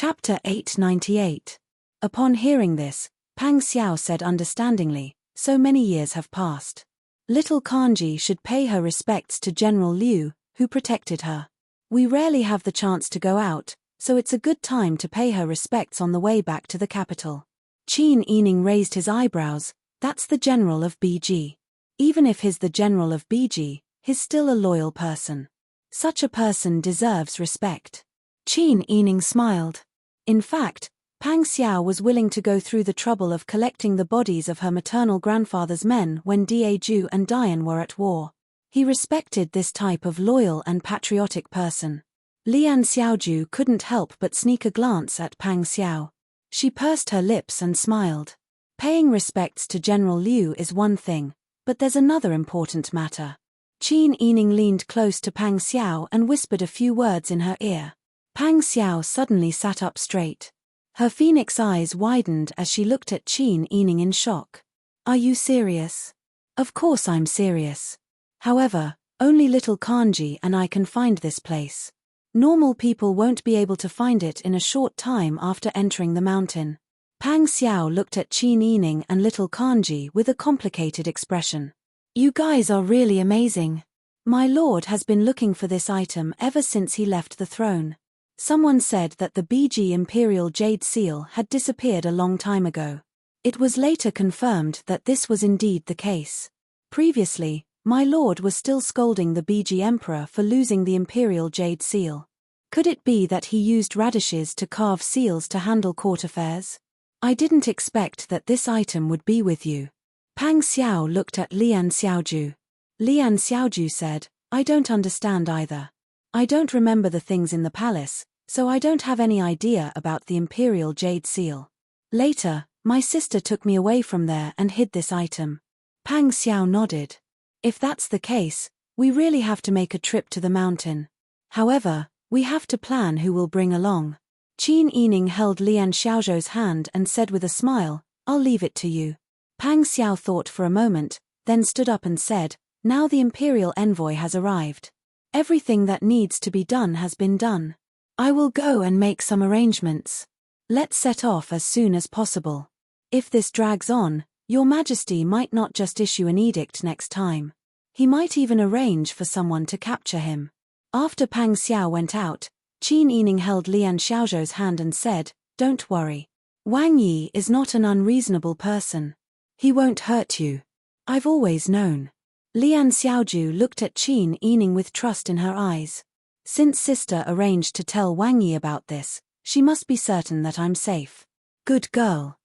Chapter 898. Upon hearing this, Pang Xiao said understandingly, so many years have passed. Little Kanji should pay her respects to General Liu, who protected her. We rarely have the chance to go out, so it's a good time to pay her respects on the way back to the capital. Qin Yining raised his eyebrows. That's the general of BG. Even if he's the general of BG, he's still a loyal person. Such a person deserves respect. Qin Yining smiled. In fact, Pang Xiao was willing to go through the trouble of collecting the bodies of her maternal grandfather's men when Daiju and Dian were at war. He respected this type of loyal and patriotic person. Lian Xiaoju couldn't help but sneak a glance at Pang Xiao. She pursed her lips and smiled. Paying respects to General Liu is one thing, but there's another important matter. Qin Yining leaned close to Pang Xiao and whispered a few words in her ear. Pang Xiao suddenly sat up straight. Her phoenix eyes widened as she looked at Qin Yining in shock. Are you serious? Of course I'm serious. However, only little Kanji and I can find this place. Normal people won't be able to find it in a short time after entering the mountain. Pang Xiao looked at Qin Yining and little Kanji with a complicated expression. You guys are really amazing. My lord has been looking for this item ever since he left the throne. Someone said that the BG Imperial Jade Seal had disappeared a long time ago. It was later confirmed that this was indeed the case. Previously, my lord was still scolding the BG Emperor for losing the Imperial Jade Seal. Could it be that he used radishes to carve seals to handle court affairs? I didn't expect that this item would be with you. Pang Xiao looked at Lian Xiaoju. Lian Xiaoju said, I don't understand either. I don't remember the things in the palace, so I don't have any idea about the Imperial Jade Seal. Later, my sister took me away from there and hid this item. Pang Xiao nodded. If that's the case, we really have to make a trip to the mountain. However, we have to plan who we'll bring along. Qin Yining held Lian Xiaozhou's hand and said with a smile, I'll leave it to you. Pang Xiao thought for a moment, then stood up and said, now the Imperial Envoy has arrived. Everything that needs to be done has been done. I will go and make some arrangements. Let's set off as soon as possible. If this drags on, Your Majesty might not just issue an edict next time. He might even arrange for someone to capture him. After Pang Xiao went out, Qin Yining held Lian Xiaozhou's hand and said, Don't worry. Wang Yi is not an unreasonable person. He won't hurt you. I've always known. Lian Xiaoju looked at Qin Yining with trust in her eyes. Since sister arranged to tell Wang Yi about this, she must be certain that I'm safe. Good girl.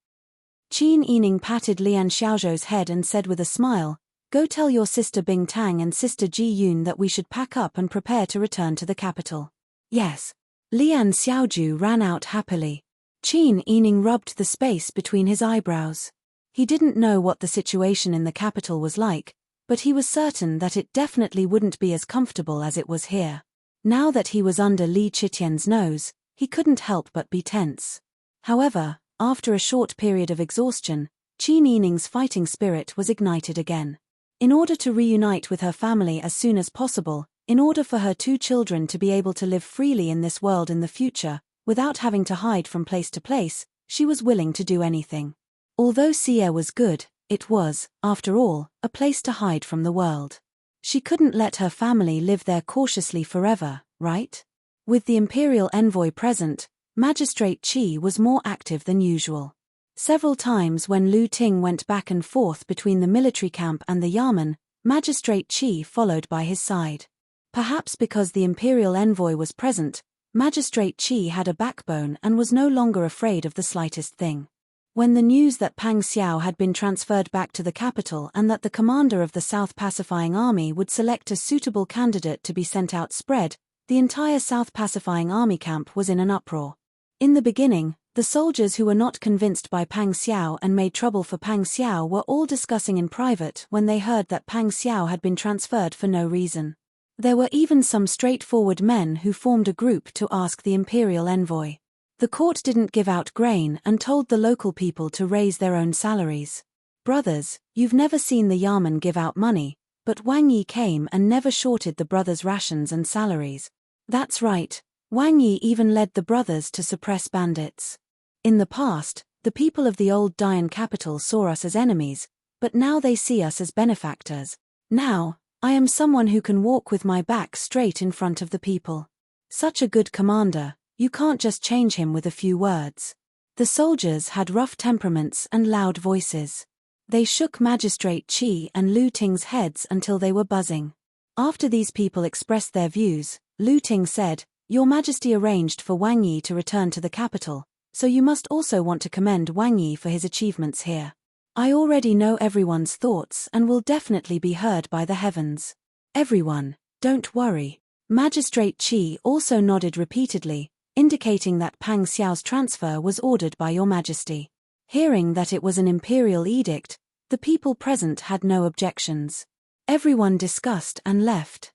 Qin Yining patted Lian Xiaozhou's head and said with a smile, Go tell your sister Bing Tang and sister Ji Yun that we should pack up and prepare to return to the capital. Yes. Lian Xiaoju ran out happily. Qin Yining rubbed the space between his eyebrows. He didn't know what the situation in the capital was like, but he was certain that it definitely wouldn't be as comfortable as it was here. Now that he was under Li Qitian's nose, he couldn't help but be tense. However, after a short period of exhaustion, Qin Yining's fighting spirit was ignited again. In order to reunite with her family as soon as possible, in order for her 2 children to be able to live freely in this world in the future, without having to hide from place to place, she was willing to do anything. Although Xie was good, it was, after all, a place to hide from the world. She couldn't let her family live there cautiously forever, right? With the Imperial Envoy present, Magistrate Qi was more active than usual. Several times when Lu Ting went back and forth between the military camp and the Yamen, Magistrate Qi followed by his side. Perhaps because the Imperial Envoy was present, Magistrate Qi had a backbone and was no longer afraid of the slightest thing. When the news that Pang Xiao had been transferred back to the capital and that the commander of the South Pacifying Army would select a suitable candidate to be sent out spread, the entire South Pacifying Army camp was in an uproar. In the beginning, the soldiers who were not convinced by Pang Xiao and made trouble for Pang Xiao were all discussing in private when they heard that Pang Xiao had been transferred for no reason. There were even some straightforward men who formed a group to ask the Imperial Envoy. The court didn't give out grain and told the local people to raise their own salaries. Brothers, you've never seen the Yamen give out money, but Wang Yi came and never shorted the brothers' rations and salaries. That's right, Wang Yi even led the brothers to suppress bandits. In the past, the people of the old Dian capital saw us as enemies, but now they see us as benefactors. Now, I am someone who can walk with my back straight in front of the people. Such a good commander, you can't just change him with a few words. The soldiers had rough temperaments and loud voices. They shook Magistrate Qi and Lu Ting's heads until they were buzzing. After these people expressed their views, Lu Ting said, "Your Majesty arranged for Wang Yi to return to the capital, so you must also want to commend Wang Yi for his achievements here. I already know everyone's thoughts and will definitely be heard by the heavens. Everyone, don't worry." Magistrate Qi also nodded repeatedly, indicating that Pang Xiao's transfer was ordered by Your Majesty. Hearing that it was an imperial edict, the people present had no objections. Everyone discussed and left.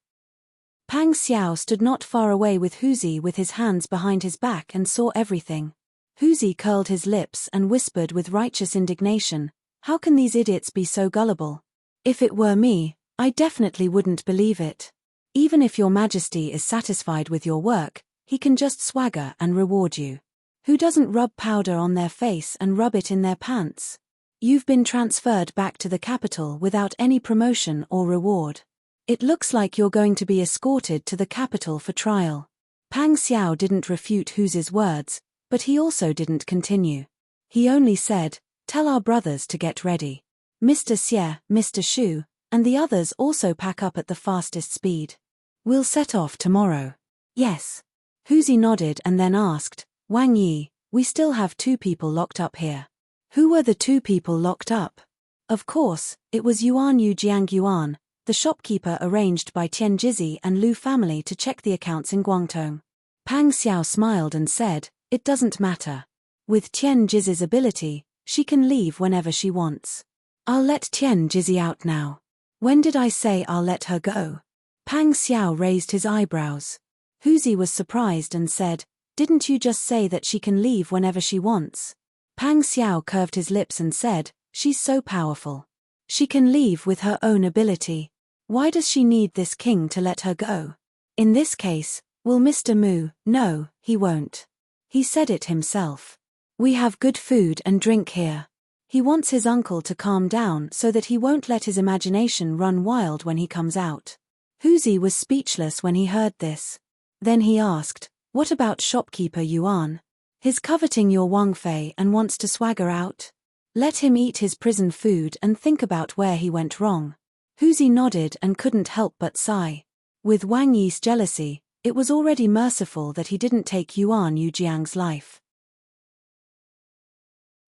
Pang Xiao stood not far away with Huzi with his hands behind his back and saw everything. Huzi curled his lips and whispered with righteous indignation, "How can these idiots be so gullible? If it were me, I definitely wouldn't believe it. Even if Your Majesty is satisfied with your work, he can just swagger and reward you. Who doesn't rub powder on their face and rub it in their pants? You've been transferred back to the capital without any promotion or reward. It looks like you're going to be escorted to the capital for trial." Pang Xiao didn't refute Huzi's words, but he also didn't continue. He only said, "Tell our brothers to get ready. Mr. Xie, Mr. Shu, and the others also pack up at the fastest speed. We'll set off tomorrow." "Yes." Huzi nodded and then asked, "Wang Yi, we still have 2 people locked up here. Who were the 2 people locked up?" Of course, it was Yuan Yu Jiang Yuan, the shopkeeper arranged by Tian Jizi and Lu family to check the accounts in Guangdong. Pang Xiao smiled and said, "It doesn't matter. With Tian Jizi's ability, she can leave whenever she wants. I'll let Tian Jizi out now. When did I say I'll let her go?" Pang Xiao raised his eyebrows. Huzi was surprised and said, "Didn't you just say that she can leave whenever she wants?" Pang Xiao curved his lips and said, "She's so powerful. She can leave with her own ability. Why does she need this king to let her go? In this case, will Mr. Mu? No, he won't. He said it himself. We have good food and drink here. He wants his uncle to calm down so that he won't let his imagination run wild when he comes out." Huzi was speechless when he heard this. Then he asked, "What about shopkeeper Yuan? He's coveting your Wang Fei and wants to swagger out? Let him eat his prison food and think about where he went wrong." Huzi nodded and couldn't help but sigh. With Wang Yi's jealousy, it was already merciful that he didn't take Yuan Yu Jiang's life.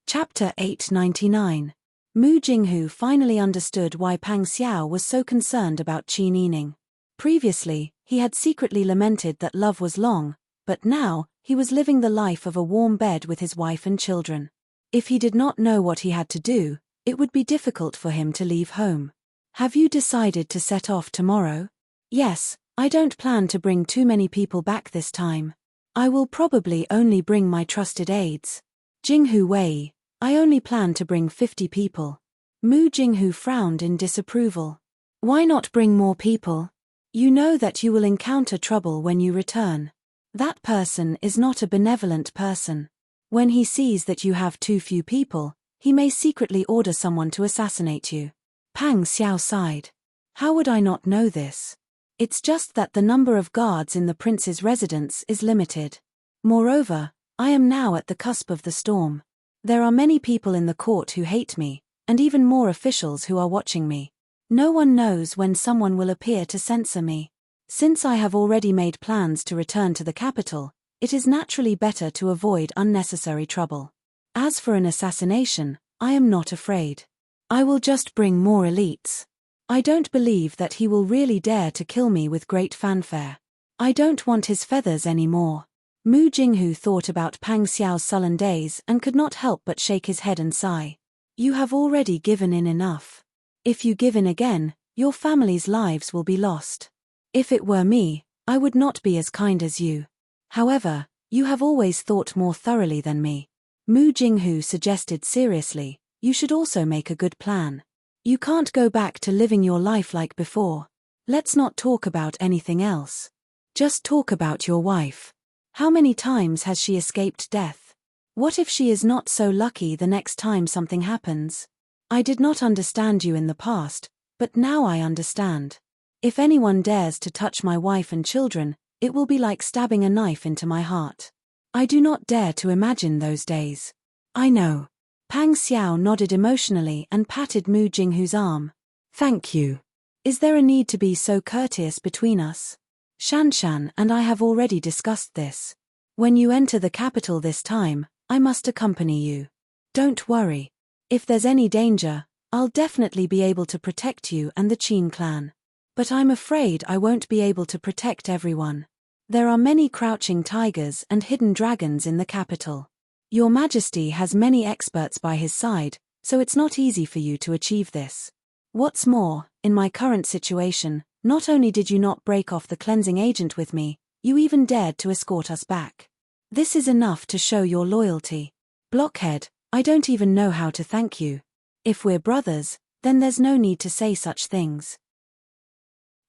Chapter 899. Mu Jinghu finally understood why Pang Xiao was so concerned about Qi Nining. Previously, he had secretly lamented that love was long, but now, he was living the life of a warm bed with his wife and children. If he did not know what he had to do, it would be difficult for him to leave home. "Have you decided to set off tomorrow?" "Yes, I don't plan to bring too many people back this time. I will probably only bring my trusted aides. Jinghu Wei, I only plan to bring 50 people." Mu Jinghu frowned in disapproval. "Why not bring more people? You know that you will encounter trouble when you return. That person is not a benevolent person. When he sees that you have too few people, he may secretly order someone to assassinate you." Pang Xiao sighed. "How would I not know this? It's just that the number of guards in the prince's residence is limited. Moreover, I am now at the cusp of the storm. There are many people in the court who hate me, and even more officials who are watching me. No one knows when someone will appear to censor me. Since I have already made plans to return to the capital, it is naturally better to avoid unnecessary trouble. As for an assassination, I am not afraid. I will just bring more elites. I don't believe that he will really dare to kill me with great fanfare. I don't want his feathers anymore." Mu Jinghu thought about Pang Xiao's sullen days and could not help but shake his head and sigh. "You have already given in enough. If you give in again, your family's lives will be lost. If it were me, I would not be as kind as you. However, you have always thought more thoroughly than me." Mu Jinghu suggested seriously, "You should also make a good plan. You can't go back to living your life like before. Let's not talk about anything else. Just talk about your wife. How many times has she escaped death? What if she is not so lucky the next time something happens? I did not understand you in the past, but now I understand. If anyone dares to touch my wife and children, it will be like stabbing a knife into my heart. I do not dare to imagine those days. I know. Pang Xiao nodded emotionally and patted Mu Jinghu's arm. Thank you. Is there a need to be so courteous between us? Shanshan and I have already discussed this. When you enter the capital this time, I must accompany you. Don't worry. If there's any danger, I'll definitely be able to protect you and the Qin clan. But I'm afraid I won't be able to protect everyone. There are many crouching tigers and hidden dragons in the capital. Your Majesty has many experts by his side, so it's not easy for you to achieve this. What's more, in my current situation, not only did you not break off the cleansing agent with me, you even dared to escort us back. This is enough to show your loyalty. Blockhead, I don't even know how to thank you. If we're brothers, then there's no need to say such things.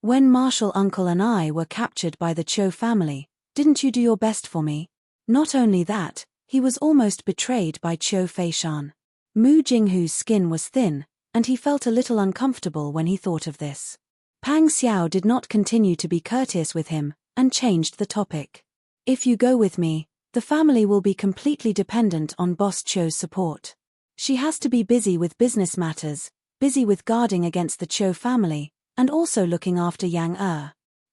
When Marshal Uncle and I were captured by the Chiu family, didn't you do your best for me? Not only that, he was almost betrayed by Chiu Feishan. Mu Jinghu's skin was thin, and he felt a little uncomfortable when he thought of this. Pang Xiao did not continue to be courteous with him, and changed the topic. If you go with me, the family will be completely dependent on Boss Chiu's support. She has to be busy with business matters, busy with guarding against the Chiu family, and also looking after Yang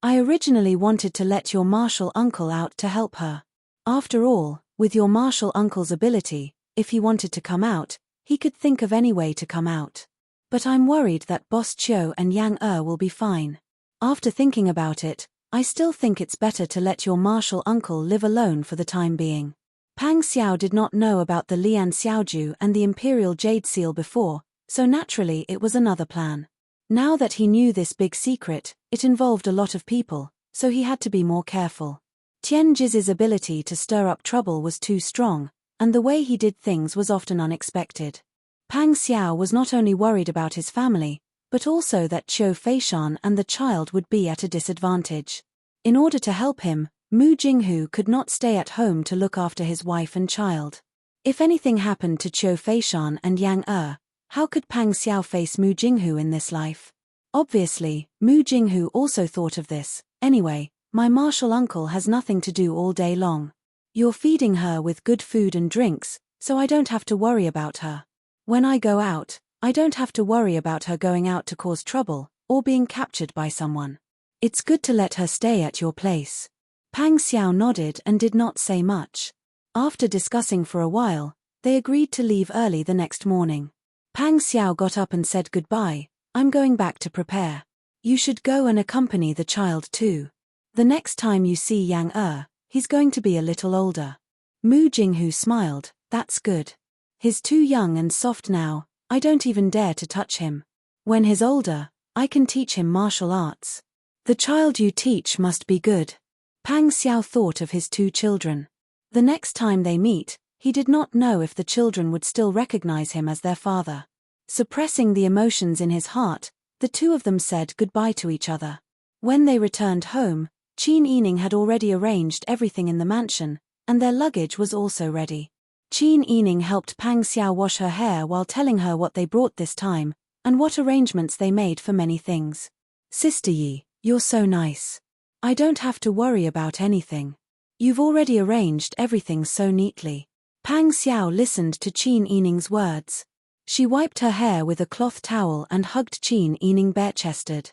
I originally wanted to let your martial uncle out to help her. After all, with your martial uncle's ability, if he wanted to come out, he could think of any way to come out. But I'm worried that Boss Chiu and Yang will be fine. After thinking about it, I still think it's better to let your martial uncle live alone for the time being. Pang Xiao did not know about the Lian Xiaoju and the Imperial Jade Seal before, so naturally it was another plan. Now that he knew this big secret, it involved a lot of people, so he had to be more careful. Tian Jiz's ability to stir up trouble was too strong, and the way he did things was often unexpected. Pang Xiao was not only worried about his family, but also that Chiu Feishan and the child would be at a disadvantage. In order to help him, Mu Jinghu could not stay at home to look after his wife and child. If anything happened to Chiu Feishan and Yang how could Pang Xiao face Mu Jinghu in this life? Obviously, Mu Jinghu also thought of this. Anyway, my martial uncle has nothing to do all day long. You're feeding her with good food and drinks, so I don't have to worry about her. When I go out, I don't have to worry about her going out to cause trouble, or being captured by someone. It's good to let her stay at your place. Pang Xiao nodded and did not say much. After discussing for a while, they agreed to leave early the next morning. Pang Xiao got up and said goodbye. I'm going back to prepare. You should go and accompany the child too. The next time you see Yang he's going to be a little older. Mu Jinghu smiled. That's good. He's too young and soft now, I don't even dare to touch him. When he's older, I can teach him martial arts. The child you teach must be good. Pang Xiao thought of his two children. The next time they meet, he did not know if the children would still recognize him as their father. Suppressing the emotions in his heart, the two of them said goodbye to each other. When they returned home, Qin Yining had already arranged everything in the mansion, and their luggage was also ready. Qin Yining helped Pang Xiao wash her hair while telling her what they brought this time, and what arrangements they made for many things. Sister Yi, you're so nice. I don't have to worry about anything. You've already arranged everything so neatly. Pang Xiao listened to Qin Yining's words. She wiped her hair with a cloth towel and hugged Qin Yining bare-chested.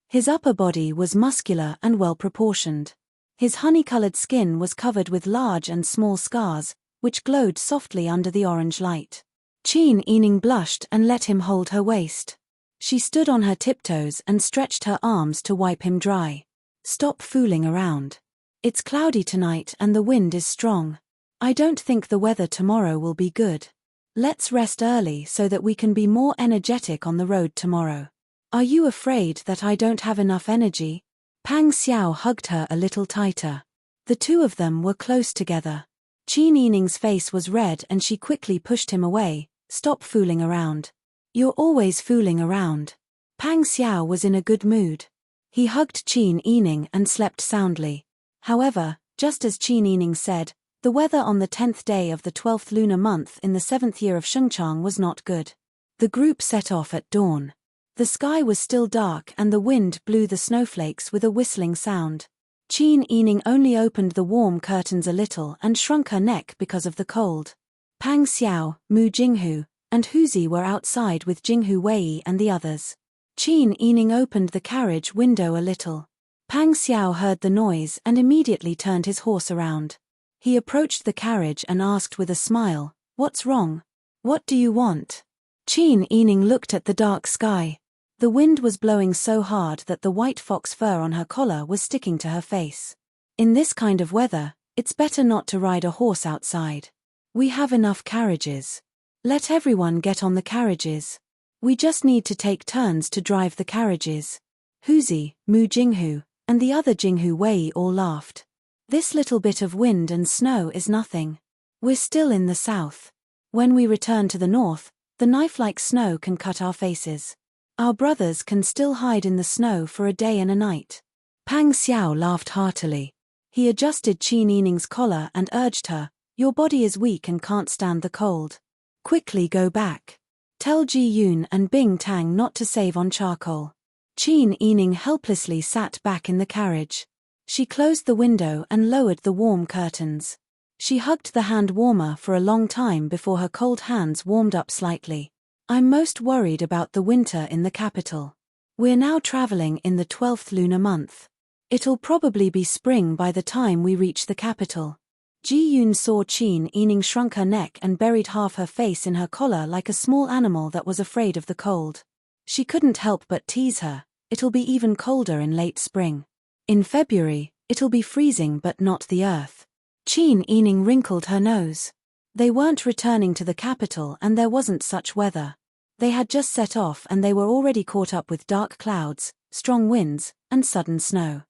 His upper body was muscular and well-proportioned. His honey-colored skin was covered with large and small scars, which glowed softly under the orange light. Qin Yining blushed and let him hold her waist. She stood on her tiptoes and stretched her arms to wipe him dry. Stop fooling around. It's cloudy tonight and the wind is strong. I don't think the weather tomorrow will be good. Let's rest early so that we can be more energetic on the road tomorrow. Are you afraid that I don't have enough energy? Pang Xiao hugged her a little tighter. The two of them were close together. Qin Yining's face was red and she quickly pushed him away. Stop fooling around. You're always fooling around. Pang Xiao was in a good mood. He hugged Qin Yining and slept soundly. However, Just as Qin Yining said, the weather on the 10th day of the 12th lunar month in the 7th year of Shengchang was not good. The group set off at dawn. The sky was still dark and the wind blew the snowflakes with a whistling sound. Qin Yining only opened the warm curtains a little and shrunk her neck because of the cold. Pang Xiao, Mu Jinghu, and Huzi were outside with Jinghu Wei and the others. Qin Yining opened the carriage window a little. Pang Xiao heard the noise and immediately turned his horse around. He approached the carriage and asked with a smile, "What's wrong? What do you want?" Qin Yining looked at the dark sky. The wind was blowing so hard that the white fox fur on her collar was sticking to her face. In this kind of weather, it's better not to ride a horse outside. We have enough carriages. Let everyone get on the carriages. We just need to take turns to drive the carriages. Huzi, Mu Jinghu, and the other Jinghu Wei all laughed. This little bit of wind and snow is nothing. We're still in the south. When we return to the north, the knife-like snow can cut our faces. Our brothers can still hide in the snow for a day and a night. Pang Xiao laughed heartily. He adjusted Qin Yining's collar and urged her, "Your body is weak and can't stand the cold. Quickly go back. Tell Ji Yun and Bing Tang not to save on charcoal." Qin Yining helplessly sat back in the carriage. She closed the window and lowered the warm curtains. She hugged the hand warmer for a long time before her cold hands warmed up slightly. "I'm most worried about the winter in the capital. We're now traveling in the 12th lunar month. It'll probably be spring by the time we reach the capital." Ji Yun saw Qin Yining shrunk her neck and buried half her face in her collar like a small animal that was afraid of the cold. She couldn't help but tease her. "It'll be even colder in late spring. In February, it'll be freezing but not the earth." Qin Yining wrinkled her nose. They weren't returning to the capital and there wasn't such weather. They had just set off and they were already caught up with dark clouds, strong winds, and sudden snow.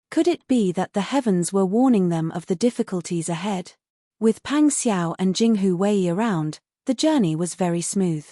Could it be that the heavens were warning them of the difficulties ahead? With Pang Xiao and Jinghu Wei around, the journey was very smooth.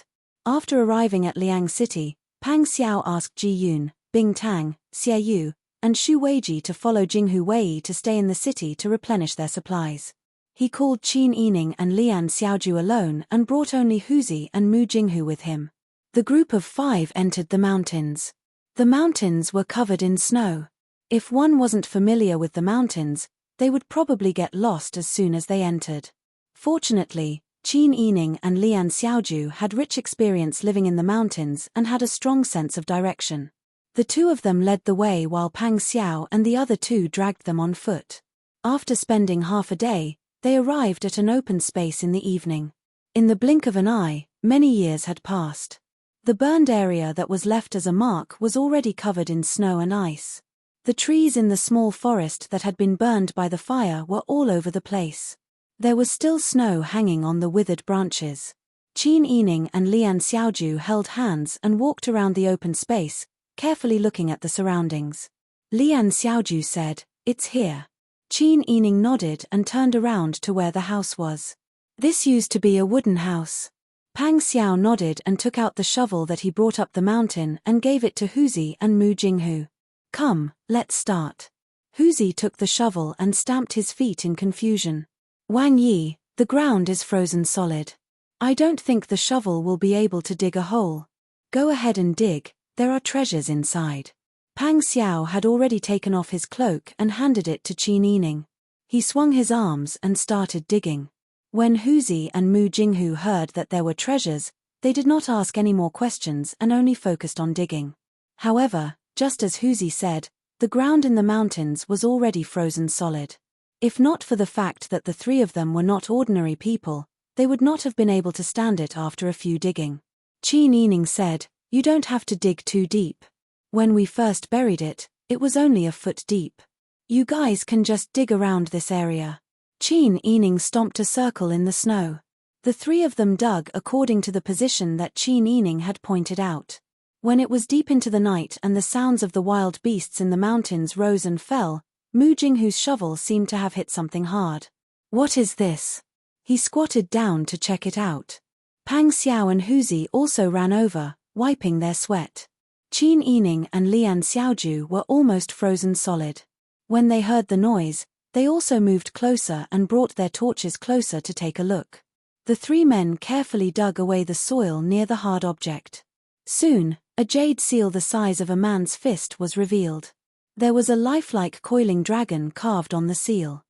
After arriving at Liang City, Pang Xiao asked Ji Yun, Bing Tang, Xie Yu, and Xu Weiji to follow Jinghu Wei to stay in the city to replenish their supplies. He called Qin Yining and Lian Xiaoju alone and brought only Huzi and Mu Jinghu with him. The group of 5 entered the mountains. The mountains were covered in snow. If one wasn't familiar with the mountains, they would probably get lost as soon as they entered. Fortunately, Qin Yining and Lian Xiaoju had rich experience living in the mountains and had a strong sense of direction. The two of them led the way while Pang Xiao and the other 2 dragged them on foot. After spending half a day, they arrived at an open space in the evening. In the blink of an eye, many years had passed. The burned area that was left as a mark was already covered in snow and ice. The trees in the small forest that had been burned by the fire were all over the place. There was still snow hanging on the withered branches. Qin Yining and Lian Xiaoju held hands and walked around the open space, carefully looking at the surroundings. Lian Xiaoju said, "It's here." Qin Yining nodded and turned around to where the house was. "This used to be a wooden house." Pang Xiao nodded and took out the shovel that he brought up the mountain and gave it to Huzi and Mu Jinghu. "Come, let's start." Huzi took the shovel and stamped his feet in confusion. "Wang Yi, the ground is frozen solid. I don't think the shovel will be able to dig a hole." "Go ahead and dig, there are treasures inside." Pang Xiao had already taken off his cloak and handed it to Qin Yining. He swung his arms and started digging. When Huzi and Mu Jinghu heard that there were treasures, they did not ask any more questions and only focused on digging. However, just as Huzi said, the ground in the mountains was already frozen solid. If not for the fact that the 3 of them were not ordinary people, they would not have been able to stand it after a few digging. Qin Yining said, "You don't have to dig too deep. When we first buried it, it was only a foot deep. You guys can just dig around this area." Qin Yining stomped a circle in the snow. The 3 of them dug according to the position that Qin Yining had pointed out. When it was deep into the night and the sounds of the wild beasts in the mountains rose and fell, Mu Jinghu's shovel seemed to have hit something hard. "What is this?" He squatted down to check it out. Pang Xiao and Huzi also ran over, wiping their sweat. Qin Yining and Lian Xiaoju were almost frozen solid. When they heard the noise, they also moved closer and brought their torches closer to take a look. The three men carefully dug away the soil near the hard object. Soon, a jade seal the size of a man's fist was revealed. There was a lifelike coiling dragon carved on the seal.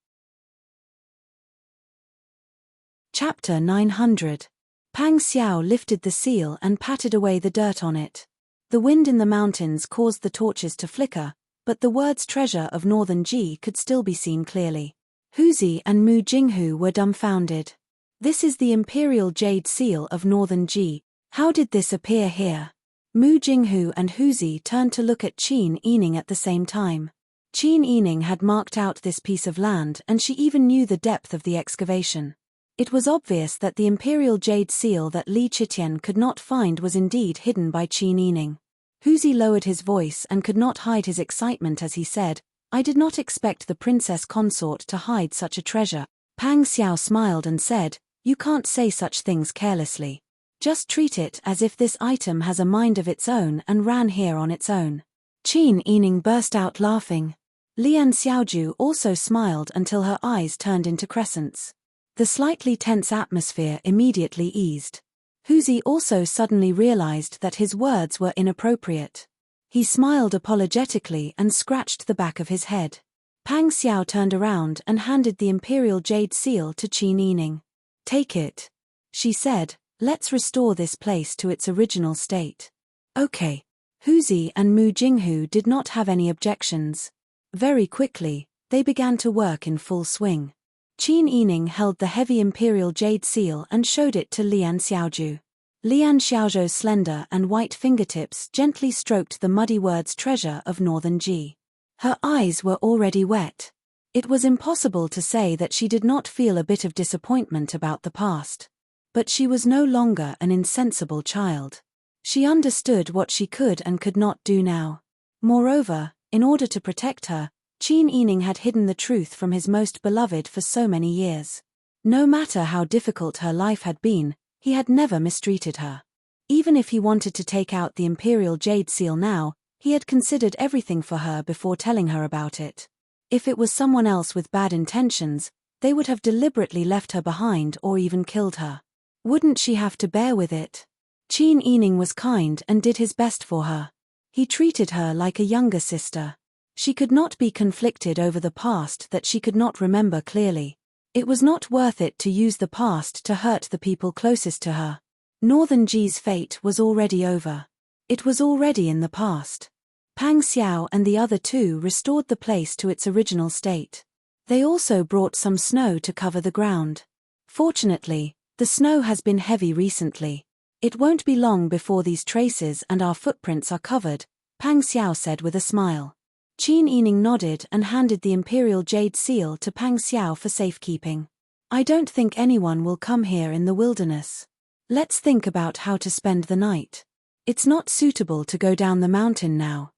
Chapter 900. Pang Xiao lifted the seal and patted away the dirt on it. The wind in the mountains caused the torches to flicker, but the words treasure of Northern Ji could still be seen clearly. Huzi and Mu Jinghu were dumbfounded. This is the imperial jade seal of Northern Ji. How did this appear here? Mu Jinghu and Huzi turned to look at Qin Yining at the same time. Qin Yining had marked out this piece of land and she even knew the depth of the excavation. It was obvious that the imperial jade seal that Li Qitian could not find was indeed hidden by Qin Yining. Huzi lowered his voice and could not hide his excitement as he said, "I did not expect the princess consort to hide such a treasure." Pang Xiao smiled and said, "You can't say such things carelessly. Just treat it as if this item has a mind of its own and ran here on its own." Qin Yining burst out laughing. Lian Xiaoju also smiled until her eyes turned into crescents. The slightly tense atmosphere immediately eased. Huzi also suddenly realized that his words were inappropriate. He smiled apologetically and scratched the back of his head. Pang Xiao turned around and handed the imperial jade seal to Qin Yining. "Take it," she said, "let's restore this place to its original state." Okay. Huzi and Mu Jinghu did not have any objections. Very quickly, they began to work in full swing. Qin Yining held the heavy imperial jade seal and showed it to Lian Xiaoju. Lian Xiaozhou's slender and white fingertips gently stroked the muddy words treasure of Northern Ji. Her eyes were already wet. It was impossible to say that she did not feel a bit of disappointment about the past. But she was no longer an insensible child. She understood what she could and could not do now. Moreover, in order to protect her, Qin Yining had hidden the truth from his most beloved for so many years. No matter how difficult her life had been, he had never mistreated her. Even if he wanted to take out the imperial jade seal now, he had considered everything for her before telling her about it. If it was someone else with bad intentions, they would have deliberately left her behind or even killed her. Wouldn't she have to bear with it? Qin Yining was kind and did his best for her. He treated her like a younger sister. She could not be conflicted over the past that she could not remember clearly. It was not worth it to use the past to hurt the people closest to her. Northern Ji's fate was already over. It was already in the past. Pang Xiao and the other two restored the place to its original state. They also brought some snow to cover the ground. Fortunately, the snow has been heavy recently. It won't be long before these traces and our footprints are covered, Pang Xiao said with a smile. Qin Yining nodded and handed the imperial jade seal to Pang Xiao for safekeeping. "I don't think anyone will come here in the wilderness. Let's think about how to spend the night. It's not suitable to go down the mountain now."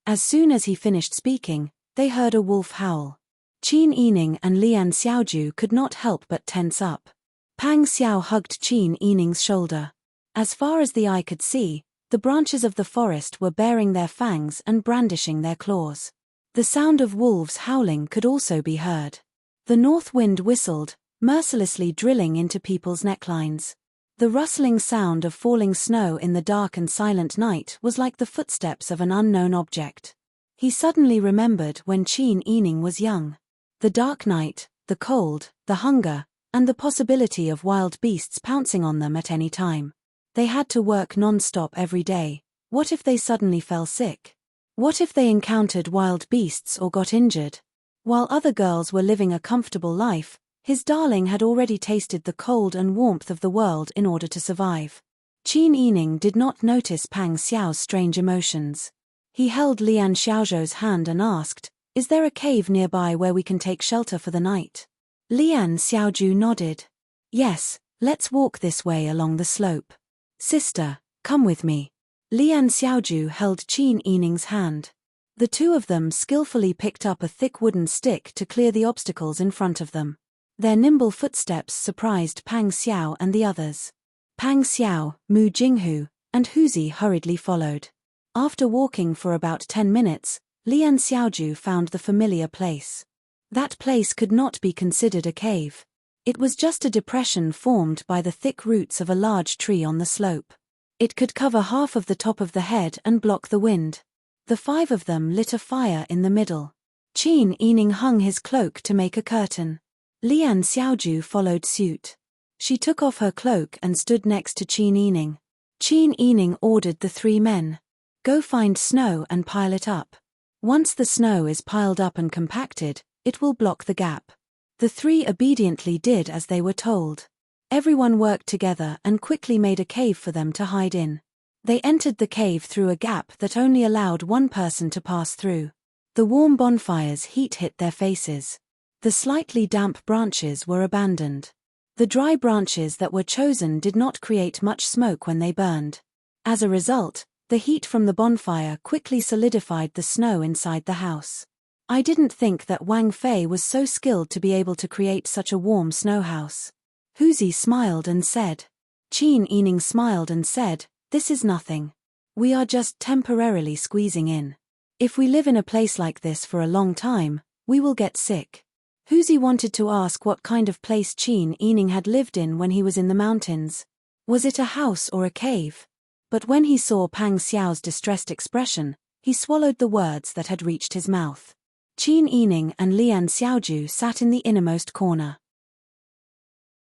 As soon as he finished speaking, they heard a wolf howl. Qin Yining and Lian Xiaoju could not help but tense up. Pang Xiao hugged Qin Yining's shoulder. As far as the eye could see, the branches of the forest were baring their fangs and brandishing their claws. The sound of wolves howling could also be heard. The north wind whistled, mercilessly drilling into people's necklines. The rustling sound of falling snow in the dark and silent night was like the footsteps of an unknown object. He suddenly remembered when Qin Yining was young. The dark night, the cold, the hunger, and the possibility of wild beasts pouncing on them at any time. They had to work non-stop every day. What if they suddenly fell sick? What if they encountered wild beasts or got injured? While other girls were living a comfortable life, his darling had already tasted the cold and warmth of the world in order to survive. Qin Yining did not notice Pang Xiao's strange emotions. He held Lian Xiaozhou's hand and asked, "Is there a cave nearby where we can take shelter for the night?" Lian Xiaoju nodded. "Yes, let's walk this way along the slope. Sister, come with me." Lian Xiaoju held Qin Yining's hand. The two of them skillfully picked up a thick wooden stick to clear the obstacles in front of them. Their nimble footsteps surprised Pang Xiao and the others. Pang Xiao, Mu Jinghu, and Huzi hurriedly followed. After walking for about 10 minutes, Lian Xiaoju found the familiar place. That place could not be considered a cave. It was just a depression formed by the thick roots of a large tree on the slope. It could cover half of the top of the head and block the wind. The five of them lit a fire in the middle. Qin Yining hung his cloak to make a curtain. Lian Xiaoju followed suit. She took off her cloak and stood next to Qin Yining. Qin Yining ordered the three men. Go find snow and pile it up. Once the snow is piled up and compacted, it will block the gap. The three obediently did as they were told. Everyone worked together and quickly made a cave for them to hide in. They entered the cave through a gap that only allowed one person to pass through. The warm bonfire's heat hit their faces. The slightly damp branches were abandoned. The dry branches that were chosen did not create much smoke when they burned. As a result, the heat from the bonfire quickly solidified the snow inside the house. I didn't think that Wang Fei was so skilled to be able to create such a warm snow house. Huzi smiled and said. Qin Yining smiled and said, this is nothing. We are just temporarily squeezing in. If we live in a place like this for a long time, we will get sick. Huzi wanted to ask what kind of place Qin Yining had lived in when he was in the mountains. Was it a house or a cave? But when he saw Pang Xiao's distressed expression, he swallowed the words that had reached his mouth. Qin Yining and Lian Xiaoju sat in the innermost corner.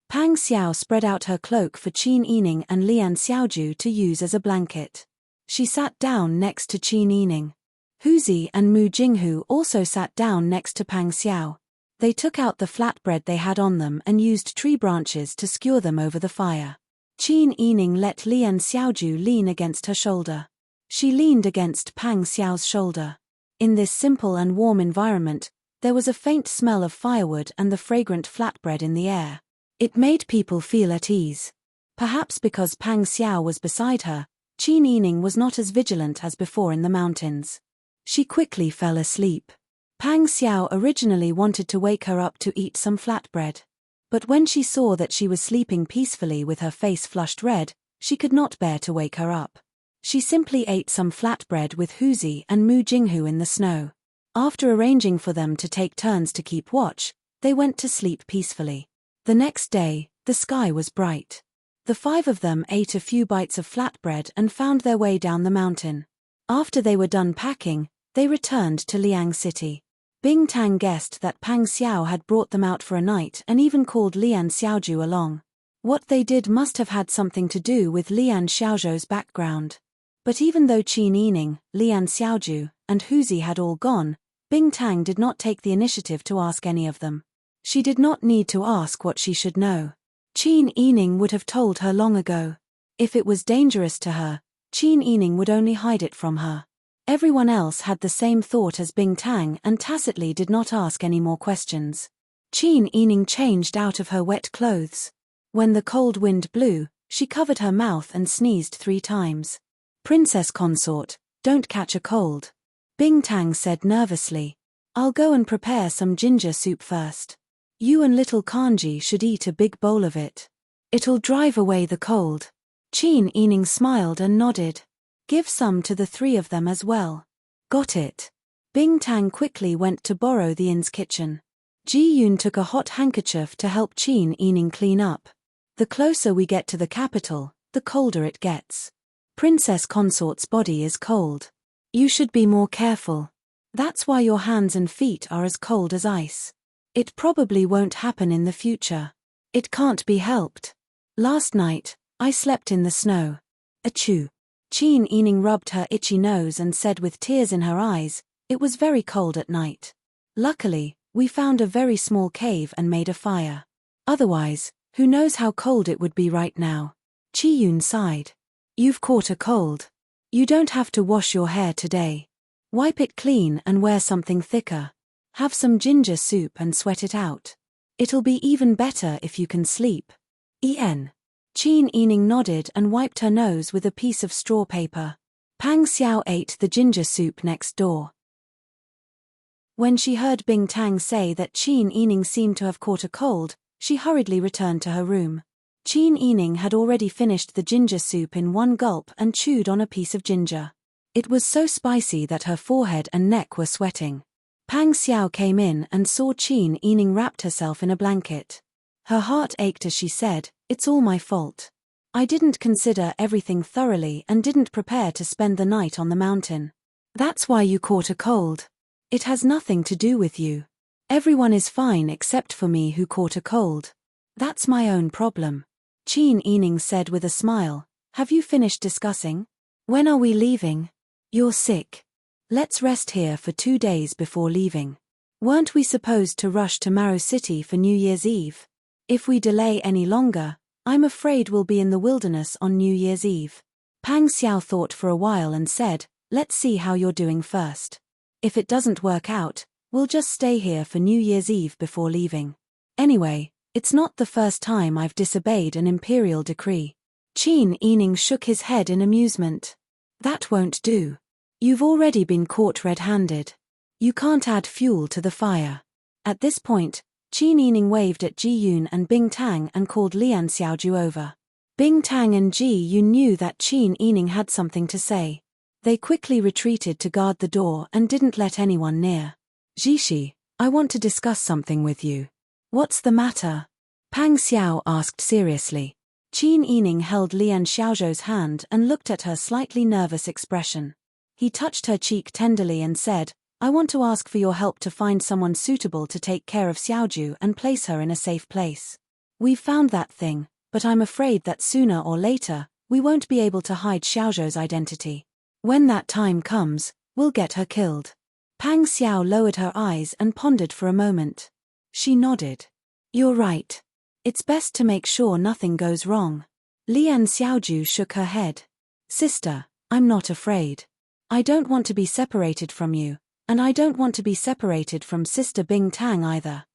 Pang Xiao spread out her cloak for Qin Yining and Lian Xiaoju to use as a blanket. She sat down next to Qin Yining. Huzi and Mu Jinghu also sat down next to Pang Xiao. They took out the flatbread they had on them and used tree branches to skewer them over the fire. Qin Yining let Lian Xiaoju lean against her shoulder. She leaned against Pang Xiao's shoulder. In this simple and warm environment, there was a faint smell of firewood and the fragrant flatbread in the air. It made people feel at ease. Perhaps because Pang Xiao was beside her, Qin Yining was not as vigilant as before in the mountains. She quickly fell asleep. Pang Xiao originally wanted to wake her up to eat some flatbread. But when she saw that she was sleeping peacefully with her face flushed red, she could not bear to wake her up. She simply ate some flatbread with Huzi and Mu Jinghu in the snow. After arranging for them to take turns to keep watch, they went to sleep peacefully. The next day, the sky was bright. The five of them ate a few bites of flatbread and found their way down the mountain. After they were done packing, they returned to Liang City. Bing Tang guessed that Pang Xiao had brought them out for a night and even called Lian Xiaoju along. What they did must have had something to do with Lian Xiaozhou's background. But even though Qin Yining, Lian Xiaoju, and Huzi had all gone, Bing Tang did not take the initiative to ask any of them. She did not need to ask what she should know. Qin Yining would have told her long ago. If it was dangerous to her, Qin Yining would only hide it from her. Everyone else had the same thought as Bing Tang and tacitly did not ask any more questions. Qin Yining changed out of her wet clothes. When the cold wind blew, she covered her mouth and sneezed 3 times. Princess consort, don't catch a cold. Bing Tang said nervously. I'll go and prepare some ginger soup first. You and little Kanji should eat a big bowl of it. It'll drive away the cold. Qin Yining smiled and nodded. Give some to the 3 of them as well. Got it. Bing Tang quickly went to borrow the inn's kitchen. Ji Yun took a hot handkerchief to help Qin Yining clean up. The closer we get to the capital, the colder it gets. Princess Consort's body is cold. You should be more careful. That's why your hands and feet are as cold as ice. It probably won't happen in the future. It can't be helped. Last night, I slept in the snow. Achoo. Qin Yining rubbed her itchy nose and said with tears in her eyes, it was very cold at night. Luckily, we found a very small cave and made a fire. Otherwise, who knows how cold it would be right now. Qi Yun sighed. You've caught a cold. You don't have to wash your hair today. Wipe it clean and wear something thicker. Have some ginger soup and sweat it out. It'll be even better if you can sleep. Qin Yining nodded and wiped her nose with a piece of straw paper. Pang Xiao ate the ginger soup next door. When she heard Bing Tang say that Qin Yining seemed to have caught a cold, she hurriedly returned to her room. Qin Yining had already finished the ginger soup in one gulp and chewed on a piece of ginger. It was so spicy that her forehead and neck were sweating. Pang Xiao came in and saw Qin Yining wrapped herself in a blanket. Her heart ached as she said, "It's all my fault. I didn't consider everything thoroughly and didn't prepare to spend the night on the mountain. That's why you caught a cold. It has nothing to do with you. Everyone is fine except for me who caught a cold. That's my own problem." Qin Yining said with a smile, "Have you finished discussing? When are we leaving? You're sick. Let's rest here for 2 days before leaving. Weren't we supposed to rush to Maru City for New Year's Eve? If we delay any longer, I'm afraid we'll be in the wilderness on New Year's Eve." Pang Xiao thought for a while and said, "Let's see how you're doing first. If it doesn't work out, we'll just stay here for New Year's Eve before leaving. Anyway, it's not the first time I've disobeyed an imperial decree." Qin Yining shook his head in amusement. "That won't do. You've already been caught red-handed. You can't add fuel to the fire." At this point, Qin Yining waved at Ji Yun and Bing Tang and called Lian Xiaoju over. Bing Tang and Ji Yun knew that Qin Yining had something to say. They quickly retreated to guard the door and didn't let anyone near. "Jishi, I want to discuss something with you." "What's the matter?" Pang Xiao asked seriously. Qin Yining held Lian Xiaozhou's hand and looked at her slightly nervous expression. He touched her cheek tenderly and said, "I want to ask for your help to find someone suitable to take care of Xiaoju and place her in a safe place. We've found that thing, but I'm afraid that sooner or later, we won't be able to hide Xiaozhou's identity. When that time comes, we'll get her killed." Pang Xiao lowered her eyes and pondered for a moment. She nodded. "You're right. It's best to make sure nothing goes wrong." Lian Xiaoju shook her head. "Sister, I'm not afraid. I don't want to be separated from you, and I don't want to be separated from Sister Bing Tang either."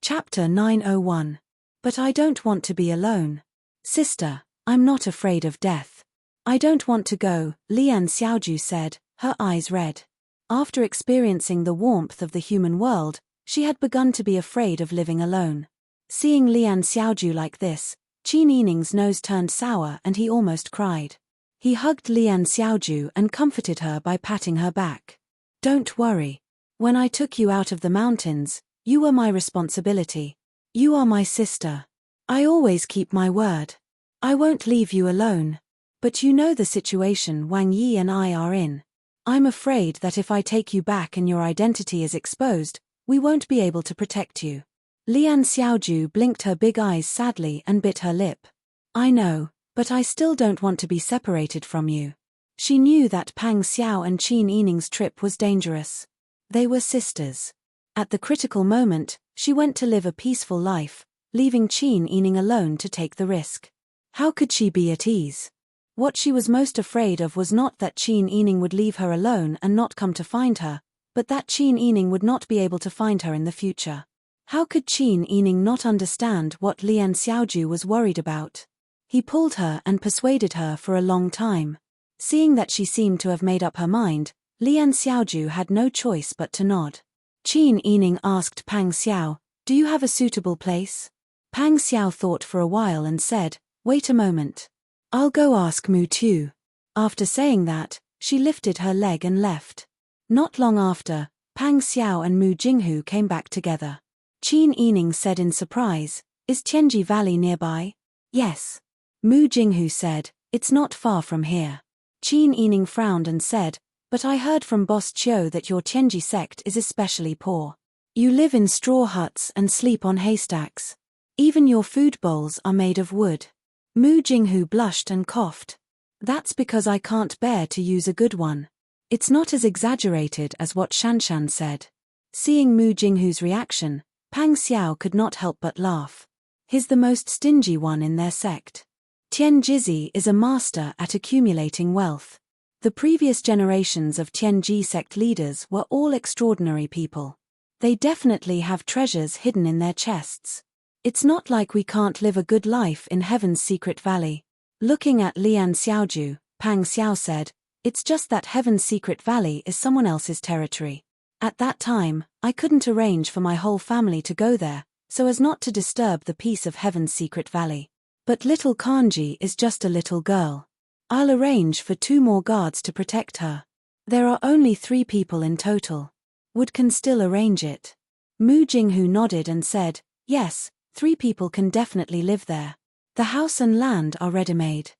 Chapter 901. But I don't want to be alone. "Sister, I'm not afraid of death. I don't want to go," Lian Xiaoju said, her eyes red. After experiencing the warmth of the human world, she had begun to be afraid of living alone. Seeing Lian Xiaoju like this, Qin Yining's nose turned sour and he almost cried. He hugged Lian Xiaoju and comforted her by patting her back. "Don't worry. When I took you out of the mountains, you were my responsibility. You are my sister. I always keep my word. I won't leave you alone. But you know the situation Wang Yi and I are in. I'm afraid that if I take you back and your identity is exposed, we won't be able to protect you." Lian Xiaoju blinked her big eyes sadly and bit her lip. "I know, but I still don't want to be separated from you." She knew that Pang Xiao and Qin Yining's trip was dangerous. They were sisters. At the critical moment, she went to live a peaceful life, leaving Qin Yining alone to take the risk. How could she be at ease? What she was most afraid of was not that Qin Yining would leave her alone and not come to find her, but that Qin Yining would not be able to find her in the future. How could Qin Yining not understand what Lian Xiaoju was worried about? He pulled her and persuaded her for a long time. Seeing that she seemed to have made up her mind, Lian Xiaoju had no choice but to nod. Qin Yining asked Pang Xiao, "Do you have a suitable place?" Pang Xiao thought for a while and said, "Wait a moment. I'll go ask Mu Tu." After saying that, she lifted her leg and left. Not long after, Pang Xiao and Mu Jinghu came back together. Qin Yining said in surprise, "Is Tianji Valley nearby?" "Yes." Mu Jinghu said, "It's not far from here." Qin Yining frowned and said, "But I heard from Boss Chiu that your Tianji sect is especially poor. You live in straw huts and sleep on haystacks. Even your food bowls are made of wood." Mu Jinghu blushed and coughed. "That's because I can't bear to use a good one. It's not as exaggerated as what Shanshan said." Seeing Mu Jinghu's reaction, Pang Xiao could not help but laugh. "He's the most stingy one in their sect. Tian Jizi is a master at accumulating wealth. The previous generations of Tianji sect leaders were all extraordinary people. They definitely have treasures hidden in their chests. It's not like we can't live a good life in Heaven's secret valley." Looking at Lian Xiaoju, Pang Xiao said, "It's just that Heaven's secret valley is someone else's territory. At that time, I couldn't arrange for my whole family to go there, so as not to disturb the peace of Heaven's secret valley. But little Kanji is just a little girl. I'll arrange for 2 more guards to protect her. There are only 3 people in total. Would can still arrange it. Mu Jinghu nodded and said, yes, 3 people can definitely live there. The house and land are ready-made.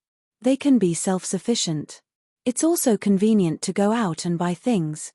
They can be self-sufficient. It's also convenient to go out and buy things.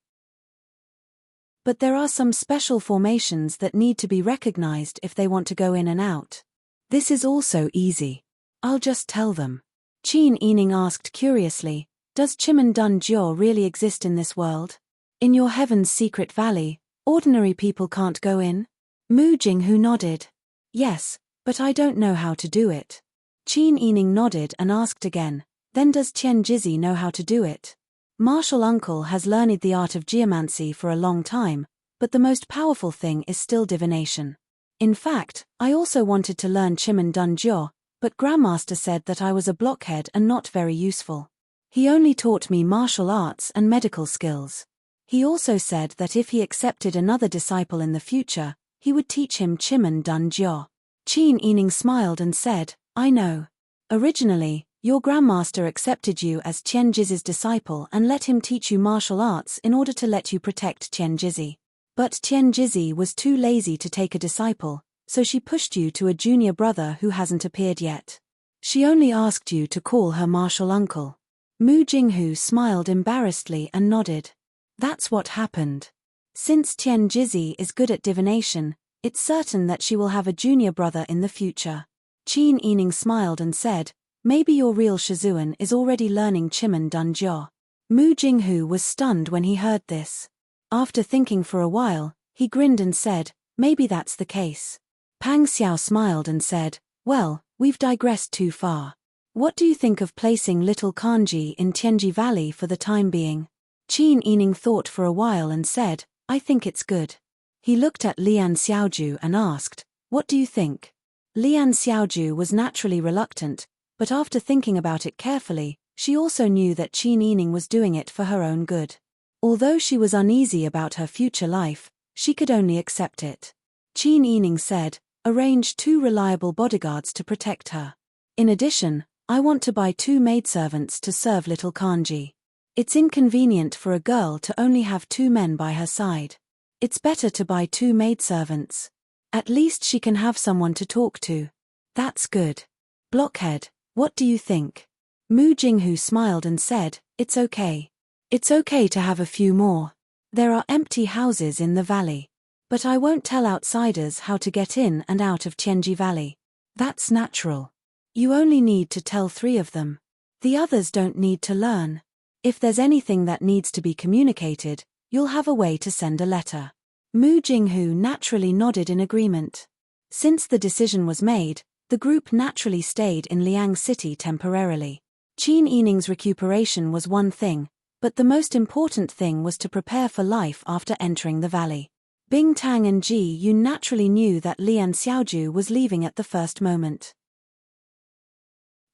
But there are some special formations that need to be recognized if they want to go in and out. This is also easy. I'll just tell them. Qin Yining asked curiously, does Chimen Dun Jiao really exist in this world? In your heaven's secret valley, ordinary people can't go in? Mu Jinghu nodded. Yes, but I don't know how to do it. Qin Yining nodded and asked again, then does Tian Jizi know how to do it? Martial Uncle has learned the art of geomancy for a long time, but the most powerful thing is still divination. In fact, I also wanted to learn Chimen Dun Jiao, but Grandmaster said that I was a blockhead and not very useful. He only taught me martial arts and medical skills. He also said that if he accepted another disciple in the future, he would teach him Chimen Dun Jiao. Qin Yining smiled and said, I know. Originally, your Grandmaster accepted you as Tian Jizi's disciple and let him teach you martial arts in order to let you protect Tian Jizi. But Tian Jizi was too lazy to take a disciple, so she pushed you to a junior brother who hasn't appeared yet. She only asked you to call her martial uncle. Mu Jinghu smiled embarrassedly and nodded. That's what happened. Since Tian Jizi is good at divination, it's certain that she will have a junior brother in the future. Qin Yining smiled and said, maybe your real Shizuan is already learning Chimen Dun Jiao. Mu Jinghu was stunned when he heard this. After thinking for a while, he grinned and said, maybe that's the case. Pang Xiao smiled and said, well, we've digressed too far. What do you think of placing little Kanji in Tianji Valley for the time being? Qin Yining thought for a while and said, I think it's good. He looked at Lian Xiaoju and asked, what do you think? Lian Xiaoju was naturally reluctant, but after thinking about it carefully, she also knew that Qin Yining was doing it for her own good. Although she was uneasy about her future life, she could only accept it. Qin Yining said, arrange 2 reliable bodyguards to protect her. In addition, I want to buy 2 maidservants to serve little Kanji. It's inconvenient for a girl to only have 2 men by her side. It's better to buy 2 maidservants. At least she can have someone to talk to. That's good. Blockhead, what do you think? Mu Jinghu smiled and said, it's okay. It's okay to have a few more. There are empty houses in the valley. But I won't tell outsiders how to get in and out of Tianji Valley. That's natural. You only need to tell 3 of them. The others don't need to learn. If there's anything that needs to be communicated, you'll have a way to send a letter. Mu Jinghu naturally nodded in agreement. Since the decision was made, the group naturally stayed in Liang City temporarily. Qin Yining's recuperation was one thing, but the most important thing was to prepare for life after entering the valley. Bing Tang and Ji Yun naturally knew that Lian Xiaoju was leaving at the first moment.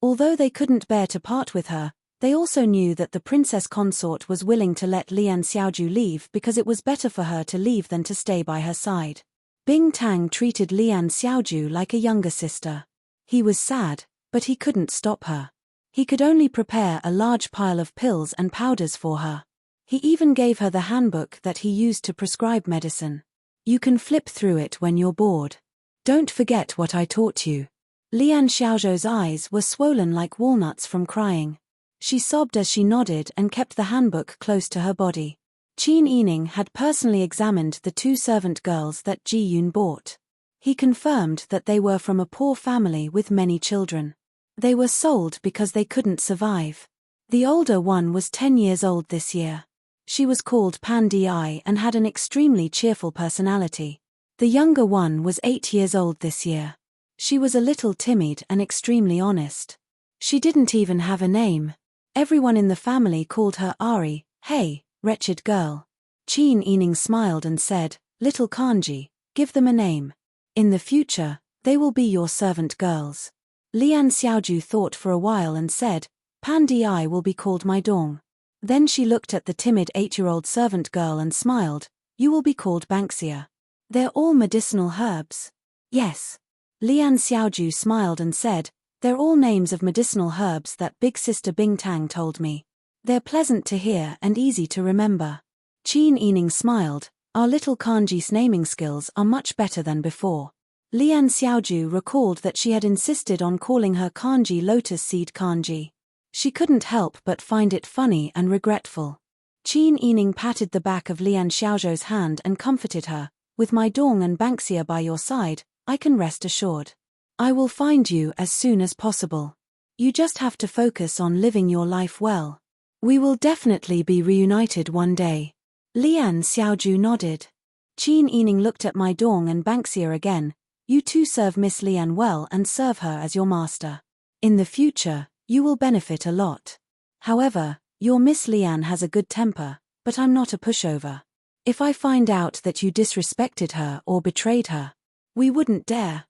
Although they couldn't bear to part with her, they also knew that the princess consort was willing to let Lian Xiaoju leave because it was better for her to leave than to stay by her side. Bing Tang treated Lian Xiaoju like a younger sister. He was sad, but he couldn't stop her. He could only prepare a large pile of pills and powders for her. He even gave her the handbook that he used to prescribe medicine. You can flip through it when you're bored. Don't forget what I taught you. Lian Xiaozhou's eyes were swollen like walnuts from crying. She sobbed as she nodded and kept the handbook close to her body. Qin Yining had personally examined the 2 servant girls that Ji Yun bought. He confirmed that they were from a poor family with many children. They were sold because they couldn't survive. The older one was 10 years old this year. She was called Pan Di and had an extremely cheerful personality. The younger one was 8 years old this year. She was a little timid and extremely honest. She didn't even have a name. Everyone in the family called her Ari, hey, wretched girl. Qin Yining smiled and said, little Kanji, give them a name. In the future, they will be your servant girls. Lian Xiaoju thought for a while and said, Pan Di will be called my dong. Then she looked at the timid 8-year-old servant girl and smiled, you will be called Banksia. They're all medicinal herbs. Yes. Lian Xiaoju smiled and said, They're all names of medicinal herbs that Big Sister Bingtang told me. They're pleasant to hear and easy to remember. Qin Yining smiled. Our little kanji's naming skills are much better than before. Lian Xiaoju recalled that she had insisted on calling her kanji lotus seed kanji. She couldn't help but find it funny and regretful. Qin Yining patted the back of Lian Xiaozhou's hand and comforted her. With my Dong and Banksia by your side, I can rest assured. I will find you as soon as possible. You just have to focus on living your life well. We will definitely be reunited one day. Lian Xiaozhu nodded. Qin Yining looked at my Dong and Banksia again. You two serve Miss Lian well and serve her as your master. In the future, you will benefit a lot. However, your Miss Lian has a good temper, but I'm not a pushover. If I find out that you disrespected her or betrayed her, we wouldn't dare.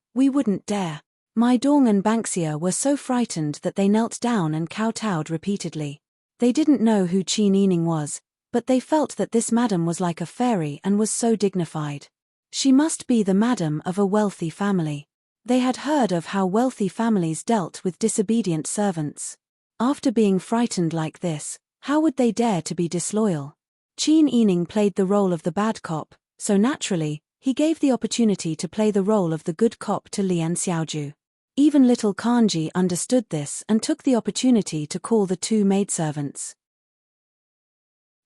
My Dong and Banksia were so frightened that they knelt down and kowtowed repeatedly. They didn't know who Qin Yining was, but they felt that this madam was like a fairy and was so dignified. She must be the madam of a wealthy family. They had heard of how wealthy families dealt with disobedient servants. After being frightened like this, how would they dare to be disloyal? Qin Yining played the role of the bad cop, so naturally, he gave the opportunity to play the role of the good cop to Lian Xiaoju. Even little Kanji understood this and took the opportunity to call the two maidservants.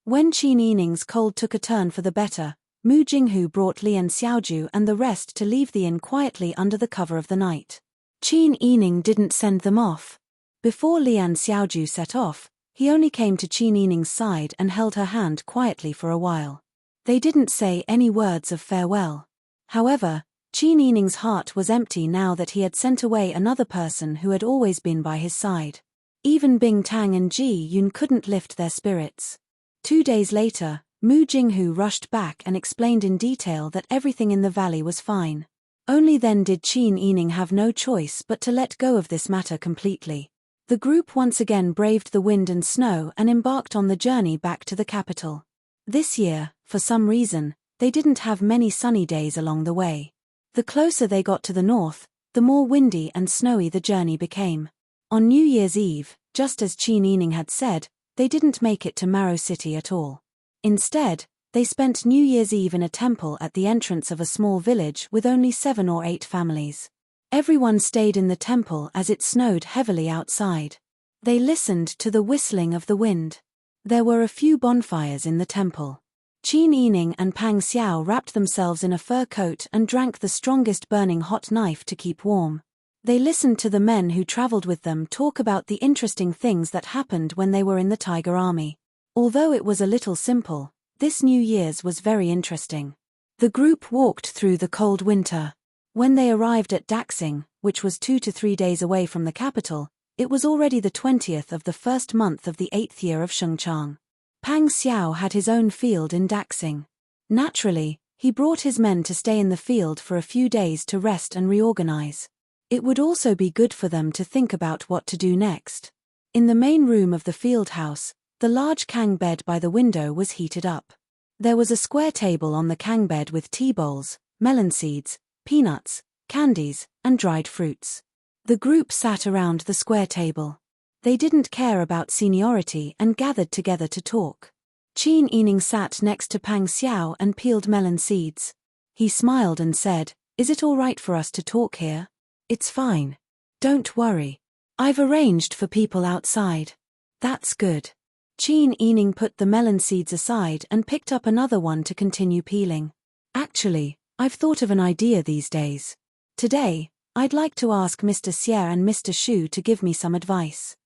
When Qin Yining's cold took a turn for the better, Mu Jinghu brought Lian Xiaoju and the rest to leave the inn quietly under the cover of the night. Qin Yining didn't send them off. Before Lian Xiaoju set off, he only came to Qin Yining's side and held her hand quietly for a while. They didn't say any words of farewell. However, Qin Yining's heart was empty now that he had sent away another person who had always been by his side. Even Bing Tang and Ji Yun couldn't lift their spirits. 2 days later, Mu Jinghu rushed back and explained in detail that everything in the valley was fine. Only then did Qin Yining have no choice but to let go of this matter completely. The group once again braved the wind and snow and embarked on the journey back to the capital. This year, for some reason, they didn't have many sunny days along the way. The closer they got to the north, the more windy and snowy the journey became. On New Year's Eve, just as Qin Yining had said, they didn't make it to Maro City at all. Instead, they spent New Year's Eve in a temple at the entrance of a small village with only 7 or 8 families. Everyone stayed in the temple as it snowed heavily outside. They listened to the whistling of the wind. There were a few bonfires in the temple. Qin Yining and Pang Xiao wrapped themselves in a fur coat and drank the strongest burning hot knife to keep warm. They listened to the men who traveled with them talk about the interesting things that happened when they were in the Tiger Army. Although it was a little simple, this New Year's was very interesting. The group walked through the cold winter. When they arrived at Daxing, which was 2 to 3 days away from the capital, it was already the 20th of the first month of the 8th year of Shengchang. Pang Xiao had his own field in Daxing. Naturally, he brought his men to stay in the field for a few days to rest and reorganize. It would also be good for them to think about what to do next. In the main room of the field house, the large kang bed by the window was heated up. There was a square table on the kang bed with tea bowls, melon seeds, peanuts, candies, and dried fruits. The group sat around the square table. They didn't care about seniority and gathered together to talk. Qin Yining sat next to Pang Xiao and peeled melon seeds. He smiled and said, "Is it all right for us to talk here?" "It's fine. Don't worry. I've arranged for people outside." "That's good." Qin Yining put the melon seeds aside and picked up another one to continue peeling. "Actually, I've thought of an idea these days. Today, I'd like to ask Mr. Xie and Mr. Shu to give me some advice."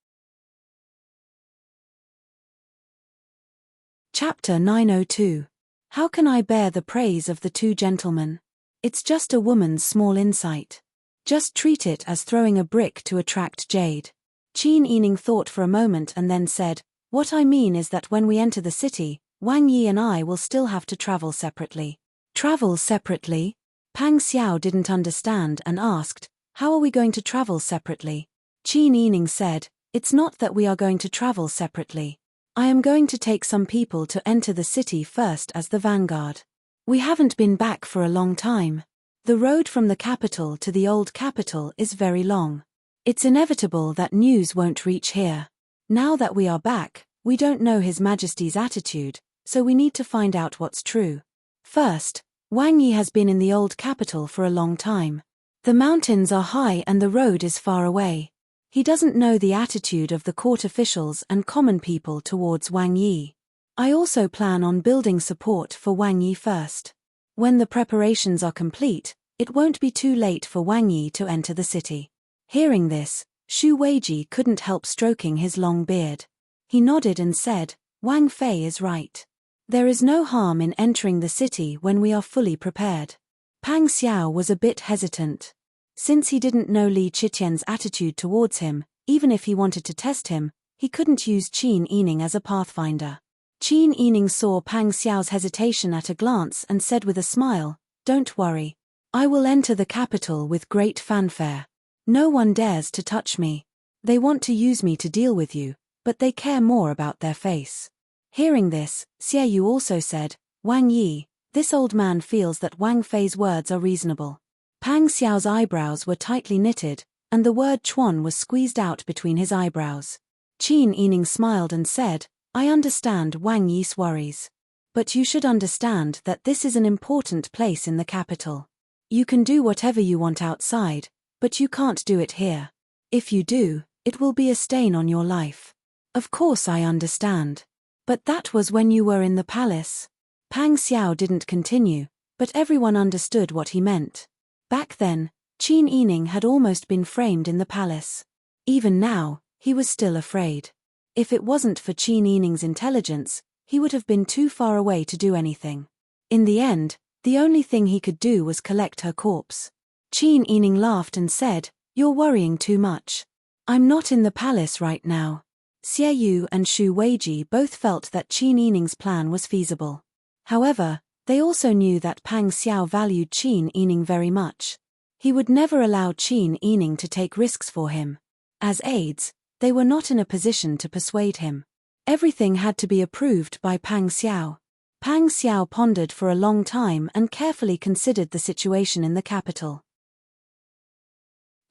Chapter 902. How can I bear the praise of the 2 gentlemen? It's just a woman's small insight. Just treat it as throwing a brick to attract jade. Qin Yining thought for a moment and then said, "What I mean is that when we enter the city, Wang Yi and I will still have to travel separately." "Travel separately?" Pang Xiao didn't understand and asked, "How are we going to travel separately?" Qin Yining said, "It's not that we are going to travel separately. I am going to take some people to enter the city first as the vanguard. We haven't been back for a long time. The road from the capital to the old capital is very long. It's inevitable that news won't reach here. Now that we are back, we don't know His Majesty's attitude, so we need to find out what's true. First, Wang Yi has been in the old capital for a long time. The mountains are high and the road is far away. He doesn't know the attitude of the court officials and common people towards Wang Yi. I also plan on building support for Wang Yi first. When the preparations are complete, it won't be too late for Wang Yi to enter the city. Hearing this, Xu Weiji couldn't help stroking his long beard. He nodded and said, Wang Fei is right. There is no harm in entering the city when we are fully prepared. Pang Xiao was a bit hesitant. Since he didn't know Li Qitian's attitude towards him, even if he wanted to test him, he couldn't use Qin Yining as a pathfinder. Qin Yining saw Pang Xiao's hesitation at a glance and said with a smile, Don't worry. I will enter the capital with great fanfare. No one dares to touch me. They want to use me to deal with you, but they care more about their face. Hearing this, Xie Yu also said, Wang Yi, this old man feels that Wang Fei's words are reasonable. Pang Xiao's eyebrows were tightly knitted, and the word Chuan was squeezed out between his eyebrows. Qin Yining smiled and said, I understand Wang Yi's worries. But you should understand that this is an important place in the capital. You can do whatever you want outside, but you can't do it here. If you do, it will be a stain on your life. Of course I understand. But that was when you were in the palace. Pang Xiao didn't continue, but everyone understood what he meant. Back then, Qin Yining had almost been framed in the palace. Even now, he was still afraid. If it wasn't for Qin Yining's intelligence, he would have been too far away to do anything. In the end, the only thing he could do was collect her corpse. Qin Yining laughed and said, You're worrying too much. I'm not in the palace right now. Xie Yu and Xu Weiji both felt that Qin Yining's plan was feasible. However, they also knew that Pang Xiao valued Qin Yining very much. He would never allow Qin Yining to take risks for him. As aides, they were not in a position to persuade him. Everything had to be approved by Pang Xiao. Pang Xiao pondered for a long time and carefully considered the situation in the capital.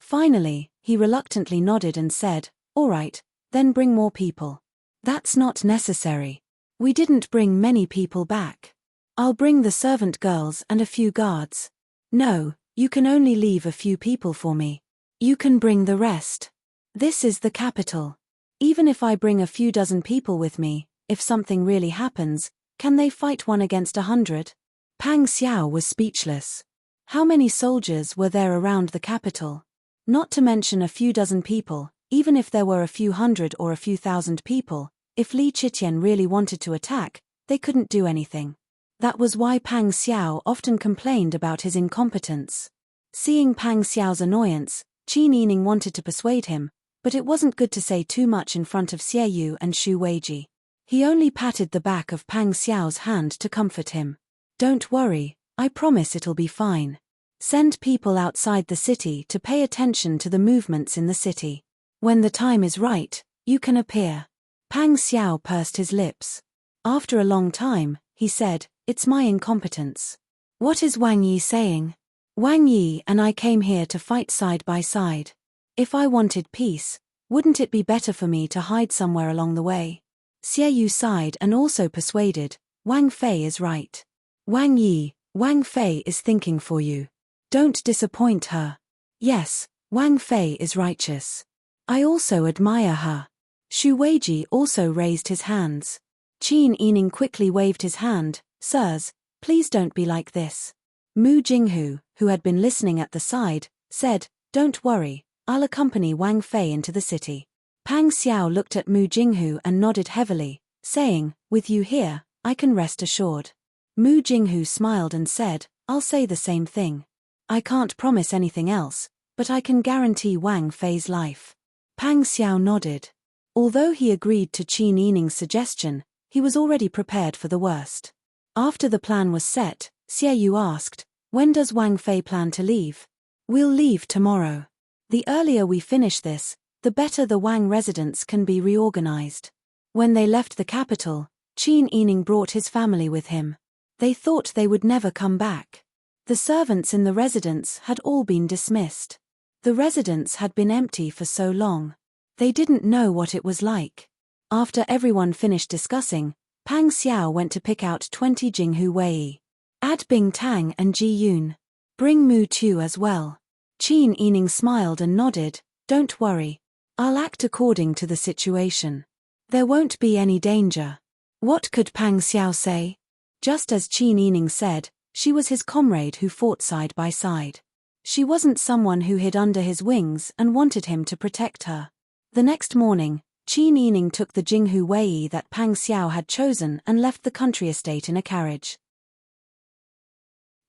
Finally, he reluctantly nodded and said, All right, then bring more people. That's not necessary. We didn't bring many people back. I'll bring the servant girls and a few guards. No, you can only leave a few people for me. You can bring the rest. This is the capital. Even if I bring a few dozen people with me, if something really happens, can they fight 1 against 100? Pang Xiao was speechless. How many soldiers were there around the capital? Not to mention a few dozen people, even if there were a few hundred or a few thousand people, if Li Qitian really wanted to attack, they couldn't do anything. That was why Pang Xiao often complained about his incompetence. Seeing Pang Xiao's annoyance, Qin Yining wanted to persuade him, but it wasn't good to say too much in front of Xie Yu and Xu Weiji. He only patted the back of Pang Xiao's hand to comfort him. Don't worry, I promise it'll be fine. Send people outside the city to pay attention to the movements in the city. When the time is right, you can appear. Pang Xiao pursed his lips. After a long time, he said, It's my incompetence. What is Wang Yi saying? Wang Yi and I came here to fight side by side. If I wanted peace, wouldn't it be better for me to hide somewhere along the way? Xie Yu sighed and also persuaded, Wang Fei is right. Wang Yi, Wang Fei is thinking for you. Don't disappoint her. Yes, Wang Fei is righteous. I also admire her. Xu Weiji also raised his hands. Qin Yining quickly waved his hand, Sirs, please don't be like this. Mu Jinghu, who had been listening at the side, said, Don't worry, I'll accompany Wang Fei into the city. Pang Xiao looked at Mu Jinghu and nodded heavily, saying, With you here, I can rest assured. Mu Jinghu smiled and said, I'll say the same thing. I can't promise anything else, but I can guarantee Wang Fei's life. Pang Xiao nodded. Although he agreed to Qin Yining's suggestion, he was already prepared for the worst. After the plan was set, Xie Yu asked, When does Wang Fei plan to leave? We'll leave tomorrow. The earlier we finish this, the better the Wang residence can be reorganized. When they left the capital, Qin Yining brought his family with him. They thought they would never come back. The servants in the residence had all been dismissed. The residence had been empty for so long. They didn't know what it was like. After everyone finished discussing, Pang Xiao went to pick out 20 Jinghu Wei. Add Bing Tang and Ji Yun. Bring Mu Tu as well. Qin Yining smiled and nodded. Don't worry. I'll act according to the situation. There won't be any danger. What could Pang Xiao say? Just as Qin Yining said, she was his comrade who fought side by side. She wasn't someone who hid under his wings and wanted him to protect her. The next morning, Qin Yining took the Jinghu Wei that Pang Xiao had chosen and left the country estate in a carriage.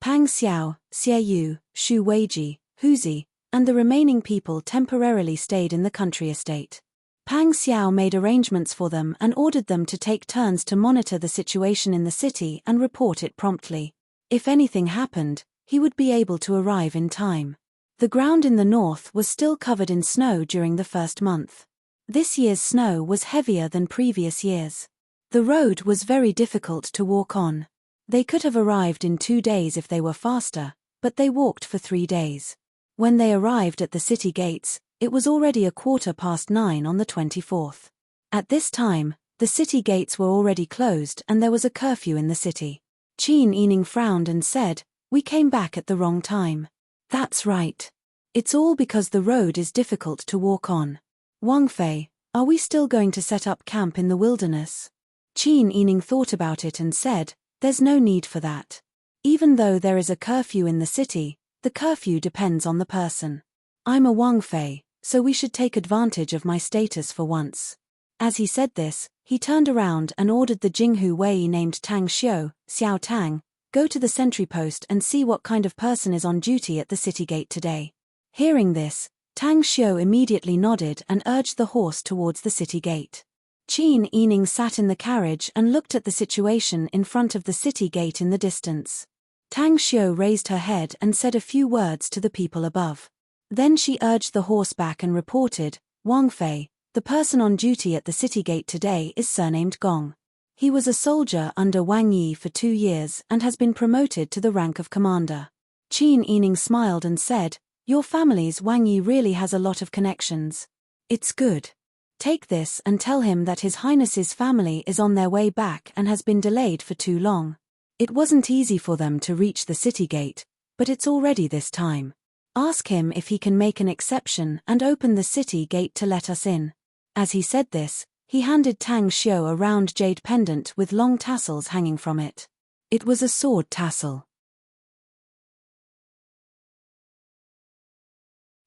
Pang Xiao, Xie Yu, Shu Weiji, Huzi, and the remaining people temporarily stayed in the country estate. Pang Xiao made arrangements for them and ordered them to take turns to monitor the situation in the city and report it promptly. If anything happened, he would be able to arrive in time. The ground in the north was still covered in snow during the first month. This year's snow was heavier than previous years. The road was very difficult to walk on. They could have arrived in 2 days if they were faster, but they walked for 3 days. When they arrived at the city gates, it was already 9:15 on the 24th. At this time, the city gates were already closed and there was a curfew in the city. Qin Yining frowned and said, "We came back at the wrong time." "That's right. It's all because the road is difficult to walk on. Wang Fei, are we still going to set up camp in the wilderness?" Qin Yining thought about it and said, "There's no need for that. Even though there is a curfew in the city, the curfew depends on the person. I'm a Wang Fei, so we should take advantage of my status for once." As he said this, he turned around and ordered the Jinghu Wei named Tang Xiao Tang, "Go to the sentry post and see what kind of person is on duty at the city gate today." Hearing this, Tang Xiao immediately nodded and urged the horse towards the city gate. Qin Yining sat in the carriage and looked at the situation in front of the city gate in the distance. Tang Xiao raised her head and said a few words to the people above. Then she urged the horse back and reported, "Wang Fei, the person on duty at the city gate today is surnamed Gong. He was a soldier under Wang Yi for 2 years and has been promoted to the rank of commander." Qin Yining smiled and said, "Your family's Wang Yi really has a lot of connections. It's good. Take this and tell him that His Highness's family is on their way back and has been delayed for too long. It wasn't easy for them to reach the city gate, but it's already this time. Ask him if he can make an exception and open the city gate to let us in." As he said this, he handed Tang Xiao a round jade pendant with long tassels hanging from it. It was a sword tassel.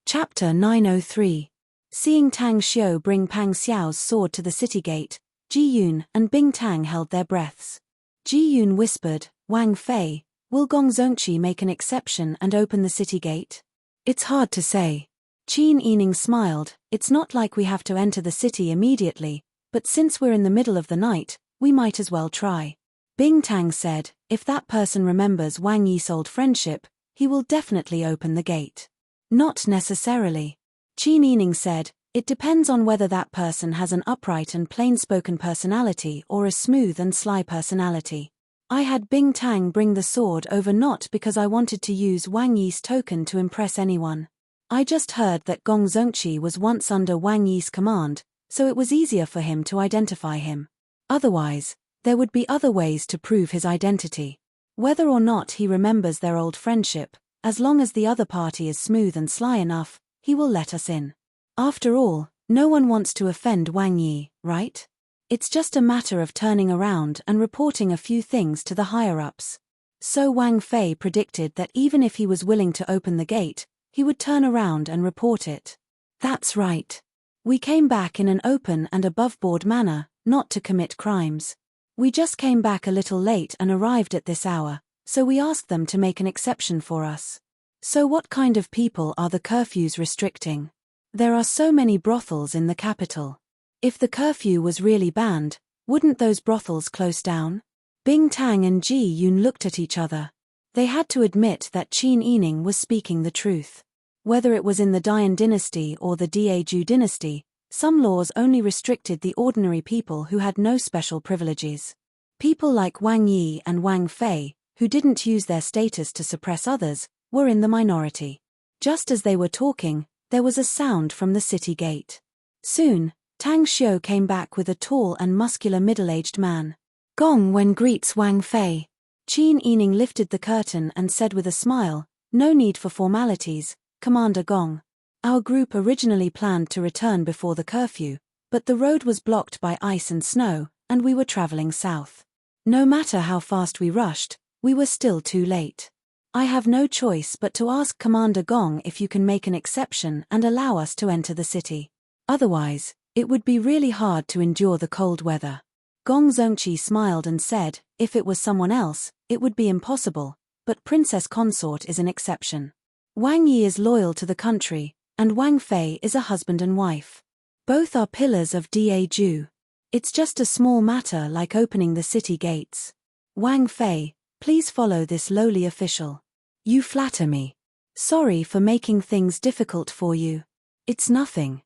Chapter 903. Seeing Tang Xiao bring Pang Xiao's sword to the city gate, Ji Yun and Bing Tang held their breaths. Ji Yun whispered, "Wang Fei, will Gong Zongqi make an exception and open the city gate?" "It's hard to say." Qin Yining smiled, "It's not like we have to enter the city immediately, but since we're in the middle of the night, we might as well try." Bing Tang said, "If that person remembers Wang Yi's old friendship, he will definitely open the gate." "Not necessarily." Qin Yining said, "It depends on whether that person has an upright and plain-spoken personality or a smooth and sly personality. I had Bing Tang bring the sword over not because I wanted to use Wang Yi's token to impress anyone. I just heard that Gong Zongqi was once under Wang Yi's command, so it was easier for him to identify him. Otherwise, there would be other ways to prove his identity. Whether or not he remembers their old friendship, as long as the other party is smooth and sly enough, he will let us in. After all, no one wants to offend Wang Yi, right? It's just a matter of turning around and reporting a few things to the higher-ups." So Wang Fei predicted that even if he was willing to open the gate, he would turn around and report it. "That's right. We came back in an open and above-board manner, not to commit crimes. We just came back a little late and arrived at this hour, so we asked them to make an exception for us." So what kind of people are the curfews restricting? There are so many brothels in the capital. If the curfew was really banned, wouldn't those brothels close down? Bing Tang and Ji Yun looked at each other. They had to admit that Qin Yining was speaking the truth. Whether it was in the Dian dynasty or the Daeju dynasty, some laws only restricted the ordinary people who had no special privileges. People like Wang Yi and Wang Fei, who didn't use their status to suppress others, were in the minority. Just as they were talking, There was a sound from the city gate. Soon, Tang Xiu came back with a tall and muscular middle-aged man. Gong Wen greets Wang Fei. Qin Yining lifted the curtain and said with a smile, "No need for formalities, Commander Gong. Our group originally planned to return before the curfew, but the road was blocked by ice and snow, and we were traveling south. No matter how fast we rushed, we were still too late. I have no choice but to ask Commander Gong if you can make an exception and allow us to enter the city. Otherwise, it would be really hard to endure the cold weather." Gong Zongqi smiled and said, "If it was someone else, it would be impossible, but Princess Consort is an exception. Wang Yi is loyal to the country, and Wang Fei is a husband and wife. Both are pillars of Daju. It's just a small matter like opening the city gates. Wang Fei, please follow this lowly official. You flatter me. Sorry for making things difficult for you. It's nothing."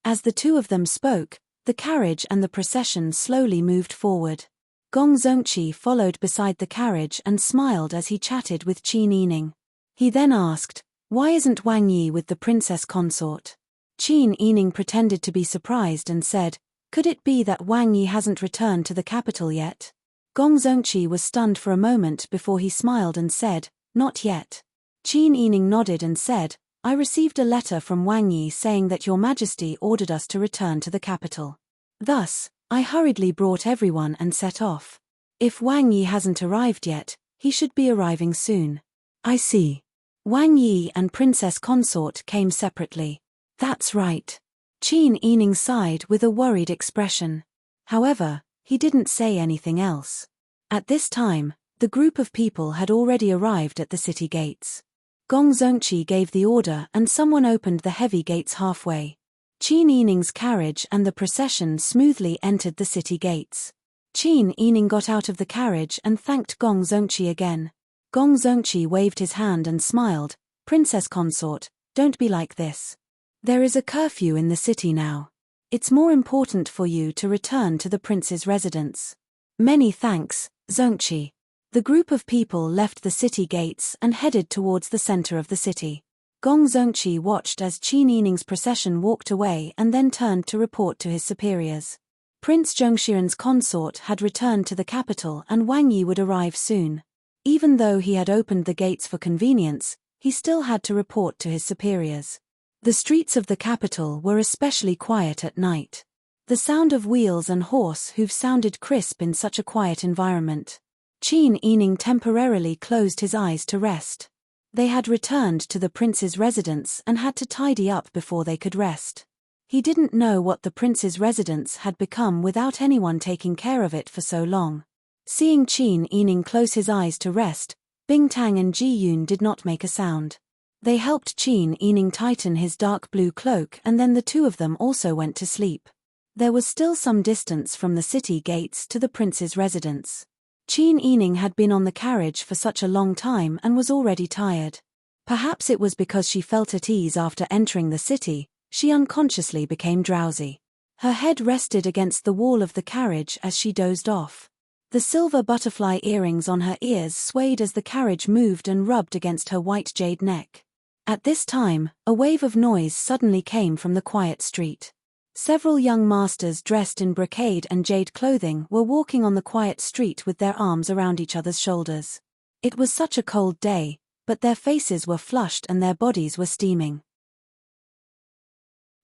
As the two of them spoke, the carriage and the procession slowly moved forward. Gong Zongqi followed beside the carriage and smiled as he chatted with Qin Yining. He then asked, "Why isn't Wang Yi with the princess consort?" Qin Yining pretended to be surprised and said, "Could it be that Wang Yi hasn't returned to the capital yet?" Gong Zongqi was stunned for a moment before he smiled and said, "Not yet." Qin Yining nodded and said, "I received a letter from Wang Yi saying that Your Majesty ordered us to return to the capital. Thus, I hurriedly brought everyone and set off. If Wang Yi hasn't arrived yet, he should be arriving soon." "I see." Wang Yi and Princess Consort came separately. "That's right." Qin Yining sighed with a worried expression. However, he didn't say anything else. At this time, the group of people had already arrived at the city gates. Gong Zongqi gave the order and someone opened the heavy gates halfway. Qin Yining's carriage and the procession smoothly entered the city gates. Qin Yining got out of the carriage and thanked Gong Zongqi again. Gong Zongqi waved his hand and smiled, "Princess Consort, don't be like this. There is a curfew in the city now. It's more important for you to return to the prince's residence." "Many thanks, Zongqi." The group of people left the city gates and headed towards the center of the city. Gong Zongqi watched as Qin Yining's procession walked away and then turned to report to his superiors. Prince Zhongshiren's consort had returned to the capital and Wang Yi would arrive soon. Even though he had opened the gates for convenience, he still had to report to his superiors. The streets of the capital were especially quiet at night. The sound of wheels and horse hooves sounded crisp in such a quiet environment. Qin Yining temporarily closed his eyes to rest. They had returned to the prince's residence and had to tidy up before they could rest. He didn't know what the prince's residence had become without anyone taking care of it for so long. Seeing Qin Yining close his eyes to rest, Bing Tang and Ji Yun did not make a sound. They helped Qin Yining tighten his dark blue cloak and then the two of them also went to sleep. There was still some distance from the city gates to the prince's residence. Qin Yining had been on the carriage for such a long time and was already tired. Perhaps it was because she felt at ease after entering the city, she unconsciously became drowsy. Her head rested against the wall of the carriage as she dozed off. The silver butterfly earrings on her ears swayed as the carriage moved and rubbed against her white jade neck. At this time, a wave of noise suddenly came from the quiet street. Several young masters dressed in brocade and jade clothing were walking on the quiet street with their arms around each other's shoulders. It was such a cold day, but their faces were flushed and their bodies were steaming.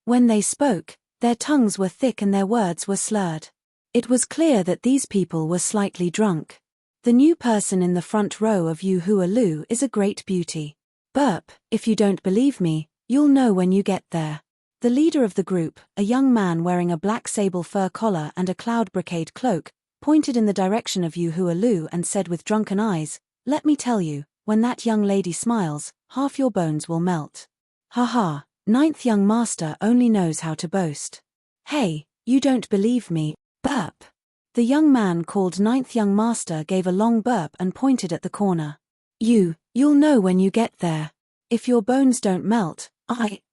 When they spoke, their tongues were thick and their words were slurred. It was clear that these people were slightly drunk. The new person in the front row of Yu Hua Lu is a great beauty. Burp, if you don't believe me, you'll know when you get there. The leader of the group, a young man wearing a black sable fur collar and a cloud brocade cloak, pointed in the direction of Yu Hua Lu and said with drunken eyes, "Let me tell you, when that young lady smiles, half your bones will melt." "Ha ha, ninth young master only knows how to boast. Hey, you don't believe me, burp." The young man called ninth young master gave a long burp and pointed at the corner. You'll know when you get there. If your bones don't melt,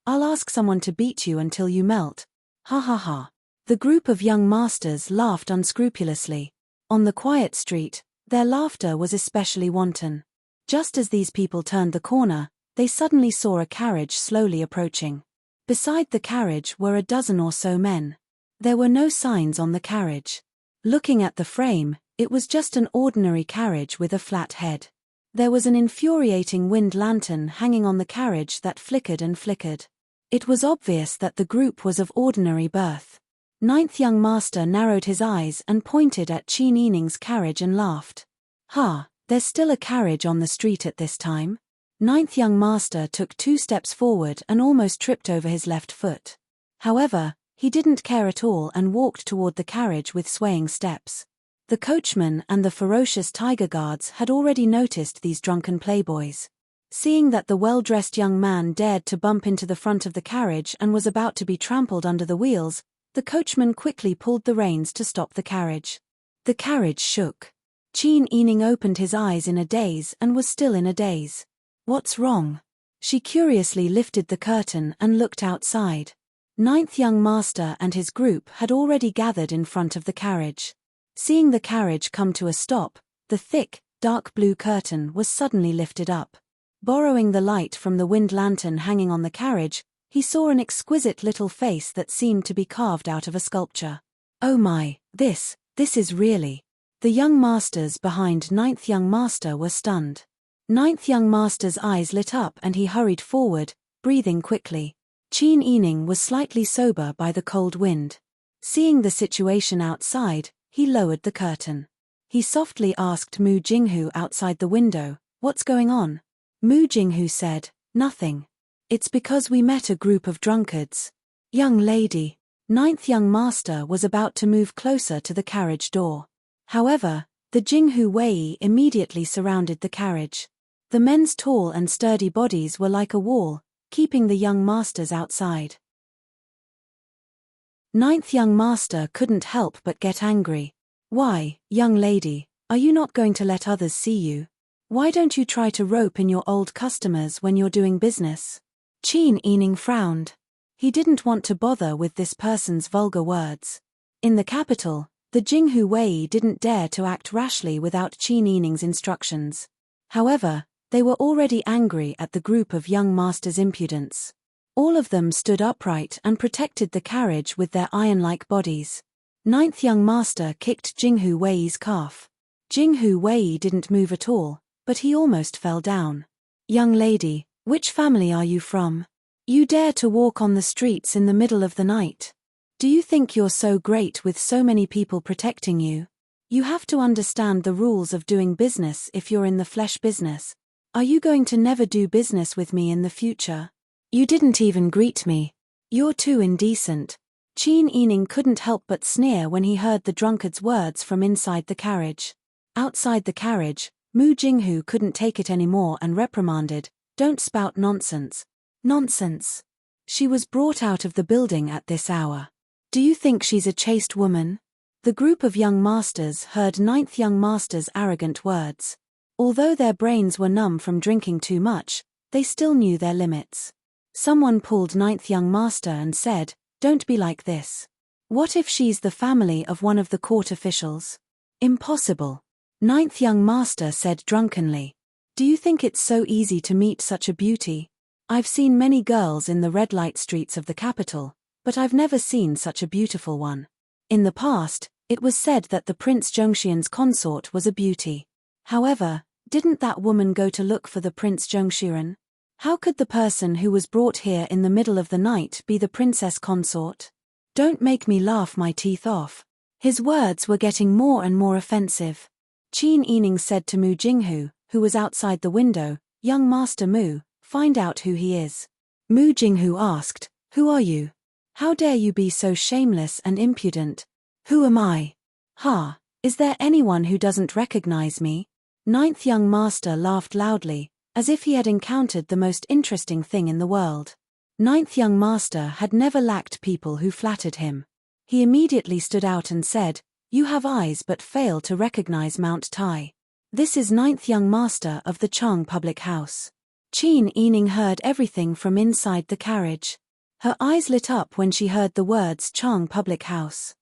I'll ask someone to beat you until you melt. Ha ha ha. The group of young masters laughed unscrupulously. On the quiet street, their laughter was especially wanton. Just as these people turned the corner, they suddenly saw a carriage slowly approaching. Beside the carriage were a dozen or so men. There were no signs on the carriage. Looking at the frame, it was just an ordinary carriage with a flat head. There was an infuriating wind lantern hanging on the carriage that flickered and flickered. It was obvious that the group was of ordinary birth. Ninth young master narrowed his eyes and pointed at Qin Yining's carriage and laughed. "Ha, there's still a carriage on the street at this time?" Ninth young master took 2 steps forward and almost tripped over his left foot. However, he didn't care at all and walked toward the carriage with swaying steps. The coachman and the ferocious tiger guards had already noticed these drunken playboys. Seeing that the well-dressed young man dared to bump into the front of the carriage and was about to be trampled under the wheels, the coachman quickly pulled the reins to stop the carriage. The carriage shook. Qin Yining opened his eyes in a daze and was still in a daze. "What's wrong?" She curiously lifted the curtain and looked outside. Ninth young master and his group had already gathered in front of the carriage. Seeing the carriage come to a stop, the thick, dark blue curtain was suddenly lifted up. Borrowing the light from the wind lantern hanging on the carriage, he saw an exquisite little face that seemed to be carved out of a sculpture. "Oh my, this is really..." The young masters behind Ninth young master were stunned. Ninth young master's eyes lit up and he hurried forward, breathing quickly. Qin Yining was slightly sober by the cold wind. Seeing the situation outside, he lowered the curtain. He softly asked Mu Jinghu outside the window, "What's going on?" Mu Jinghu said, "Nothing. It's because we met a group of drunkards." "Young lady." Ninth young master was about to move closer to the carriage door. However, the Jinghu Wei immediately surrounded the carriage. The men's tall and sturdy bodies were like a wall, keeping the young masters outside. Ninth young master couldn't help but get angry. "Why, young lady, are you not going to let others see you? Why don't you try to rope in your old customers when you're doing business?" Qin Yining frowned. He didn't want to bother with this person's vulgar words. In the capital, the Jinghu Wei didn't dare to act rashly without Qin Yining's instructions. However, they were already angry at the group of young masters' impudence. All of them stood upright and protected the carriage with their iron-like bodies. Ninth young master kicked Jinghu Wei's calf. Jinghu Wei didn't move at all, but he almost fell down. "Young lady, which family are you from? You dare to walk on the streets in the middle of the night? Do you think you're so great with so many people protecting you? You have to understand the rules of doing business if you're in the flesh business. Are you going to never do business with me in the future? You didn't even greet me. You're too indecent." Qin Yining couldn't help but sneer when he heard the drunkard's words from inside the carriage. Outside the carriage, Mu Jinghu couldn't take it anymore and reprimanded, "Don't spout nonsense." "Nonsense. She was brought out of the building at this hour. Do you think she's a chaste woman?" The group of young masters heard Ninth young master's arrogant words. Although their brains were numb from drinking too much, they still knew their limits. Someone pulled Ninth young master and said, "Don't be like this. What if she's the family of one of the court officials?" "Impossible." Ninth young master said drunkenly. "Do you think it's so easy to meet such a beauty? I've seen many girls in the red light streets of the capital, but I've never seen such a beautiful one. In the past, it was said that the Prince Zhongxian's consort was a beauty. However, didn't that woman go to look for the Prince Zhongxian? How could the person who was brought here in the middle of the night be the princess consort? Don't make me laugh my teeth off." His words were getting more and more offensive. Qin Yining said to Mu Jinghu, who was outside the window, "Young Master Mu, find out who he is." Mu Jinghu asked, "Who are you? How dare you be so shameless and impudent?" "Who am I? Ha, is there anyone who doesn't recognize me?" Ninth young master laughed loudly, as if he had encountered the most interesting thing in the world. Ninth young master had never lacked people who flattered him. He immediately stood out and said, "You have eyes but fail to recognize Mount Tai. This is Ninth young master of the Chang public house." Qin Yining heard everything from inside the carriage. Her eyes lit up when she heard the words Chang public house.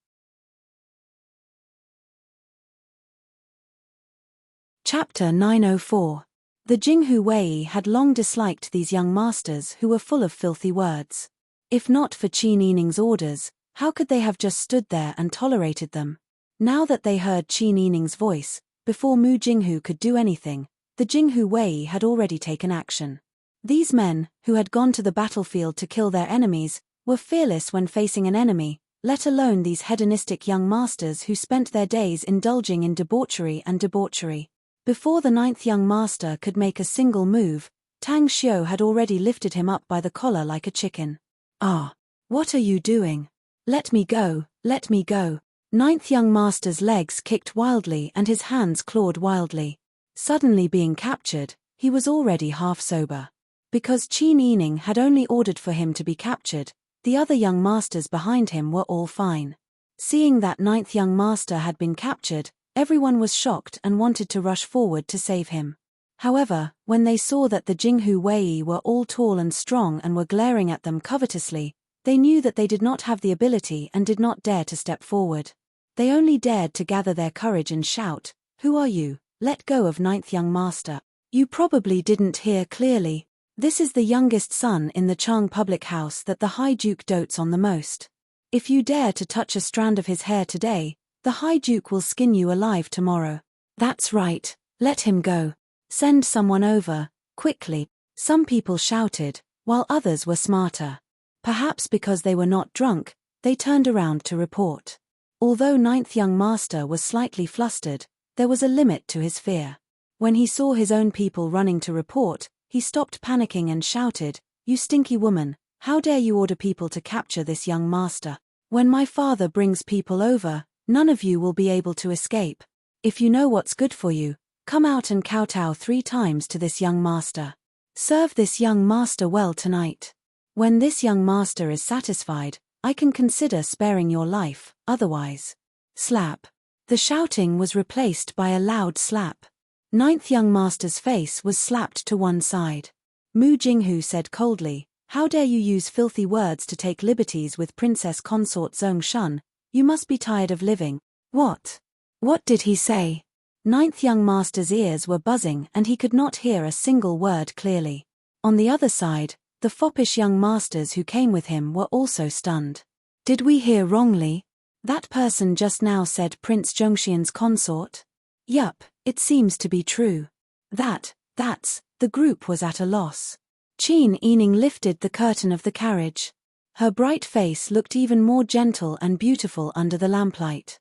Chapter 904. The Jinghu Wei had long disliked these young masters who were full of filthy words. If not for Qin Yining's orders, how could they have just stood there and tolerated them? Now that they heard Qin Yining's voice, before Mu Jinghu could do anything, the Jinghu Wei had already taken action. These men, who had gone to the battlefield to kill their enemies, were fearless when facing an enemy, let alone these hedonistic young masters who spent their days indulging in debauchery and debauchery. Before the ninth young master could make a single move, Tang Xiu had already lifted him up by the collar like a chicken. "Ah! What are you doing? Let me go, let me go." Ninth young master's legs kicked wildly and his hands clawed wildly. Suddenly being captured, he was already half sober. Because Qin Yining had only ordered for him to be captured, the other young masters behind him were all fine. Seeing that ninth young master had been captured, everyone was shocked and wanted to rush forward to save him. However, when they saw that the Jinghu Wei were all tall and strong and were glaring at them covetously, they knew that they did not have the ability and did not dare to step forward. They only dared to gather their courage and shout, "Who are you? Let go of ninth young master." You probably didn't hear clearly. This is the youngest son in the Chang public house that the High Duke dotes on the most. If you dare to touch a strand of his hair today, the High Duke will skin you alive tomorrow. That's right, let him go. Send someone over, quickly. Some people shouted, while others were smarter. Perhaps because they were not drunk, they turned around to report. Although ninth young master was slightly flustered, there was a limit to his fear. When he saw his own people running to report, he stopped panicking and shouted, "You stinky woman, how dare you order people to capture this young master? When my father brings people over, none of you will be able to escape. If you know what's good for you, come out and kowtow 3 times to this young master. Serve this young master well tonight. When this young master is satisfied, I can consider sparing your life, otherwise." Slap. The shouting was replaced by a loud slap. Ninth young master's face was slapped to one side. Mu Jinghu said coldly, "How dare you use filthy words to take liberties with Princess Consort Zhong Shun? You must be tired of living." What? What did he say? Ninth young master's ears were buzzing and he could not hear a single word clearly. On the other side, the foppish young masters who came with him were also stunned. Did we hear wrongly? That person just now said Prince Zhongxian's consort? Yup, it seems to be true. The group was at a loss. Qin Yining lifted the curtain of the carriage. Her bright face looked even more gentle and beautiful under the lamplight.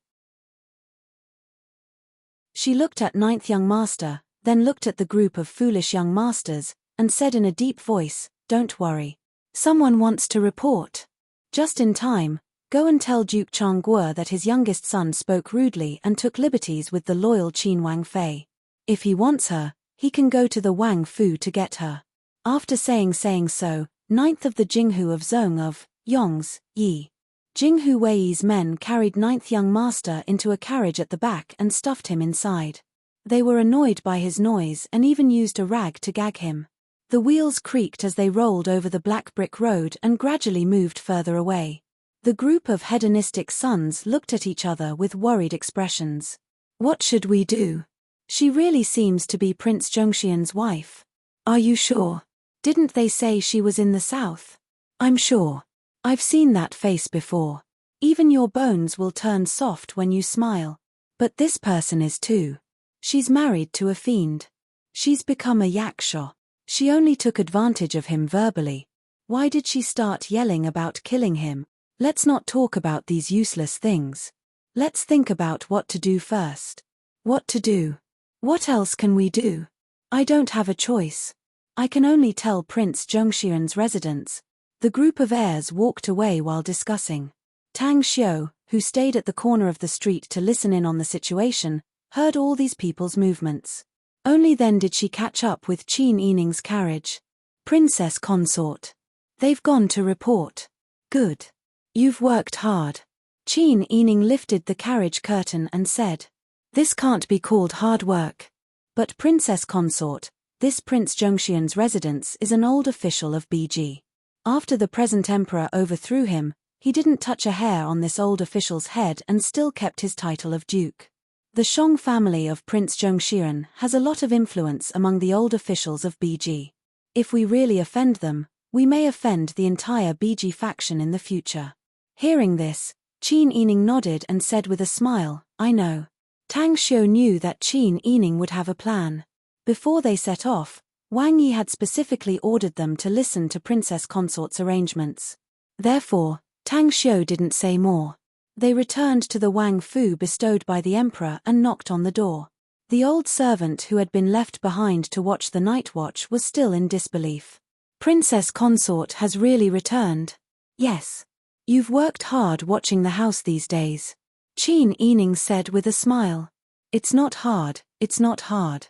She looked at ninth young master, then looked at the group of foolish young masters, and said in a deep voice, "Don't worry. Someone wants to report. Just in time, go and tell Duke Changguo that his youngest son spoke rudely and took liberties with the loyal Qin Wang Fei. If he wants her, he can go to the Wang Fu to get her." After saying so, ninth of the Jinghu of Zhong of Yongs, Yi. Jinghu Wei's men carried ninth young master into a carriage at the back and stuffed him inside. They were annoyed by his noise and even used a rag to gag him. The wheels creaked as they rolled over the black brick road and gradually moved further away. The group of hedonistic sons looked at each other with worried expressions. What should we do? She really seems to be Prince Zhongxian's wife. Are you sure? Didn't they say she was in the south? I'm sure. I've seen that face before. Even your bones will turn soft when you smile. But this person is too. She's married to a fiend. She's become a yaksha. She only took advantage of him verbally. Why did she start yelling about killing him? Let's not talk about these useless things. Let's think about what to do first. What to do? What else can we do? I don't have a choice. I can only tell Prince Zhongxian's residence. The group of heirs walked away while discussing. Tang Xiu, who stayed at the corner of the street to listen in on the situation, heard all these people's movements. Only then did she catch up with Qin Yining's carriage. Princess consort. They've gone to report. Good. You've worked hard. Qin Yining lifted the carriage curtain and said, "This can't be called hard work." But Princess consort, this Prince Zhongxian's residence is an old official of BG. After the present emperor overthrew him, he didn't touch a hair on this old official's head and still kept his title of duke. The Shang family of Prince Zhongshiren has a lot of influence among the old officials of BG. If we really offend them, we may offend the entire BG faction in the future. Hearing this, Qin Yining nodded and said with a smile, I know. Tang Xiu knew that Qin Yining would have a plan. Before they set off, Wang Yi had specifically ordered them to listen to Princess Consort's arrangements. Therefore, Tang Xiu didn't say more. They returned to the Wang Fu bestowed by the emperor and knocked on the door. The old servant who had been left behind to watch the night watch was still in disbelief. Princess Consort has really returned. Yes. You've worked hard watching the house these days. Qin Yining said with a smile. It's not hard, it's not hard.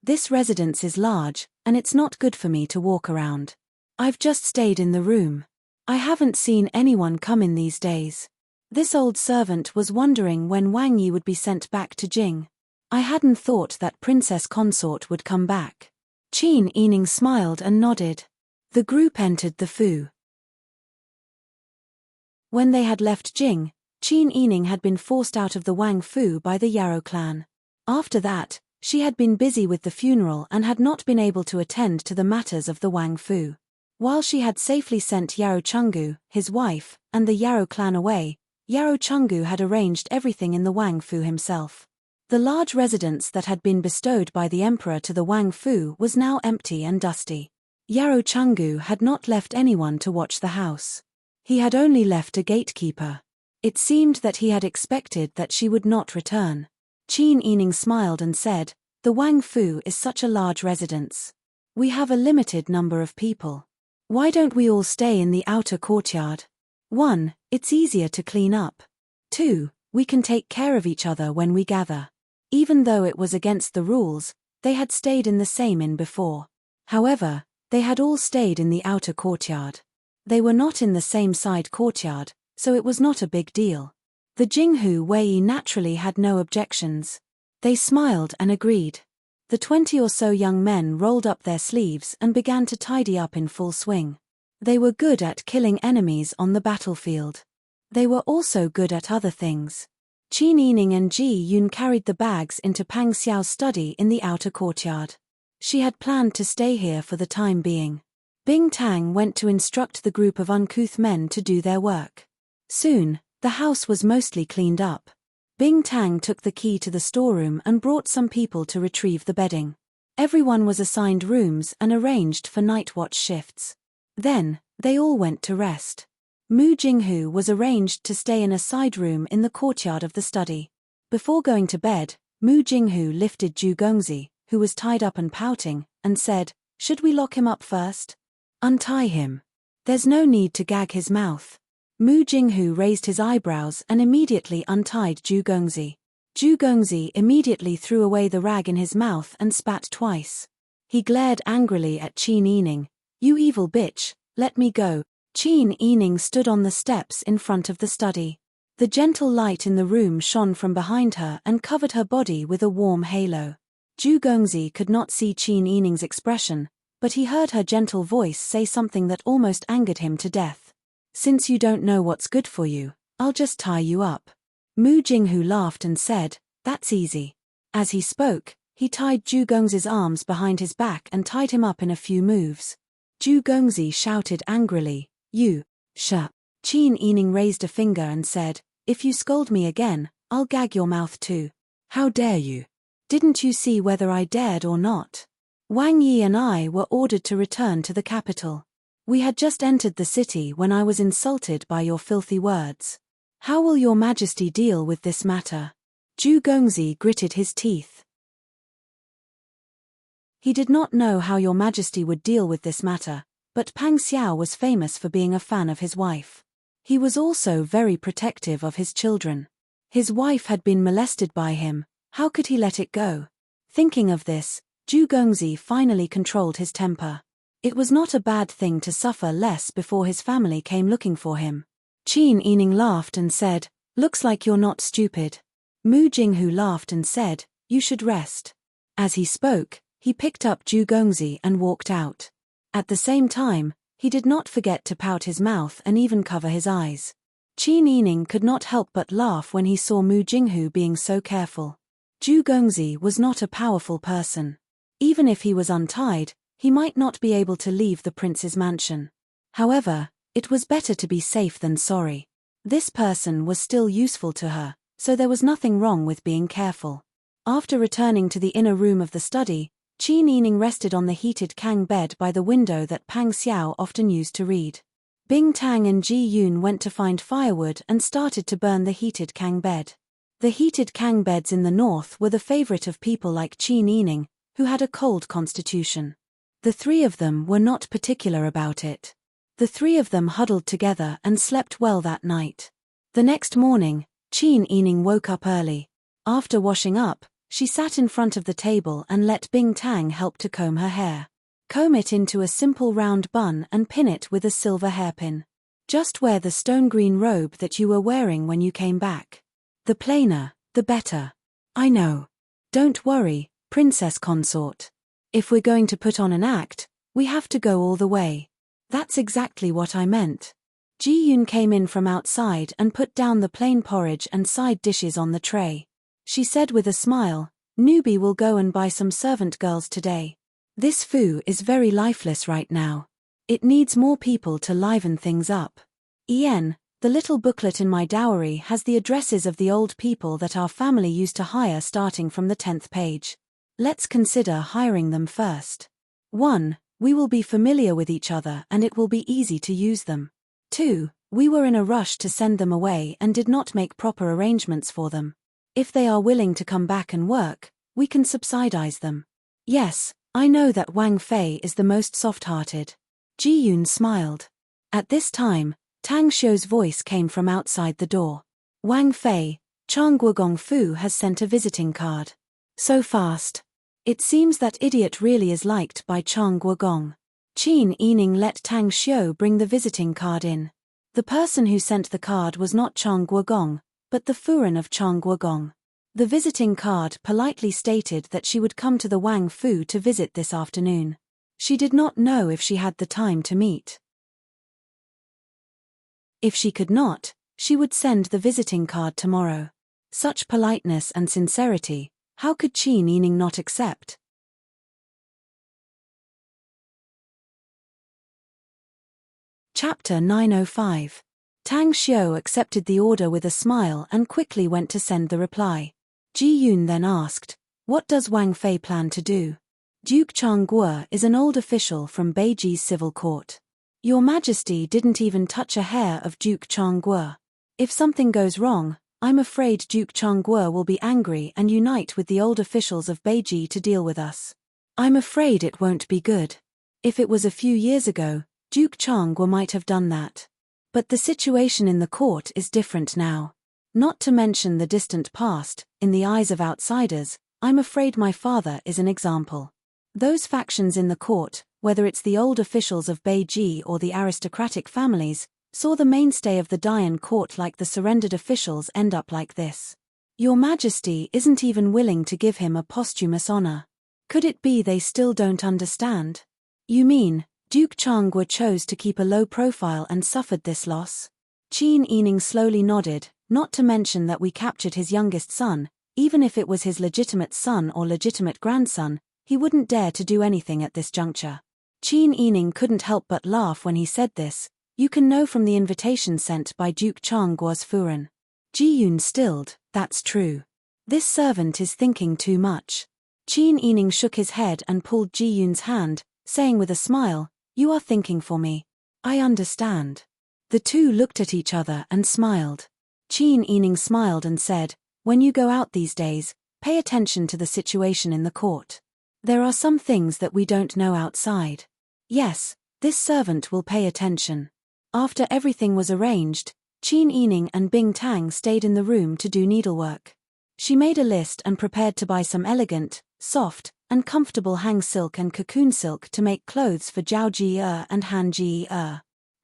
This residence is large, and it's not good for me to walk around. I've just stayed in the room. I haven't seen anyone come in these days. This old servant was wondering when Wang Yi would be sent back to Jing. I hadn't thought that Princess Consort would come back. Qin Yining smiled and nodded. The group entered the Fu. When they had left Jing, Qin Yining had been forced out of the Wang Fu by the Yarrow clan. After that, she had been busy with the funeral and had not been able to attend to the matters of the Wang Fu. While she had safely sent Yarrow Chenggu, his wife, and the Yarrow clan away, Yarrow Chenggu had arranged everything in the Wang Fu himself. The large residence that had been bestowed by the emperor to the Wang Fu was now empty and dusty. Yarrow Chenggu had not left anyone to watch the house. He had only left a gatekeeper. It seemed that he had expected that she would not return. Qin Yining smiled and said, the Wang Fu is such a large residence. We have a limited number of people. Why don't we all stay in the outer courtyard? 1. It's easier to clean up. 2. We can take care of each other when we gather. Even though it was against the rules, they had stayed in the same inn before. However, they had all stayed in the outer courtyard. They were not in the same side courtyard, so it was not a big deal. The Jinghu Wei naturally had no objections. They smiled and agreed. The 20 or so young men rolled up their sleeves and began to tidy up in full swing. They were good at killing enemies on the battlefield. They were also good at other things. Qin Yining and Ji Yun carried the bags into Pang Xiao's study in the outer courtyard. She had planned to stay here for the time being. Bing Tang went to instruct the group of uncouth men to do their work. Soon, the house was mostly cleaned up. Bing Tang took the key to the storeroom and brought some people to retrieve the bedding. Everyone was assigned rooms and arranged for night watch shifts. Then, they all went to rest. Mu Jinghu was arranged to stay in a side room in the courtyard of the study. Before going to bed, Mu Jinghu lifted Zhu Gongzi, who was tied up and pouting, and said, should we lock him up first? Untie him. There's no need to gag his mouth. Mu Jinghu raised his eyebrows and immediately untied Zhu Gongzi. Zhu Gongzi immediately threw away the rag in his mouth and spat twice. He glared angrily at Qin Yining. You evil bitch, let me go. Qin Yining stood on the steps in front of the study. The gentle light in the room shone from behind her and covered her body with a warm halo. Zhu Gongzi could not see Qin Yining's expression, but he heard her gentle voice say something that almost angered him to death. Since you don't know what's good for you, I'll just tie you up. Mu Jinghu laughed and said, that's easy. As he spoke, he tied Zhu Gongzi's arms behind his back and tied him up in a few moves. Zhu Gongzi shouted angrily, you, Qin Yining raised a finger and said, if you scold me again, I'll gag your mouth too. How dare you? Didn't you see whether I dared or not? Wang Yi and I were ordered to return to the capital. We had just entered the city when I was insulted by your filthy words. How will your majesty deal with this matter? Zhu Gongzi gritted his teeth. He did not know how your majesty would deal with this matter, but Pang Xiao was famous for being a fan of his wife. He was also very protective of his children. His wife had been molested by him, how could he let it go? Thinking of this, Zhu Gongzi finally controlled his temper. It was not a bad thing to suffer less before his family came looking for him. Qin Yining laughed and said, looks like you're not stupid. Mu Jinghu laughed and said, you should rest. As he spoke, he picked up Zhu Gongzi and walked out. At the same time, he did not forget to pout his mouth and even cover his eyes. Qin Yining could not help but laugh when he saw Mu Jinghu being so careful. Zhu Gongzi was not a powerful person. Even if he was untied, he might not be able to leave the prince's mansion. However, it was better to be safe than sorry. This person was still useful to her, so there was nothing wrong with being careful. After returning to the inner room of the study, Qin Yining rested on the heated Kang bed by the window that Pang Xiao often used to read. Bing Tang and Ji Yun went to find firewood and started to burn the heated Kang bed. The heated Kang beds in the north were the favorite of people like Qin Yining, who had a cold constitution. The three of them were not particular about it. The three of them huddled together and slept well that night. The next morning, Qin Yining woke up early. After washing up, she sat in front of the table and let Bing Tang help to comb her hair. Comb it into a simple round bun and pin it with a silver hairpin. Just wear the stone-green robe that you were wearing when you came back. The plainer, the better. I know. Don't worry, princess consort. If we're going to put on an act, we have to go all the way. That's exactly what I meant. Ji Yun came in from outside and put down the plain porridge and side dishes on the tray. She said with a smile, "Newbie will go and buy some servant girls today. This Fu is very lifeless right now. It needs more people to liven things up. Ian, the little booklet in my dowry has the addresses of the old people that our family used to hire starting from the 10th page. Let's consider hiring them first. 1. We will be familiar with each other and it will be easy to use them. 2. We were in a rush to send them away and did not make proper arrangements for them. If they are willing to come back and work, we can subsidize them. Yes, I know that Wang Fei is the most soft-hearted." Ji Yun smiled. At this time, Tang Xiu's voice came from outside the door. "Wang Fei, Chang Guogong Fu has sent a visiting card. So fast. It seems that idiot really is liked by Chang Guogong." Qin Yining let Tang Xiu bring the visiting card in. The person who sent the card was not Chang Guogong, but the Furen of Chang Guogong. The visiting card politely stated that she would come to the Wang Fu to visit this afternoon. She did not know if she had the time to meet. If she could not, she would send the visiting card tomorrow. Such politeness and sincerity, how could Qin Yining not accept? Chapter 905. Tang Xiu accepted the order with a smile and quickly went to send the reply. Ji Yun then asked, "What does Wang Fei plan to do?" "Duke Chang Guo is an old official from Beiji's civil court. Your Majesty didn't even touch a hair of Duke Chang Guo. If something goes wrong, I'm afraid Duke Chang Guo will be angry and unite with the old officials of Beiji to deal with us. I'm afraid it won't be good. If it was a few years ago, Duke Chang Guo might have done that. But the situation in the court is different now. Not to mention the distant past, in the eyes of outsiders, I'm afraid my father is an example. Those factions in the court, whether it's the old officials of Beiji or the aristocratic families, saw the mainstay of the Dian court like the surrendered officials end up like this. Your Majesty isn't even willing to give him a posthumous honor. Could it be they still don't understand? You mean, Duke Chang Guo chose to keep a low profile and suffered this loss?" Qin Yining slowly nodded, "Not to mention that we captured his youngest son. Even if it was his legitimate son or legitimate grandson, he wouldn't dare to do anything at this juncture." Qin Yining couldn't help but laugh when he said this. "You can know from the invitation sent by Duke Chang Guo's Furen." Ji Yun stilled, "That's true. This servant is thinking too much." Qin Yining shook his head and pulled Ji Yun's hand, saying with a smile, "You are thinking for me. I understand." The two looked at each other and smiled. Qin Yining smiled and said, "When you go out these days, pay attention to the situation in the court. There are some things that we don't know outside." "Yes, this servant will pay attention." After everything was arranged, Qin Yining and Bing Tang stayed in the room to do needlework. She made a list and prepared to buy some elegant, soft, and comfortable hang silk and cocoon silk to make clothes for Zhao Ji and Han Ji.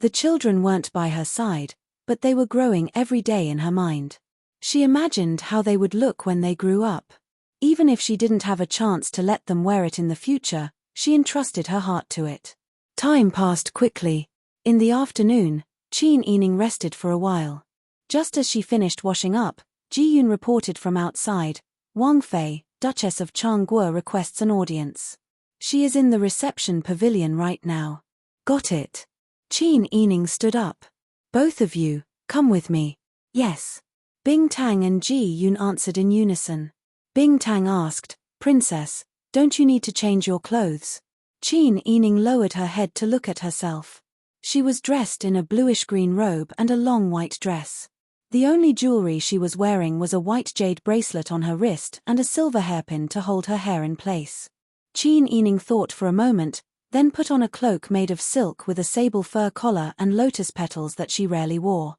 The children weren't by her side, but they were growing every day in her mind. She imagined how they would look when they grew up. Even if she didn't have a chance to let them wear it in the future, she entrusted her heart to it. Time passed quickly. In the afternoon, Qin Yining rested for a while. Just as she finished washing up, Ji-yoon reported from outside, "Wang Fei, Duchess of Changguo requests an audience. She is in the reception pavilion right now." "Got it." Qin Yining stood up. "Both of you, come with me." "Yes." Bing Tang and Ji-yoon answered in unison. Bing Tang asked, "Princess, don't you need to change your clothes?" Qin Yining lowered her head to look at herself. She was dressed in a bluish-green robe and a long white dress. The only jewelry she was wearing was a white jade bracelet on her wrist and a silver hairpin to hold her hair in place. Qin Yining thought for a moment, then put on a cloak made of silk with a sable fur collar and lotus petals that she rarely wore.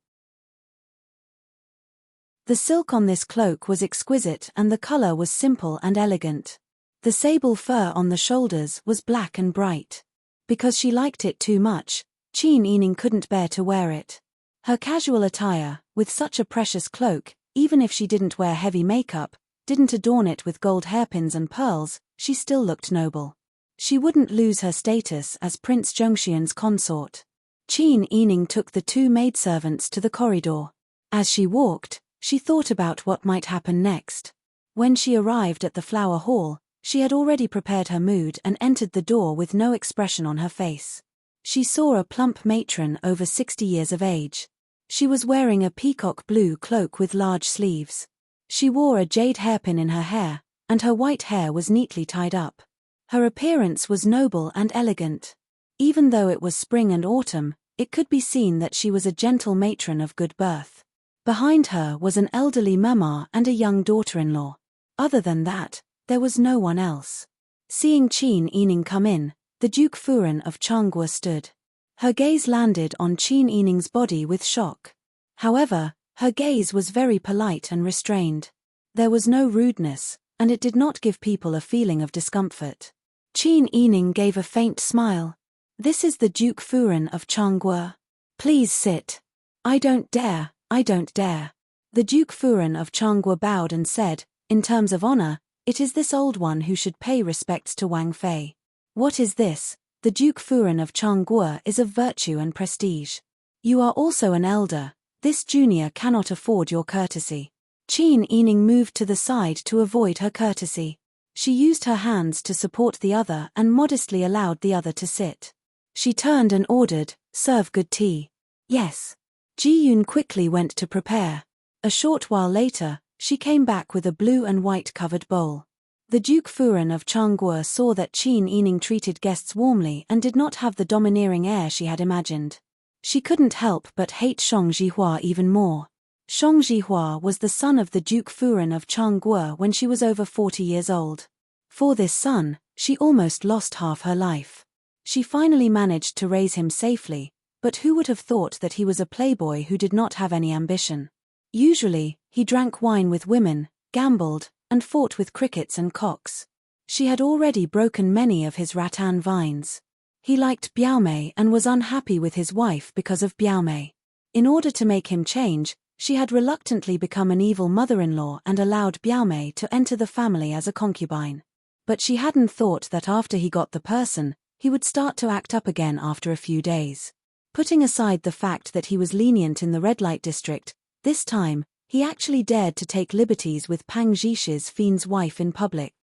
The silk on this cloak was exquisite and the color was simple and elegant. The sable fur on the shoulders was black and bright. Because she liked it too much, Qin Yining couldn't bear to wear it. Her casual attire, with such a precious cloak, even if she didn't wear heavy makeup, didn't adorn it with gold hairpins and pearls, she still looked noble. She wouldn't lose her status as Prince Zhongxian's consort. Qin Yining took the two maidservants to the corridor. As she walked, she thought about what might happen next. When she arrived at the flower hall, she had already prepared her mood and entered the door with no expression on her face. She saw a plump matron over 60 years of age. She was wearing a peacock blue cloak with large sleeves. She wore a jade hairpin in her hair, and her white hair was neatly tied up. Her appearance was noble and elegant. Even though it was spring and autumn, it could be seen that she was a gentle matron of good birth. Behind her was an elderly mama and a young daughter-in-law. Other than that, there was no one else. Seeing Qin Yining come in, the Duke Furen of Changguo stood. Her gaze landed on Qin Yining's body with shock. However, her gaze was very polite and restrained. There was no rudeness, and it did not give people a feeling of discomfort. Qin Yining gave a faint smile. "This is the Duke Furen of Changguo. Please sit." I don't dare. The Duke Furen of Changguo bowed and said, "In terms of honor, it is this old one who should pay respects to Wang Fei." "What is this? The Duke Furen of Changguo is of virtue and prestige. You are also an elder. This junior cannot afford your courtesy." Qin Yining moved to the side to avoid her courtesy. She used her hands to support the other and modestly allowed the other to sit. She turned and ordered, "Serve good tea." "Yes." Ji-yoon quickly went to prepare. A short while later, she came back with a blue and white covered bowl. The Duke Furen of Changguo saw that Qin Yining treated guests warmly and did not have the domineering air she had imagined. She couldn't help but hate Shang Jihua even more. Shang Jihua was the son of the Duke Furen of Changguo when she was over 40 years old. For this son, she almost lost half her life. She finally managed to raise him safely, but who would have thought that he was a playboy who did not have any ambition? Usually, he drank wine with women, gambled, and fought with crickets and cocks. She had already broken many of his rattan vines. He liked Biaomei and was unhappy with his wife because of Biaomei. In order to make him change, she had reluctantly become an evil mother-in-law and allowed Biaomei to enter the family as a concubine. But she hadn't thought that after he got the person, he would start to act up again after a few days. Putting aside the fact that he was lenient in the red light district, this time, he actually dared to take liberties with Pang Zhishi's fiend's wife in public.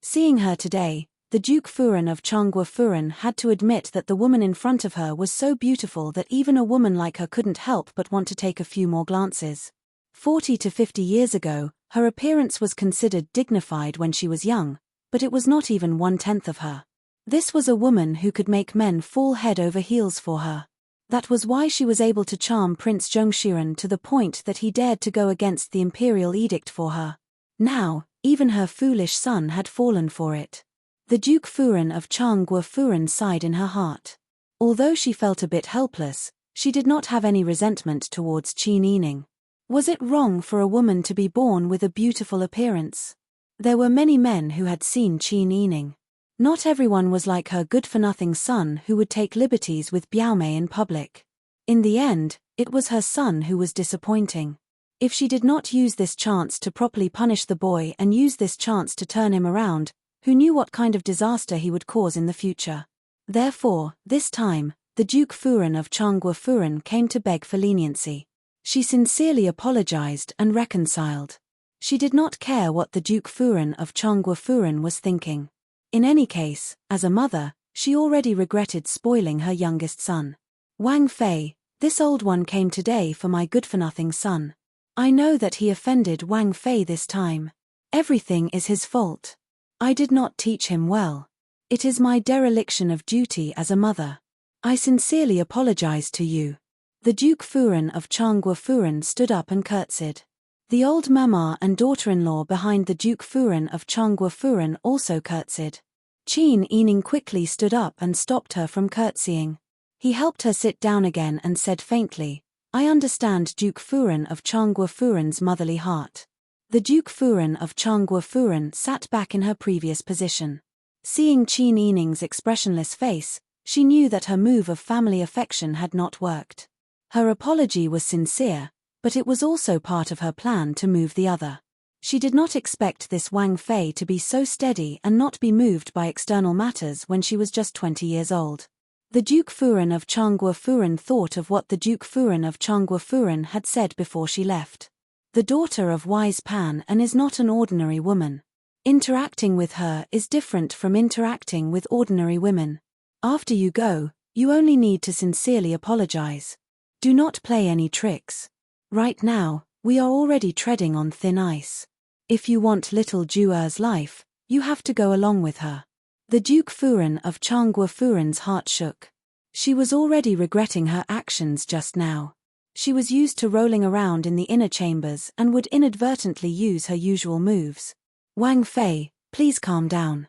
Seeing her today, the Duke Furen of Changguo Furen had to admit that the woman in front of her was so beautiful that even a woman like her couldn't help but want to take a few more glances. 40 to 50 years ago, her appearance was considered dignified when she was young, but it was not even 1/10 of her. This was a woman who could make men fall head over heels for her. That was why she was able to charm Prince Zhongxian to the point that he dared to go against the imperial edict for her. Now, even her foolish son had fallen for it. The Duke Furen of Changguo Furen sighed in her heart. Although she felt a bit helpless, she did not have any resentment towards Qin Yining. Was it wrong for a woman to be born with a beautiful appearance? There were many men who had seen Qin Yining. Not everyone was like her good-for-nothing son who would take liberties with Biaomei in public. In the end, it was her son who was disappointing. If she did not use this chance to properly punish the boy and use this chance to turn him around, who knew what kind of disaster he would cause in the future? Therefore, this time, the Duke Furen of Changhua Furen came to beg for leniency. She sincerely apologized and reconciled. She did not care what the Duke Furen of Changhua Furen was thinking. In any case, as a mother, she already regretted spoiling her youngest son. Wang Fei, this old one came today for my good-for-nothing son. I know that he offended Wang Fei this time. Everything is his fault. I did not teach him well. It is my dereliction of duty as a mother. I sincerely apologize to you. The Duke Furen of Changhua Furen stood up and curtsied. The old mama and daughter-in-law behind the Duke Furen of Changhua Furen also curtsied. Qin Yining quickly stood up and stopped her from curtsying. He helped her sit down again and said faintly, I understand Duke Furen of Changhua Furen's motherly heart. The Duke Furen of Changhua Furen sat back in her previous position. Seeing Qin Yining's expressionless face, she knew that her move of family affection had not worked. Her apology was sincere, but it was also part of her plan to move the other. She did not expect this Wang Fei to be so steady and not be moved by external matters when she was just 20 years old. The Duke Furen of Changhua Furen thought of what the Duke Furen of Changhua Furen had said before she left. The daughter of wise Pan and is not an ordinary woman. Interacting with her is different from interacting with ordinary women. After you go, you only need to sincerely apologize. Do not play any tricks. Right now, we are already treading on thin ice. If you want little Juer's life, you have to go along with her. The Duke Furen of Changhua Furen's heart shook. She was already regretting her actions just now. She was used to rolling around in the inner chambers and would inadvertently use her usual moves. Wang Fei, please calm down.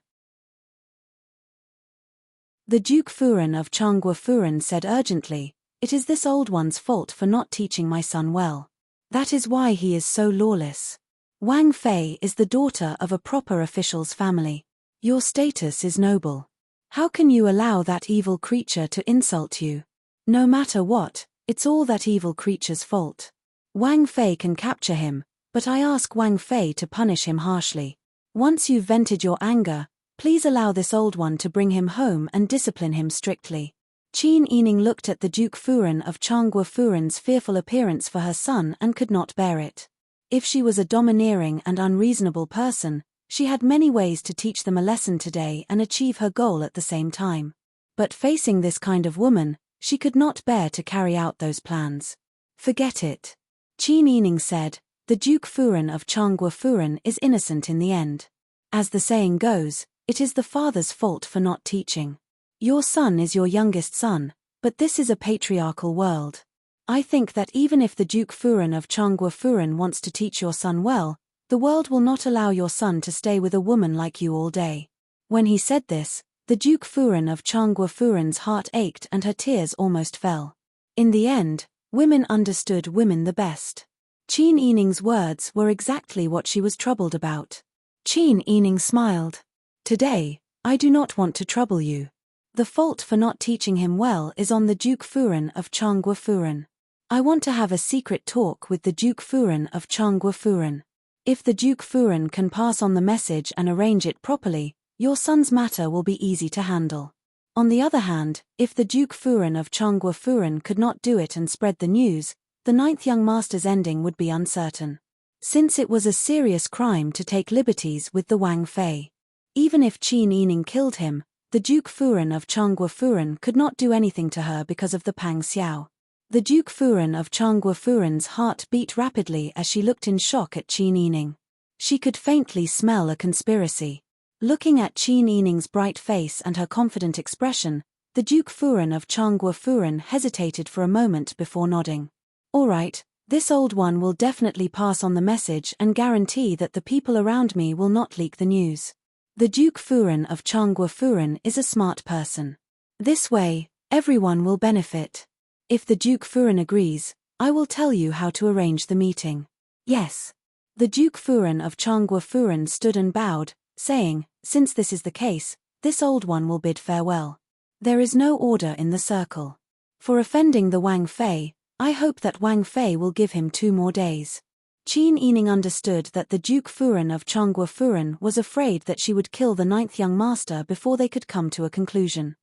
The Duke Furen of Changhua Furen said urgently, It is this old one's fault for not teaching my son well. That is why he is so lawless. Wang Fei is the daughter of a proper official's family. Your status is noble. How can you allow that evil creature to insult you? No matter what, it's all that evil creature's fault. Wang Fei can capture him, but I ask Wang Fei to punish him harshly. Once you've vented your anger, please allow this old one to bring him home and discipline him strictly. Qin Yining looked at the Duke Furen of Changhua Furen's fearful appearance for her son and could not bear it. If she was a domineering and unreasonable person, she had many ways to teach them a lesson today and achieve her goal at the same time. But facing this kind of woman, she could not bear to carry out those plans. Forget it. Qin Yining said, the Duke Furen of Changhua Furen is innocent in the end. As the saying goes, it is the father's fault for not teaching. Your son is your youngest son, but this is a patriarchal world. I think that even if the Duke Furen of Changhua Furen wants to teach your son well, the world will not allow your son to stay with a woman like you all day. When he said this, the Duke Furen of Changhua Furen's heart ached and her tears almost fell. In the end, women understood women the best. Qin Yining's words were exactly what she was troubled about. Qin Yining smiled. Today, I do not want to trouble you. The fault for not teaching him well is on the Duke Furen of Changhua Furen. I want to have a secret talk with the Duke Furen of Changhua Furen. If the Duke Furen can pass on the message and arrange it properly, your son's matter will be easy to handle. On the other hand, if the Duke Furen of Changhua Furen could not do it and spread the news, the ninth young master's ending would be uncertain. Since it was a serious crime to take liberties with the Wang Fei. Even if Qin Yining killed him, the Duke Furen of Changhua Furen could not do anything to her because of the Pang Xiao. The Duke Furen of Changhua Furen's heart beat rapidly as she looked in shock at Qin Yining. She could faintly smell a conspiracy. Looking at Qin Yining's bright face and her confident expression, the Duke Furen of Changhua Furen hesitated for a moment before nodding. All right, this old one will definitely pass on the message and guarantee that the people around me will not leak the news. The Duke Furen of Changhua Furen is a smart person. This way, everyone will benefit. If the Duke Furen agrees, I will tell you how to arrange the meeting. Yes. The Duke Furen of Changhua Furen stood and bowed, saying, since this is the case, this old one will bid farewell. There is no order in the circle. For offending the Wang Fei, I hope that Wang Fei will give him 2 more days. Qin Yining understood that the Duke Furen of Changhua Furen was afraid that she would kill the ninth young master before they could come to a conclusion.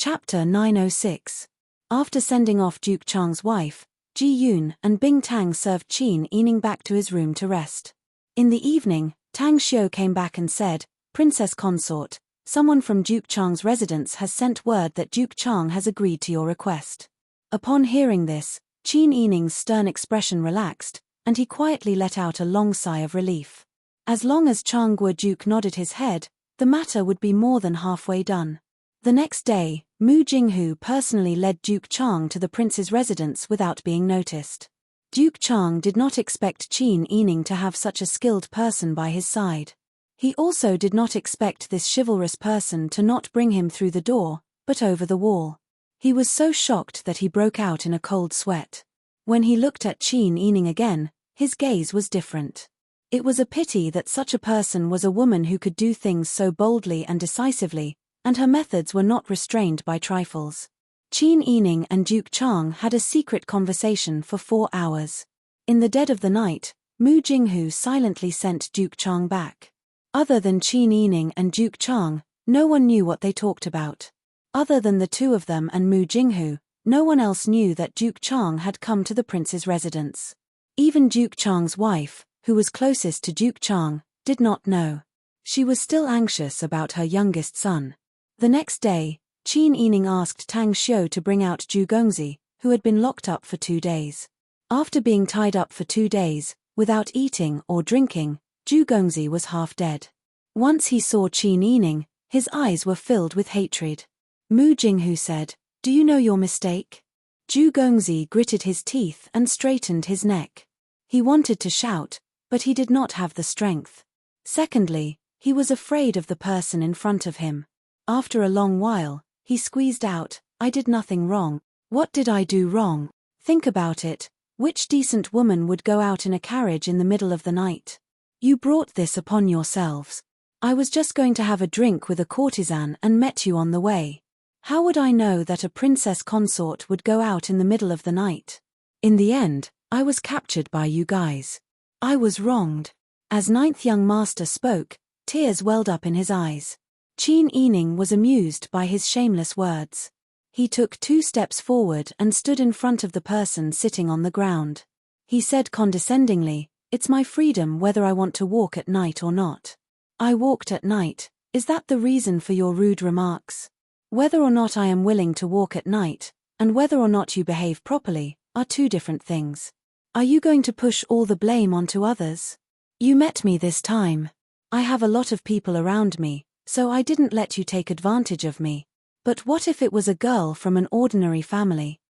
Chapter 906. After sending off Duke Chang's wife, Ji Yun and Bing Tang served Qin Yining back to his room to rest. In the evening, Tang Xiu came back and said, "Princess Consort, someone from Duke Chang's residence has sent word that Duke Chang has agreed to your request." Upon hearing this, Qin Yining's stern expression relaxed, and he quietly let out a long sigh of relief. As long as Changguo Duke nodded his head, the matter would be more than halfway done. The next day, Mu Jinghu personally led Duke Chang to the prince's residence without being noticed. Duke Chang did not expect Qin Yining to have such a skilled person by his side. He also did not expect this chivalrous person to not bring him through the door, but over the wall. He was so shocked that he broke out in a cold sweat. When he looked at Qin Yining again, his gaze was different. It was a pity that such a person was a woman who could do things so boldly and decisively, and her methods were not restrained by trifles. Qin Yining and Duke Chang had a secret conversation for 4 hours. In the dead of the night, Mu Jinghu silently sent Duke Chang back. Other than Qin Yining and Duke Chang, no one knew what they talked about. Other than the two of them and Mu Jinghu, no one else knew that Duke Chang had come to the prince's residence. Even Duke Chang's wife, who was closest to Duke Chang, did not know. She was still anxious about her youngest son. The next day, Qin Yining asked Tang Xiu to bring out Zhu Gongzi, who had been locked up for 2 days. After being tied up for 2 days, without eating or drinking, Zhu Gongzi was half dead. Once he saw Qin Yining, his eyes were filled with hatred. Mu Jinghu said, "Do you know your mistake?" Zhu Gongzi gritted his teeth and straightened his neck. He wanted to shout, but he did not have the strength. Secondly, he was afraid of the person in front of him. After a long while, he squeezed out, "I did nothing wrong. What did I do wrong? Think about it. Which decent woman would go out in a carriage in the middle of the night? You brought this upon yourselves. I was just going to have a drink with a courtesan and met you on the way. How would I know that a princess consort would go out in the middle of the night? In the end, I was captured by you guys. I was wronged." As ninth young master spoke, tears welled up in his eyes. Qin Yining was amused by his shameless words. He took 2 steps forward and stood in front of the person sitting on the ground. He said condescendingly, "It's my freedom whether I want to walk at night or not. I walked at night. Is that the reason for your rude remarks? Whether or not I am willing to walk at night, and whether or not you behave properly, are 2 different things. Are you going to push all the blame onto others? You met me this time. I have a lot of people around me, so I didn't let you take advantage of me. But what if it was a girl from an ordinary family?"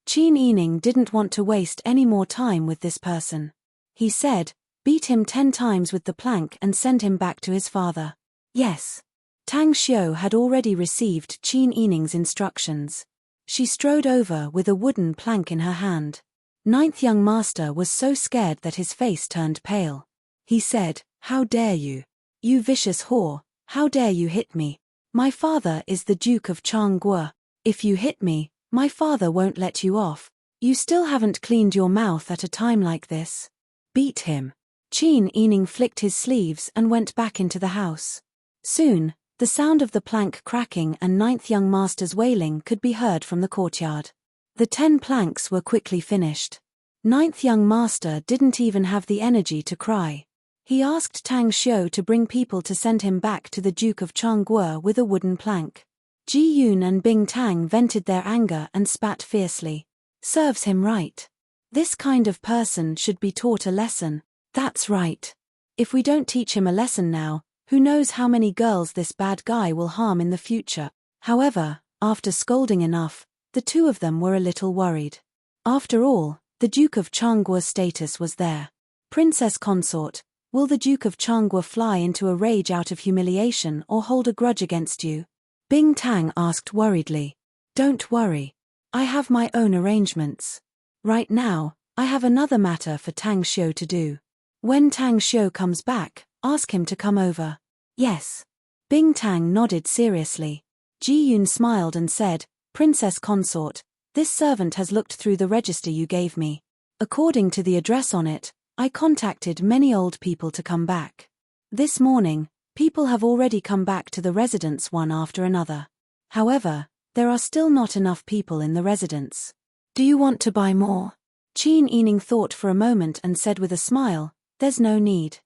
Qin Yining didn't want to waste any more time with this person. He said, "Beat him 10 times with the plank and send him back to his father." Yes. Tang Xiu had already received Qin Yining's instructions. She strode over with a wooden plank in her hand. Ninth young master was so scared that his face turned pale. He said, "How dare you? You vicious whore, how dare you hit me? My father is the Duke of Changguo. If you hit me, my father won't let you off. You still haven't cleaned your mouth at a time like this. Beat him." Qin Yining flicked his sleeves and went back into the house. Soon, the sound of the plank cracking and ninth young master's wailing could be heard from the courtyard. The 10 planks were quickly finished. Ninth young master didn't even have the energy to cry. He asked Tang Xiu to bring people to send him back to the Duke of Changguo with a wooden plank. Ji Yun and Bing Tang vented their anger and spat fiercely. Serves him right. This kind of person should be taught a lesson. That's right. If we don't teach him a lesson now, who knows how many girls this bad guy will harm in the future. However, after scolding enough, the 2 of them were a little worried. After all, the Duke of Changguo's status was there. Princess consort, will the Duke of Changguo fly into a rage out of humiliation or hold a grudge against you? Bing Tang asked worriedly. Don't worry. I have my own arrangements. Right now, I have another matter for Tang Xiu to do. When Tang Xiu comes back, ask him to come over. Yes. Bing Tang nodded seriously. Ji Yun smiled and said, Princess consort, this servant has looked through the register you gave me. According to the address on it, I contacted many old people to come back. This morning, People have already come back to the residence one after another. However, there are still not enough people in the residence. Do you want to buy more? Qin Yining thought for a moment and said with a smile, there's no need.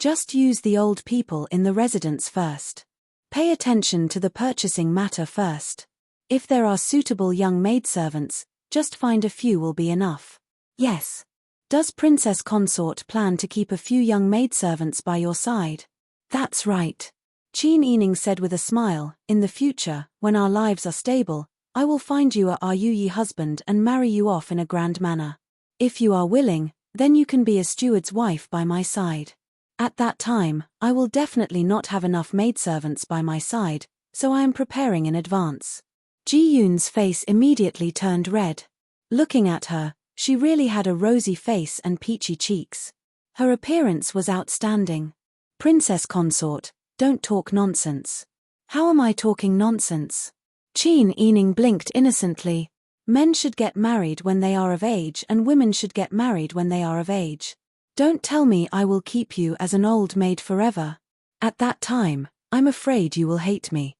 Just use the old people in the residence first. Pay attention to the purchasing matter first. If there are suitable young maidservants, just find a few will be enough. Yes. Does Princess Consort plan to keep a few young maidservants by your side? That's right. Qin Yining said with a smile, in the future, when our lives are stable, I will find you a Yuyi husband and marry you off in a grand manner. If you are willing, then you can be a steward's wife by my side. At that time, I will definitely not have enough maidservants by my side, so I am preparing in advance. Ji Yun's face immediately turned red. Looking at her, she really had a rosy face and peachy cheeks. Her appearance was outstanding. Princess Consort, don't talk nonsense. How am I talking nonsense? Qin Yining blinked innocently. Men should get married when they are of age and women should get married when they are of age. Don't tell me I will keep you as an old maid forever. At that time, I'm afraid you will hate me.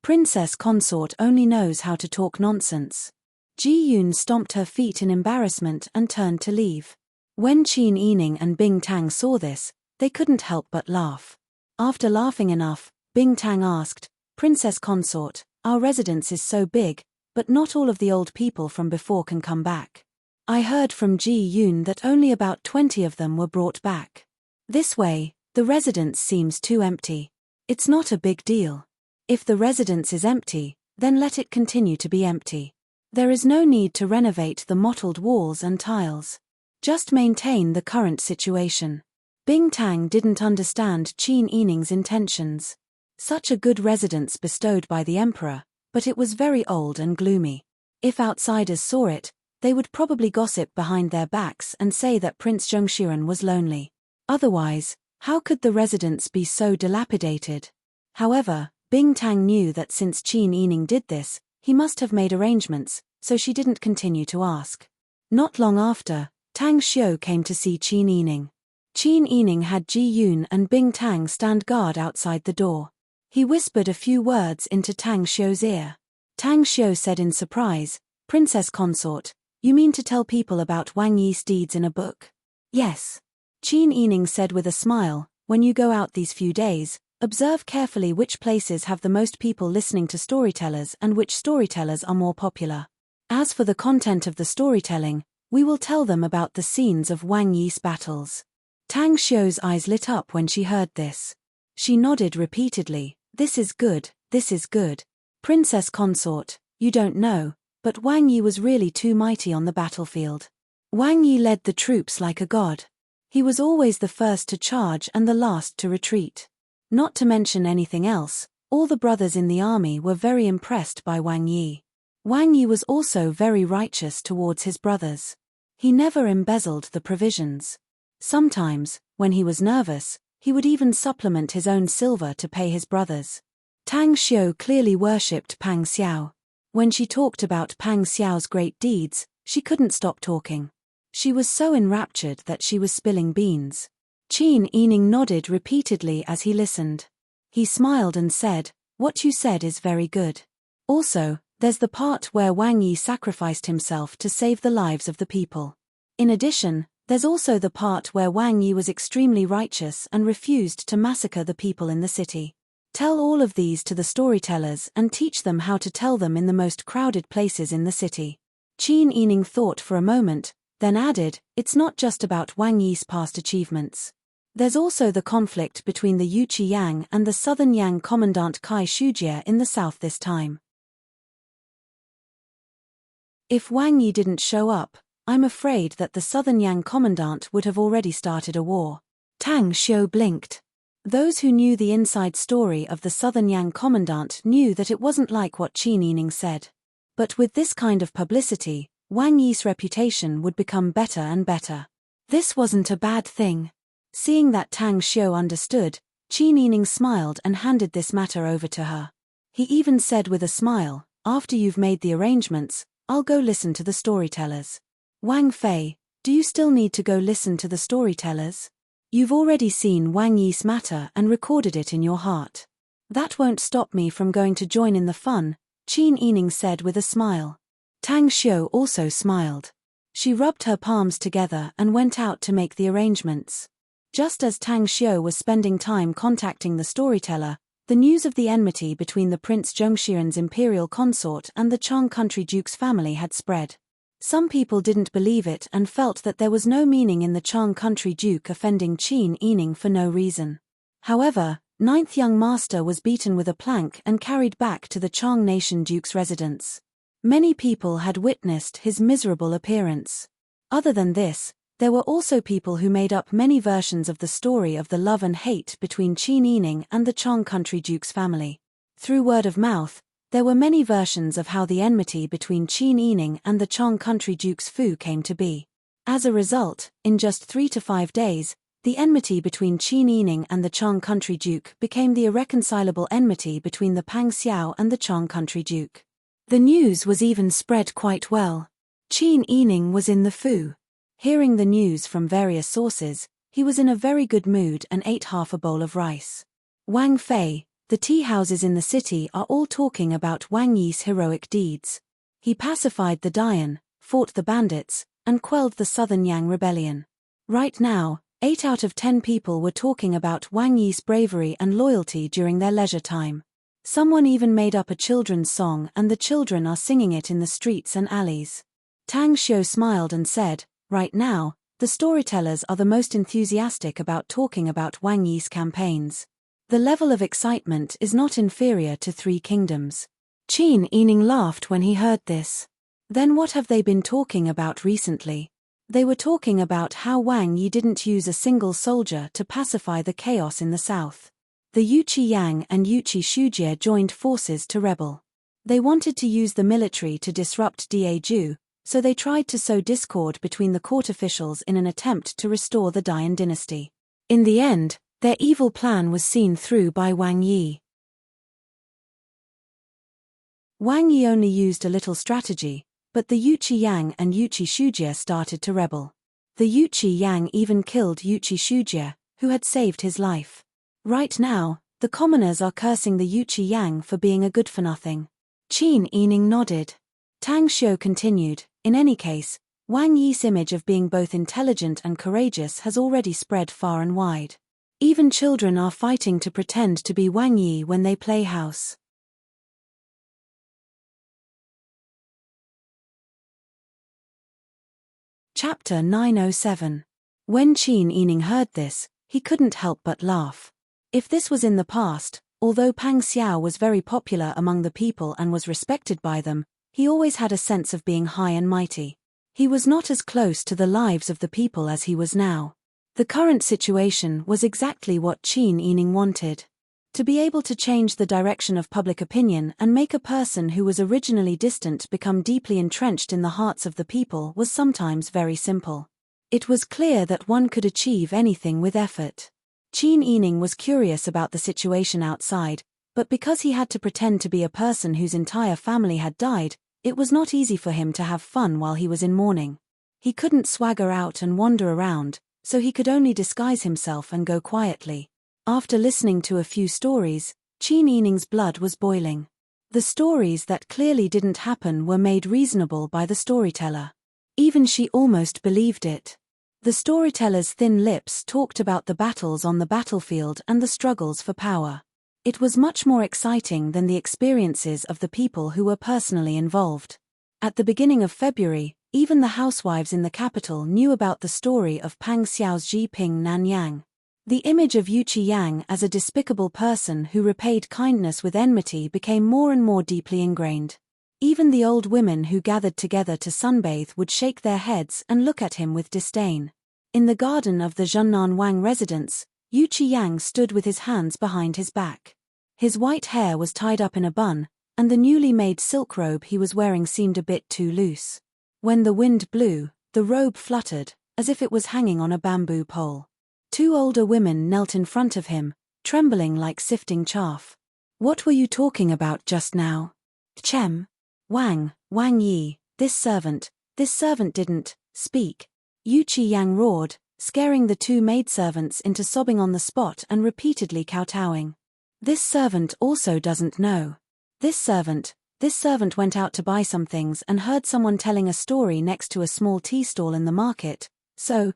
Princess Consort only knows how to talk nonsense. Ji Yun stomped her feet in embarrassment and turned to leave. When Qin Yining and Bing Tang saw this, they couldn't help but laugh. After laughing enough, Bing Tang asked, Princess Consort, our residence is so big, but not all of the old people from before can come back. I heard from Ji Yun that only about 20 of them were brought back. This way, the residence seems too empty. It's not a big deal. If the residence is empty, then let it continue to be empty. There is no need to renovate the mottled walls and tiles. Just maintain the current situation. Bing Tang didn't understand Qin Yining's intentions. Such a good residence bestowed by the emperor, but it was very old and gloomy. If outsiders saw it, they would probably gossip behind their backs and say that Prince Zhongshiren was lonely. Otherwise, how could the residence be so dilapidated? However, Bing Tang knew that since Qin Yining did this, he must have made arrangements, so she didn't continue to ask. Not long after, Tang Xiu came to see Qin Yining. Qin Yining had Ji Yun and Bing Tang stand guard outside the door. He whispered a few words into Tang Xiu's ear. Tang Xiu said in surprise, Princess Consort, you mean to tell people about Wang Yi's deeds in a book? Yes. Qin Yining said with a smile, when you go out these few days, observe carefully which places have the most people listening to storytellers and which storytellers are more popular. As for the content of the storytelling, we will tell them about the scenes of Wang Yi's battles. Tang Xiu's eyes lit up when she heard this. She nodded repeatedly, this is good, this is good. Princess Consort, you don't know, but Wang Yi was really too mighty on the battlefield. Wang Yi led the troops like a god. He was always the first to charge and the last to retreat. Not to mention anything else, all the brothers in the army were very impressed by Wang Yi. Wang Yi was also very righteous towards his brothers. He never embezzled the provisions. Sometimes, when he was nervous, he would even supplement his own silver to pay his brothers. Tang Xiu clearly worshipped Pang Xiao. When she talked about Pang Xiao's great deeds, she couldn't stop talking. She was so enraptured that she was spilling beans. Qin Yining nodded repeatedly as he listened. He smiled and said, what you said is very good. Also, there's the part where Wang Yi sacrificed himself to save the lives of the people. In addition, there's also the part where Wang Yi was extremely righteous and refused to massacre the people in the city. Tell all of these to the storytellers and teach them how to tell them in the most crowded places in the city. Qin Yining thought for a moment, then added, it's not just about Wang Yi's past achievements. There's also the conflict between the Yuqi Yang and the Southern Yang Commandant Kai Shujie in the south this time. If Wang Yi didn't show up, I'm afraid that the Southern Yang Commandant would have already started a war. Tang Xiu blinked. Those who knew the inside story of the Southern Yang Commandant knew that it wasn't like what Qin Yining said. But with this kind of publicity, Wang Yi's reputation would become better and better. This wasn't a bad thing. Seeing that Tang Xiu understood, Qin Yining smiled and handed this matter over to her. He even said with a smile, after you've made the arrangements, I'll go listen to the storytellers. Wang Fei, do you still need to go listen to the storytellers? You've already seen Wang Yi's matter and recorded it in your heart. That won't stop me from going to join in the fun, Qin Yining said with a smile. Tang Xiu also smiled. She rubbed her palms together and went out to make the arrangements. Just as Tang Xiu was spending time contacting the storyteller, the news of the enmity between the Prince Zhongxiren's imperial consort and the Chang country duke's family had spread. Some people didn't believe it and felt that there was no meaning in the Chang country duke offending Qin Yining for no reason. However, ninth young master was beaten with a plank and carried back to the Chang nation duke's residence. Many people had witnessed his miserable appearance. Other than this, there were also people who made up many versions of the story of the love and hate between Qin Yining and the Chang country duke's family. Through word of mouth, there were many versions of how the enmity between Qin Yining and the Chang country duke's fu came to be. As a result, in just 3 to 5 days, the enmity between Qin Yining and the Chang country duke became the irreconcilable enmity between the Pang Xiao and the Chang country duke. The news was even spread quite well. Qin Yining was in the fu. Hearing the news from various sources, he was in a very good mood and ate half a bowl of rice. Wang Fei, the tea houses in the city are all talking about Wang Yi's heroic deeds. He pacified the Dian, fought the bandits, and quelled the Southern Yang rebellion. Right now, 8 out of 10 people were talking about Wang Yi's bravery and loyalty during their leisure time. Someone even made up a children's song and the children are singing it in the streets and alleys. Tang Xiu smiled and said, "Right now, the storytellers are the most enthusiastic about talking about Wang Yi's campaigns. The level of excitement is not inferior to 3 kingdoms." Qin Yining laughed when he heard this. Then what have they been talking about recently? They were talking about how Wang Yi didn't use a single soldier to pacify the chaos in the south. The Yuqi Yang and Yuqi Shujie joined forces to rebel. They wanted to use the military to disrupt Daeju, so they tried to sow discord between the court officials in an attempt to restore the Dian dynasty. In the end, their evil plan was seen through by Wang Yi. Wang Yi only used a little strategy, but the Yuqi Yang and Yuqi Shujie started to rebel. The Yuqi Yang even killed Yuqi Shujie, who had saved his life. Right now, the commoners are cursing the Yuqi Yang for being a good-for-nothing. Qin Yining nodded. Tang Xiu continued, "In any case, Wang Yi's image of being both intelligent and courageous has already spread far and wide. Even children are fighting to pretend to be Wang Yi when they play house." Chapter 907. When Qin Yining heard this, he couldn't help but laugh. If this was in the past, although Pang Xiao was very popular among the people and was respected by them, he always had a sense of being high and mighty. He was not as close to the lives of the people as he was now. The current situation was exactly what Qin Yining wanted. To be able to change the direction of public opinion and make a person who was originally distant become deeply entrenched in the hearts of the people was sometimes very simple. It was clear that one could achieve anything with effort. Qin Yining was curious about the situation outside, but because he had to pretend to be a person whose entire family had died, it was not easy for him to have fun while he was in mourning. He couldn't swagger out and wander around, so he could only disguise himself and go quietly. After listening to a few stories, Qin Yining's blood was boiling. The stories that clearly didn't happen were made reasonable by the storyteller. Even she almost believed it. The storyteller's thin lips talked about the battles on the battlefield and the struggles for power. It was much more exciting than the experiences of the people who were personally involved. At the beginning of February, even the housewives in the capital knew about the story of Pang Xiao's Jiping Nanyang. The image of Yuqi Yang as a despicable person who repaid kindness with enmity became more and more deeply ingrained. Even the old women who gathered together to sunbathe would shake their heads and look at him with disdain. In the garden of the Zhennan Wang residence, Yuqi Yang stood with his hands behind his back. His white hair was tied up in a bun, and the newly made silk robe he was wearing seemed a bit too loose. When the wind blew, the robe fluttered, as if it was hanging on a bamboo pole. 2 older women knelt in front of him, trembling like sifting chaff. "What were you talking about just now?" "Chem. Wang Yi, this servant didn't speak," Yuqi Yang roared, scaring the two maidservants into sobbing on the spot and repeatedly kowtowing. This servant also doesn't know. This servant went out to buy some things and heard someone telling a story next to a small tea stall in the market. So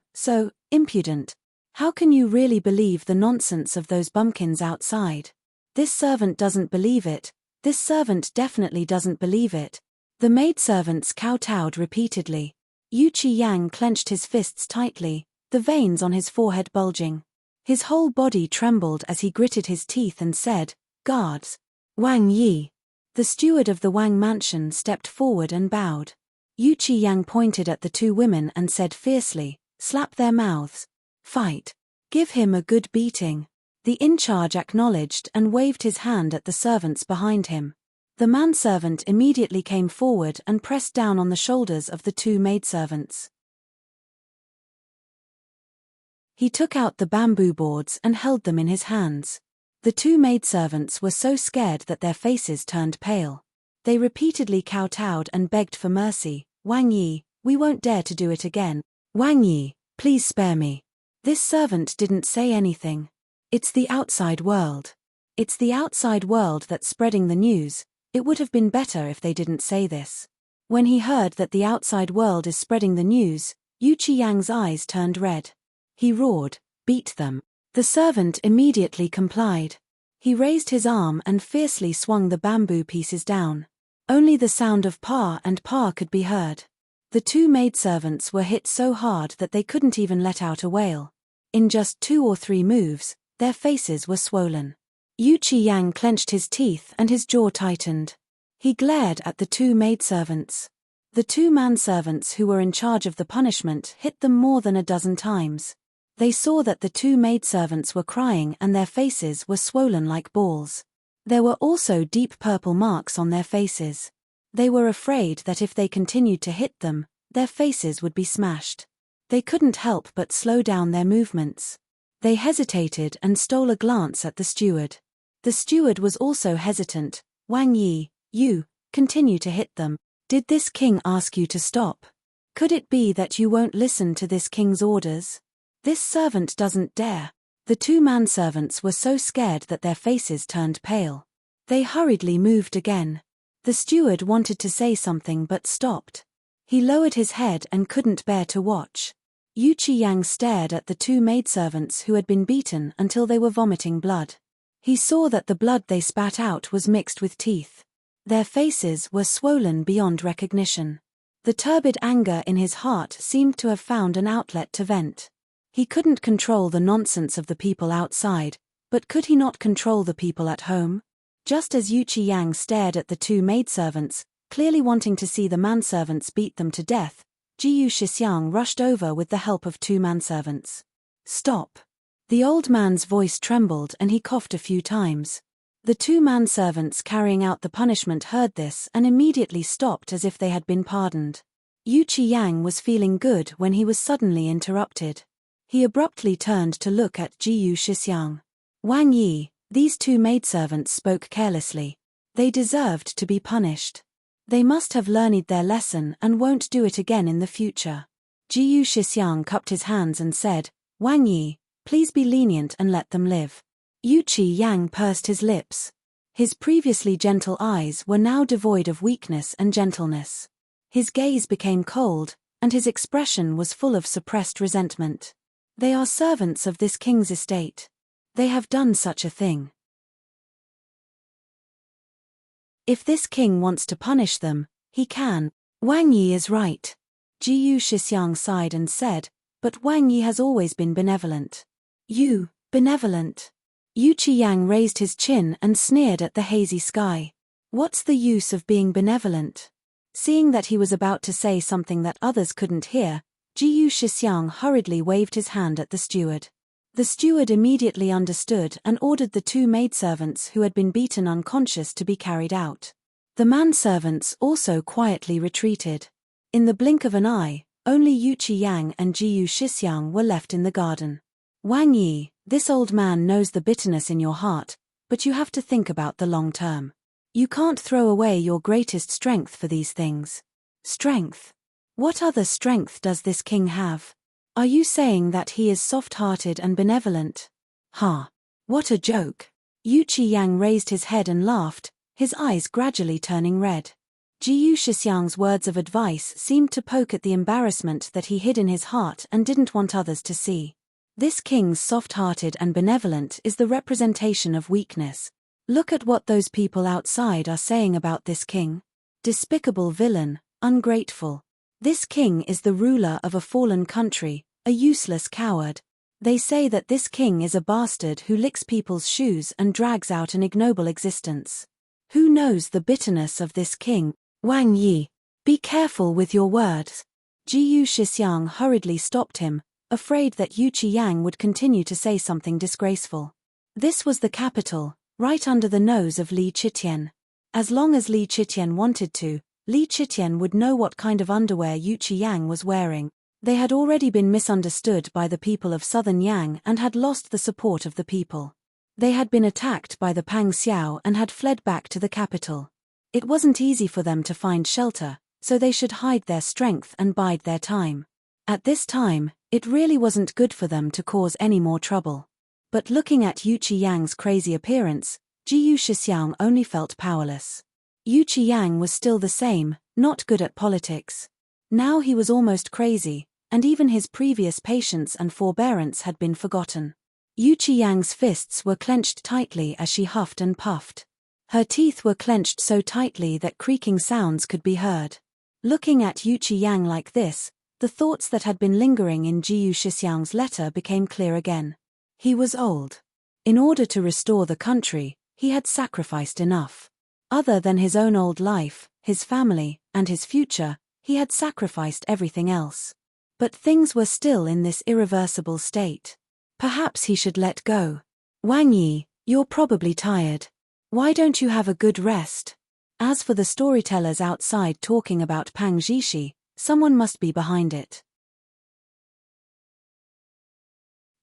impudent. How can you really believe the nonsense of those bumpkins outside? This servant doesn't believe it. This servant definitely doesn't believe it. The maidservants kowtowed repeatedly. Yu Qiyang clenched his fists tightly, the veins on his forehead bulging. His whole body trembled as he gritted his teeth and said, "Guards." Wang Yi. The steward of the Wang mansion stepped forward and bowed. Yu Qiyang pointed at the two women and said fiercely, "Slap their mouths. Fight. Give him a good beating." The in-charge acknowledged and waved his hand at the servants behind him. The manservant immediately came forward and pressed down on the shoulders of the two maidservants. He took out the bamboo boards and held them in his hands. The two maidservants were so scared that their faces turned pale. They repeatedly kowtowed and begged for mercy. "Wang Yi, we won't dare to do it again. Wang Yi, please spare me." This servant didn't say anything. It's the outside world. It's the outside world that's spreading the news. It would have been better if they didn't say this. When he heard that the outside world is spreading the news, Yu Qiyang's eyes turned red. He roared, "Beat them." The servant immediately complied. He raised his arm and fiercely swung the bamboo pieces down. Only the sound of pa and pa could be heard. The two maidservants were hit so hard that they couldn't even let out a wail. In just 2 or 3 moves, their faces were swollen. Yu Qiyang clenched his teeth and his jaw tightened. He glared at the two maidservants. The two manservants who were in charge of the punishment hit them more than a dozen times. They saw that the two maidservants were crying and their faces were swollen like balls. There were also deep purple marks on their faces. They were afraid that if they continued to hit them, their faces would be smashed. They couldn't help but slow down their movements. They hesitated and stole a glance at the steward. The steward was also hesitant. "Wang Yi, you, continue to hit them. Did this king ask you to stop? Could it be that you won't listen to this king's orders? This servant doesn't dare." The two manservants were so scared that their faces turned pale. They hurriedly moved again. The steward wanted to say something but stopped. He lowered his head and couldn't bear to watch. Yu Qiyang stared at the two maidservants who had been beaten until they were vomiting blood. He saw that the blood they spat out was mixed with teeth. Their faces were swollen beyond recognition. The turbid anger in his heart seemed to have found an outlet to vent. He couldn't control the nonsense of the people outside, but could he not control the people at home? Just as Yu Qiyang stared at the two maidservants, clearly wanting to see the manservants beat them to death, Jiyu Shixiang rushed over with the help of two manservants. "Stop." The old man's voice trembled and he coughed a few times. The two manservants carrying out the punishment heard this and immediately stopped as if they had been pardoned. Yu Qiyang was feeling good when he was suddenly interrupted. He abruptly turned to look at Jiyu Shixiang. "Wang Yi, these two maidservants spoke carelessly. They deserved to be punished. They must have learned their lesson and won't do it again in the future." Jiyu Shixiang cupped his hands and said, "Wang Yi, please be lenient and let them live." Yu Qiyang pursed his lips. His previously gentle eyes were now devoid of weakness and gentleness. His gaze became cold, and his expression was full of suppressed resentment. They are servants of this king's estate. They have done such a thing. If this king wants to punish them, he can. Wang Yi is right. Jiyu Shixiang sighed and said, "But Wang Yi has always been benevolent." "You, benevolent?" Yu Qiyang raised his chin and sneered at the hazy sky. "What's the use of being benevolent?" Seeing that he was about to say something that others couldn't hear, Jiyu Shixiang hurriedly waved his hand at the steward. The steward immediately understood and ordered the two maidservants who had been beaten unconscious to be carried out. The manservants also quietly retreated. In the blink of an eye, only Yu Qiyang and Jiyu Shixiang were left in the garden. "Wang Yi, this old man knows the bitterness in your heart, but you have to think about the long term. You can't throw away your greatest strength for these things." "Strength? What other strength does this king have?" Are you saying that he is soft-hearted and benevolent? Ha! What a joke! Yu Qiyang raised his head and laughed, his eyes gradually turning red. Jiyu Shixiang's words of advice seemed to poke at the embarrassment that he hid in his heart and didn't want others to see. This king's soft-hearted and benevolent is the representation of weakness. Look at what those people outside are saying about this king. Despicable villain, ungrateful. This king is the ruler of a fallen country, a useless coward. They say that this king is a bastard who licks people's shoes and drags out an ignoble existence. Who knows the bitterness of this king? Wang Yi, be careful with your words. Jiyu Shixiang hurriedly stopped him, afraid that Yu Qiyang would continue to say something disgraceful. This was the capital, right under the nose of Li Qitian. As long as Li Qitian wanted to, Li Qitian would know what kind of underwear Yu Qiyang was wearing. They had already been misunderstood by the people of southern Yang and had lost the support of the people. They had been attacked by the Pang Xiao and had fled back to the capital. It wasn't easy for them to find shelter, so they should hide their strength and bide their time. At this time, it really wasn't good for them to cause any more trouble. But looking at Yu Qiyang's crazy appearance, Jiyu Shixiang only felt powerless. Yu Qiyang was still the same, not good at politics. Now he was almost crazy, and even his previous patience and forbearance had been forgotten. Yu Qiyang's fists were clenched tightly as she huffed and puffed. Her teeth were clenched so tightly that creaking sounds could be heard. Looking at Yu Qiyang like this, the thoughts that had been lingering in Jiyu Shixiang's letter became clear again. He was old. In order to restore the country, he had sacrificed enough. Other than his own old life, his family, and his future, he had sacrificed everything else. But things were still in this irreversible state. Perhaps he should let go. Wang Yi, you're probably tired. Why don't you have a good rest? As for the storytellers outside talking about Pang Zhishi, someone must be behind it.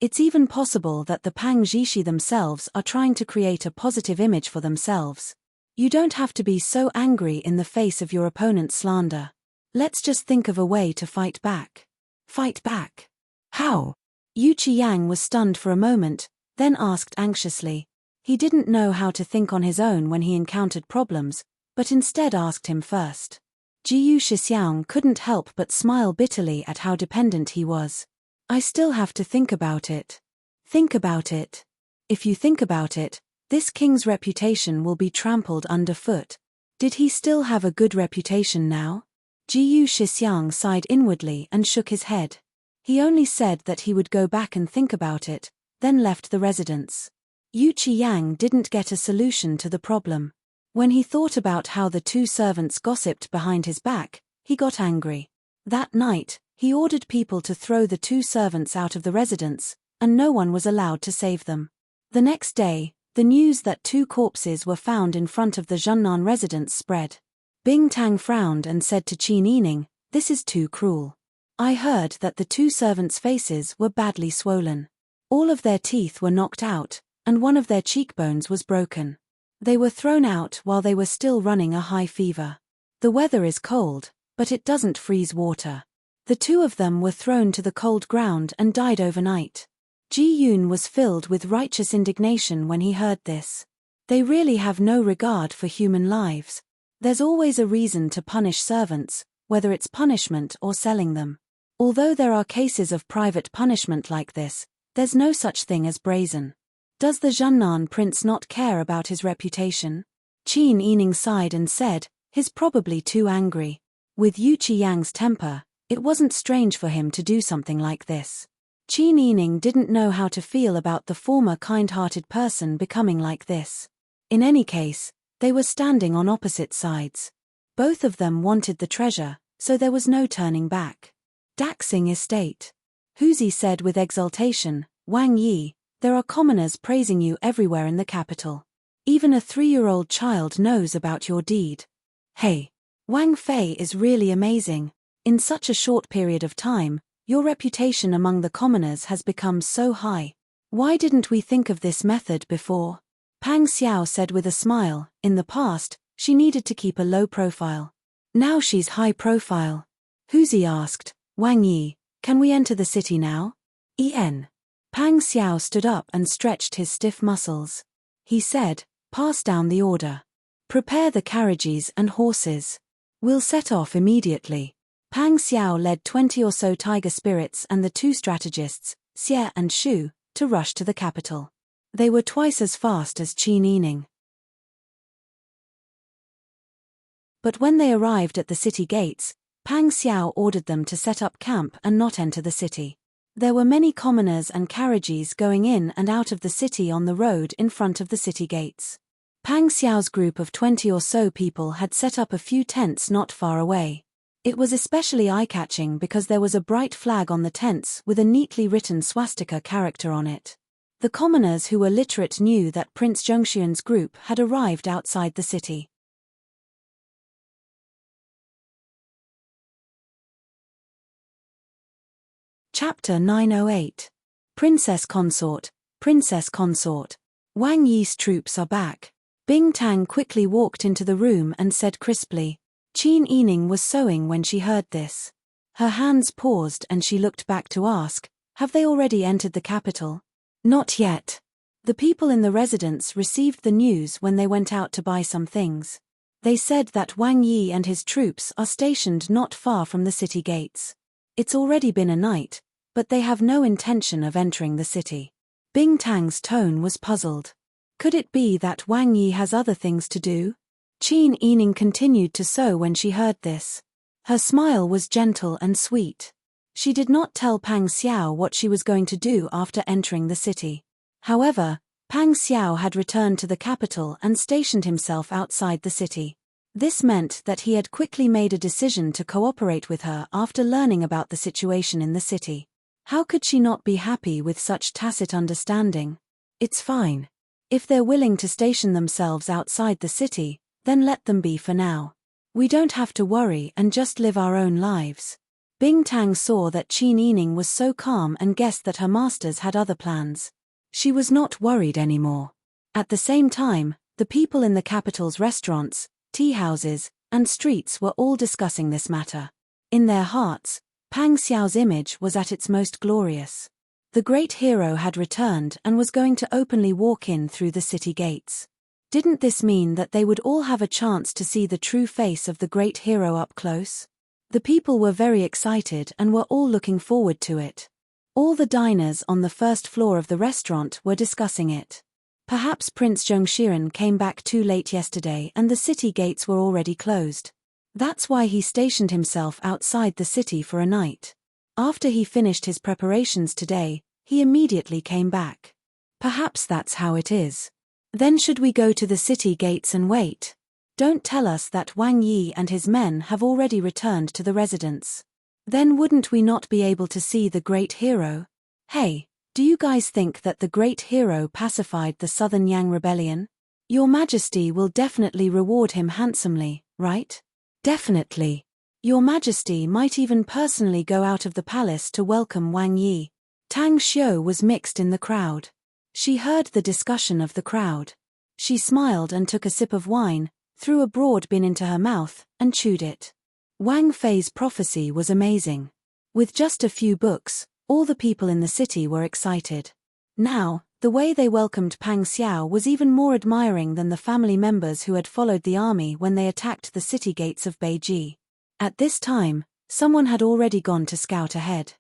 It's even possible that the Pang Zhishi themselves are trying to create a positive image for themselves. You don't have to be so angry in the face of your opponent's slander. Let's just think of a way to fight back. Fight back? How? Yu Qiyang was stunned for a moment, then asked anxiously. He didn't know how to think on his own when he encountered problems, but instead asked him first. Jiyu Shixiang couldn't help but smile bitterly at how dependent he was. I still have to think about it. Think about it. If you think about it, this king's reputation will be trampled underfoot. Did he still have a good reputation now? Jiyu Shixiang sighed inwardly and shook his head. He only said that he would go back and think about it, then left the residence. Yu Qiyang didn't get a solution to the problem. When he thought about how the two servants gossiped behind his back, he got angry. That night, he ordered people to throw the two servants out of the residence, and no one was allowed to save them. The next day, the news that two corpses were found in front of the Zhennan residence spread. Bing Tang frowned and said to Qin Yining, "This is too cruel. I heard that the two servants' faces were badly swollen. All of their teeth were knocked out, and one of their cheekbones was broken. They were thrown out while they were still running a high fever. The weather is cold, but it doesn't freeze water. The two of them were thrown to the cold ground and died overnight." Ji Yun was filled with righteous indignation when he heard this. They really have no regard for human lives. There's always a reason to punish servants, whether it's punishment or selling them. Although there are cases of private punishment like this, there's no such thing as brazen. Does the Zhennan prince not care about his reputation? Qin Yining sighed and said, "He's probably too angry." With Yu Qiyang's temper, it wasn't strange for him to do something like this. Qin Yining didn't know how to feel about the former kind-hearted person becoming like this. In any case, they were standing on opposite sides. Both of them wanted the treasure, so there was no turning back. Daxing Estate. Huzi said with exultation, "Wang Yi, there are commoners praising you everywhere in the capital. Even a 3-year-old child knows about your deed. Hey, Wang Fei is really amazing. In such a short period of time, your reputation among the commoners has become so high. Why didn't we think of this method before?" Pang Xiao said with a smile. In the past, she needed to keep a low profile. Now she's high profile. Huzi asked, "Wang Yi, Can we enter the city now? Pang Xiao stood up and stretched his stiff muscles. He said, "Pass down the order. Prepare the carriages and horses. We'll set off immediately." Pang Xiao led 20 or so tiger spirits and the 2 strategists, Xie and Shu, to rush to the capital. They were twice as fast as Qin Yining. But when they arrived at the city gates, Pang Xiao ordered them to set up camp and not enter the city. There were many commoners and carriages going in and out of the city on the road in front of the city gates. Pang Xiao's group of 20 or so people had set up a few tents not far away. It was especially eye-catching because there was a bright flag on the tents with a neatly written swastika character on it. The commoners who were literate knew that Prince Zhengxian's group had arrived outside the city. Chapter 908. Princess Consort, Princess Consort. Wang Yi's troops are back. Bing Tang quickly walked into the room and said crisply. Qin Yining was sewing when she heard this. Her hands paused and she looked back to ask, "Have they already entered the capital?" "Not yet." The people in the residence received the news when they went out to buy some things. They said that Wang Yi and his troops are stationed not far from the city gates. It's already been a night, but they have no intention of entering the city. Bing Tang's tone was puzzled. Could it be that Wang Yi has other things to do? Qin Yining continued to sew when she heard this. Her smile was gentle and sweet. She did not tell Pang Xiao what she was going to do after entering the city. However, Pang Xiao had returned to the capital and stationed himself outside the city. This meant that he had quickly made a decision to cooperate with her after learning about the situation in the city. How could she not be happy with such tacit understanding? It's fine. If they're willing to station themselves outside the city, then let them be for now. We don't have to worry and just live our own lives. Bing Tang saw that Qin Yining was so calm and guessed that her masters had other plans. She was not worried anymore. At the same time, the people in the capital's restaurants, tea houses, and streets were all discussing this matter. In their hearts, Pang Xiao's image was at its most glorious. The great hero had returned and was going to openly walk in through the city gates. Didn't this mean that they would all have a chance to see the true face of the great hero up close? The people were very excited and were all looking forward to it. All the diners on the first floor of the restaurant were discussing it. Perhaps Prince Zhengxian came back too late yesterday and the city gates were already closed. That's why he stationed himself outside the city for a night. After he finished his preparations today, he immediately came back. Perhaps that's how it is. Then should we go to the city gates and wait? Don't tell us that Wang Yi and his men have already returned to the residence. Then wouldn't we not be able to see the great hero? Hey, do you guys think that the great hero pacified the Southern Yang rebellion? Your Majesty will definitely reward him handsomely, right? Definitely. Your Majesty might even personally go out of the palace to welcome Wang Yi. Tang Xiu was mixed in the crowd. She heard the discussion of the crowd. She smiled and took a sip of wine, threw a broad bin into her mouth, and chewed it. Wang Fei's prophecy was amazing. With just a few books, all the people in the city were excited. Now, the way they welcomed Pang Xiao was even more admiring than the family members who had followed the army when they attacked the city gates of Beiji. At this time, someone had already gone to scout ahead.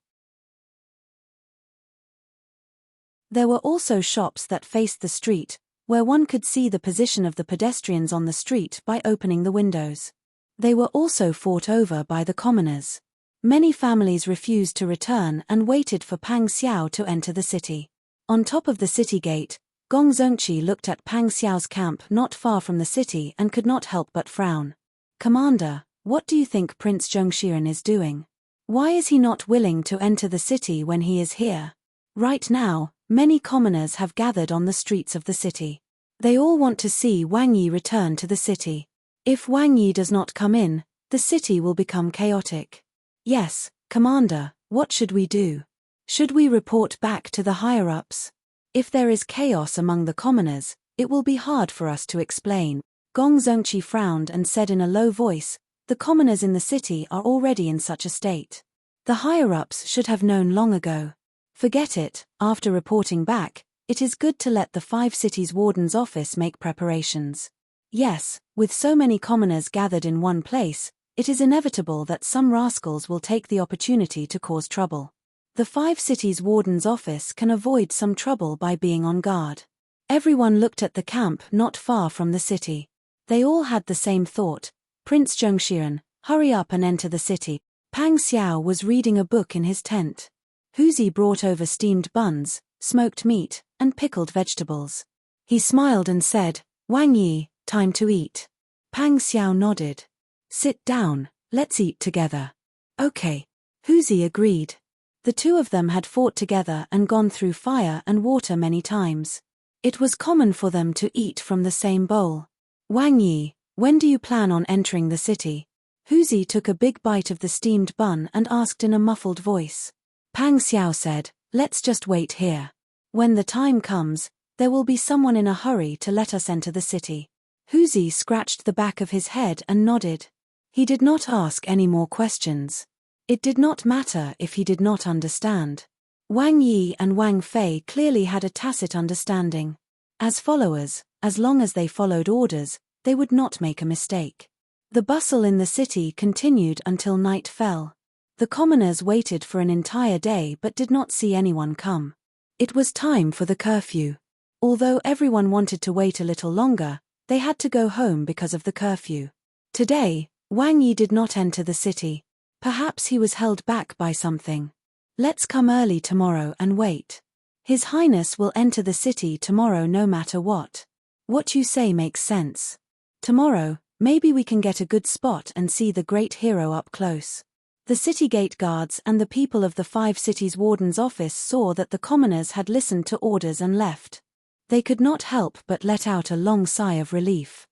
There were also shops that faced the street, where one could see the position of the pedestrians on the street by opening the windows. They were also fought over by the commoners. Many families refused to return and waited for Pang Xiao to enter the city. On top of the city gate, Gong Zongqi looked at Pang Xiao's camp not far from the city and could not help but frown. "Commander, what do you think Prince Zhengxian is doing? Why is he not willing to enter the city when he is here?" Right now, many commoners have gathered on the streets of the city. They all want to see Wang Yi return to the city. If Wang Yi does not come in, the city will become chaotic. Yes, Commander, what should we do? Should we report back to the higher-ups? If there is chaos among the commoners, it will be hard for us to explain. Gong Zongqi frowned and said in a low voice, "The commoners in the city are already in such a state. The higher-ups should have known long ago. Forget it. After reporting back, it is good to let the 5 cities warden's office make preparations. Yes, with so many commoners gathered in one place, it is inevitable that some rascals will take the opportunity to cause trouble. The 5 cities warden's office can avoid some trouble by being on guard. Everyone looked at the camp not far from the city. They all had the same thought. Prince Zhongshiren, hurry up and enter the city. Pang Xiao was reading a book in his tent. Huzi brought over steamed buns, smoked meat, and pickled vegetables. He smiled and said, "Wang Yi, time to eat." Pang Xiao nodded. "Sit down, let's eat together." "Okay." Huzi agreed. The two of them had fought together and gone through fire and water many times. It was common for them to eat from the same bowl. "Wang Yi, when do you plan on entering the city?" Huzi took a big bite of the steamed bun and asked in a muffled voice. Pang Xiao said, "Let's just wait here. When the time comes, there will be someone in a hurry to let us enter the city." Huzi scratched the back of his head and nodded. He did not ask any more questions. It did not matter if he did not understand. Wang Yi and Wang Fei clearly had a tacit understanding. As followers, as long as they followed orders, they would not make a mistake. The bustle in the city continued until night fell. The commoners waited for an entire day but did not see anyone come. It was time for the curfew. Although everyone wanted to wait a little longer, they had to go home because of the curfew. Today, Wang Yi did not enter the city. Perhaps he was held back by something. "Let's come early tomorrow and wait. His Highness will enter the city tomorrow no matter what." "What you say makes sense. Tomorrow, maybe we can get a good spot and see the great hero up close." The city gate guards and the people of the 5 cities warden's office saw that the commoners had listened to orders and left. They could not help but let out a long sigh of relief.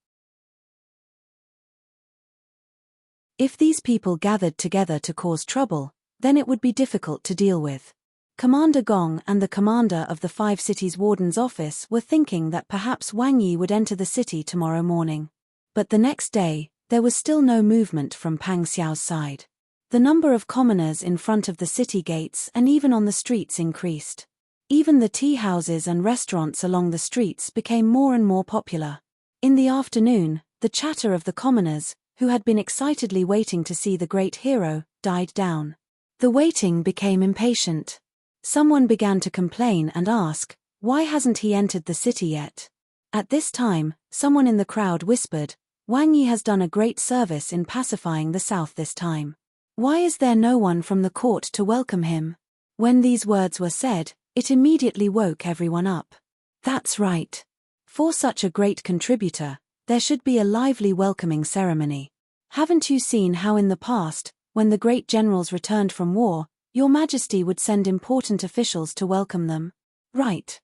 If these people gathered together to cause trouble, then it would be difficult to deal with. Commander Gong and the commander of the 5 cities warden's office were thinking that perhaps Wang Yi would enter the city tomorrow morning. But the next day, there was still no movement from Pang Xiao's side. The number of commoners in front of the city gates and even on the streets increased. Even the tea houses and restaurants along the streets became more and more popular. In the afternoon, the chatter of the commoners, who had been excitedly waiting to see the great hero, died down. The waiting became impatient. Someone began to complain and ask, "Why hasn't he entered the city yet?" At this time, someone in the crowd whispered, "Wang Yi has done a great service in pacifying the south this time. Why is there no one from the court to welcome him?" When these words were said, it immediately woke everyone up. That's right. For such a great contributor, there should be a lively welcoming ceremony. Haven't you seen how in the past, when the great generals returned from war, Your Majesty would send important officials to welcome them? Right.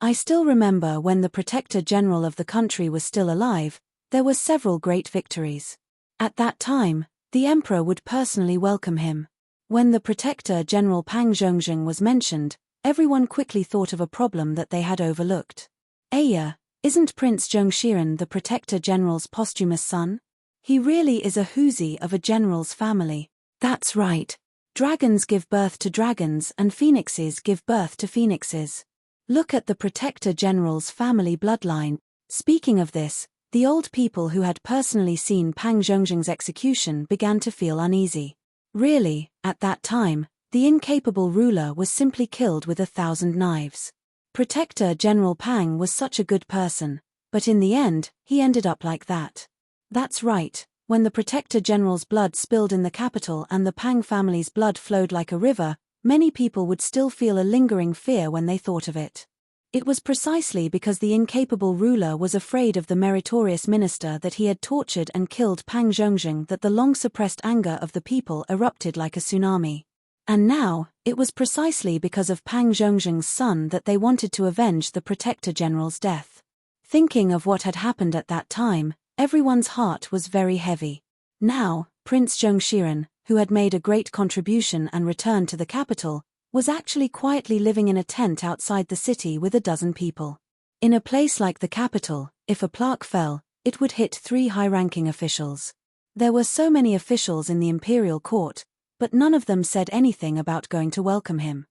I still remember when the Protector General of the country was still alive, there were several great victories. At that time, the Emperor would personally welcome him. When the Protector General Pang Zhongzheng was mentioned, everyone quickly thought of a problem that they had overlooked. Aya, isn't Prince Zhongshiren the Protector General's posthumous son? He really is a Huzi of a general's family. That's right. Dragons give birth to dragons and phoenixes give birth to phoenixes. Look at the Protector General's family bloodline. Speaking of this, the old people who had personally seen Pang Zhongzheng's execution began to feel uneasy. Really, at that time, the incapable ruler was simply killed with 1,000 knives. Protector General Pang was such a good person, but in the end, he ended up like that. That's right, when the Protector General's blood spilled in the capital and the Pang family's blood flowed like a river, many people would still feel a lingering fear when they thought of it. It was precisely because the incapable ruler was afraid of the meritorious minister that he had tortured and killed Pang Zhongzheng that the long-suppressed anger of the people erupted like a tsunami. And now, it was precisely because of Pang Zhongzheng's son that they wanted to avenge the Protector General's death. Thinking of what had happened at that time, everyone's heart was very heavy. Now, Prince Zhongshiren, who had made a great contribution and returned to the capital, was actually quietly living in a tent outside the city with 12 people. In a place like the capital, if a plaque fell, it would hit 3 high-ranking officials. There were so many officials in the imperial court, but none of them said anything about going to welcome him.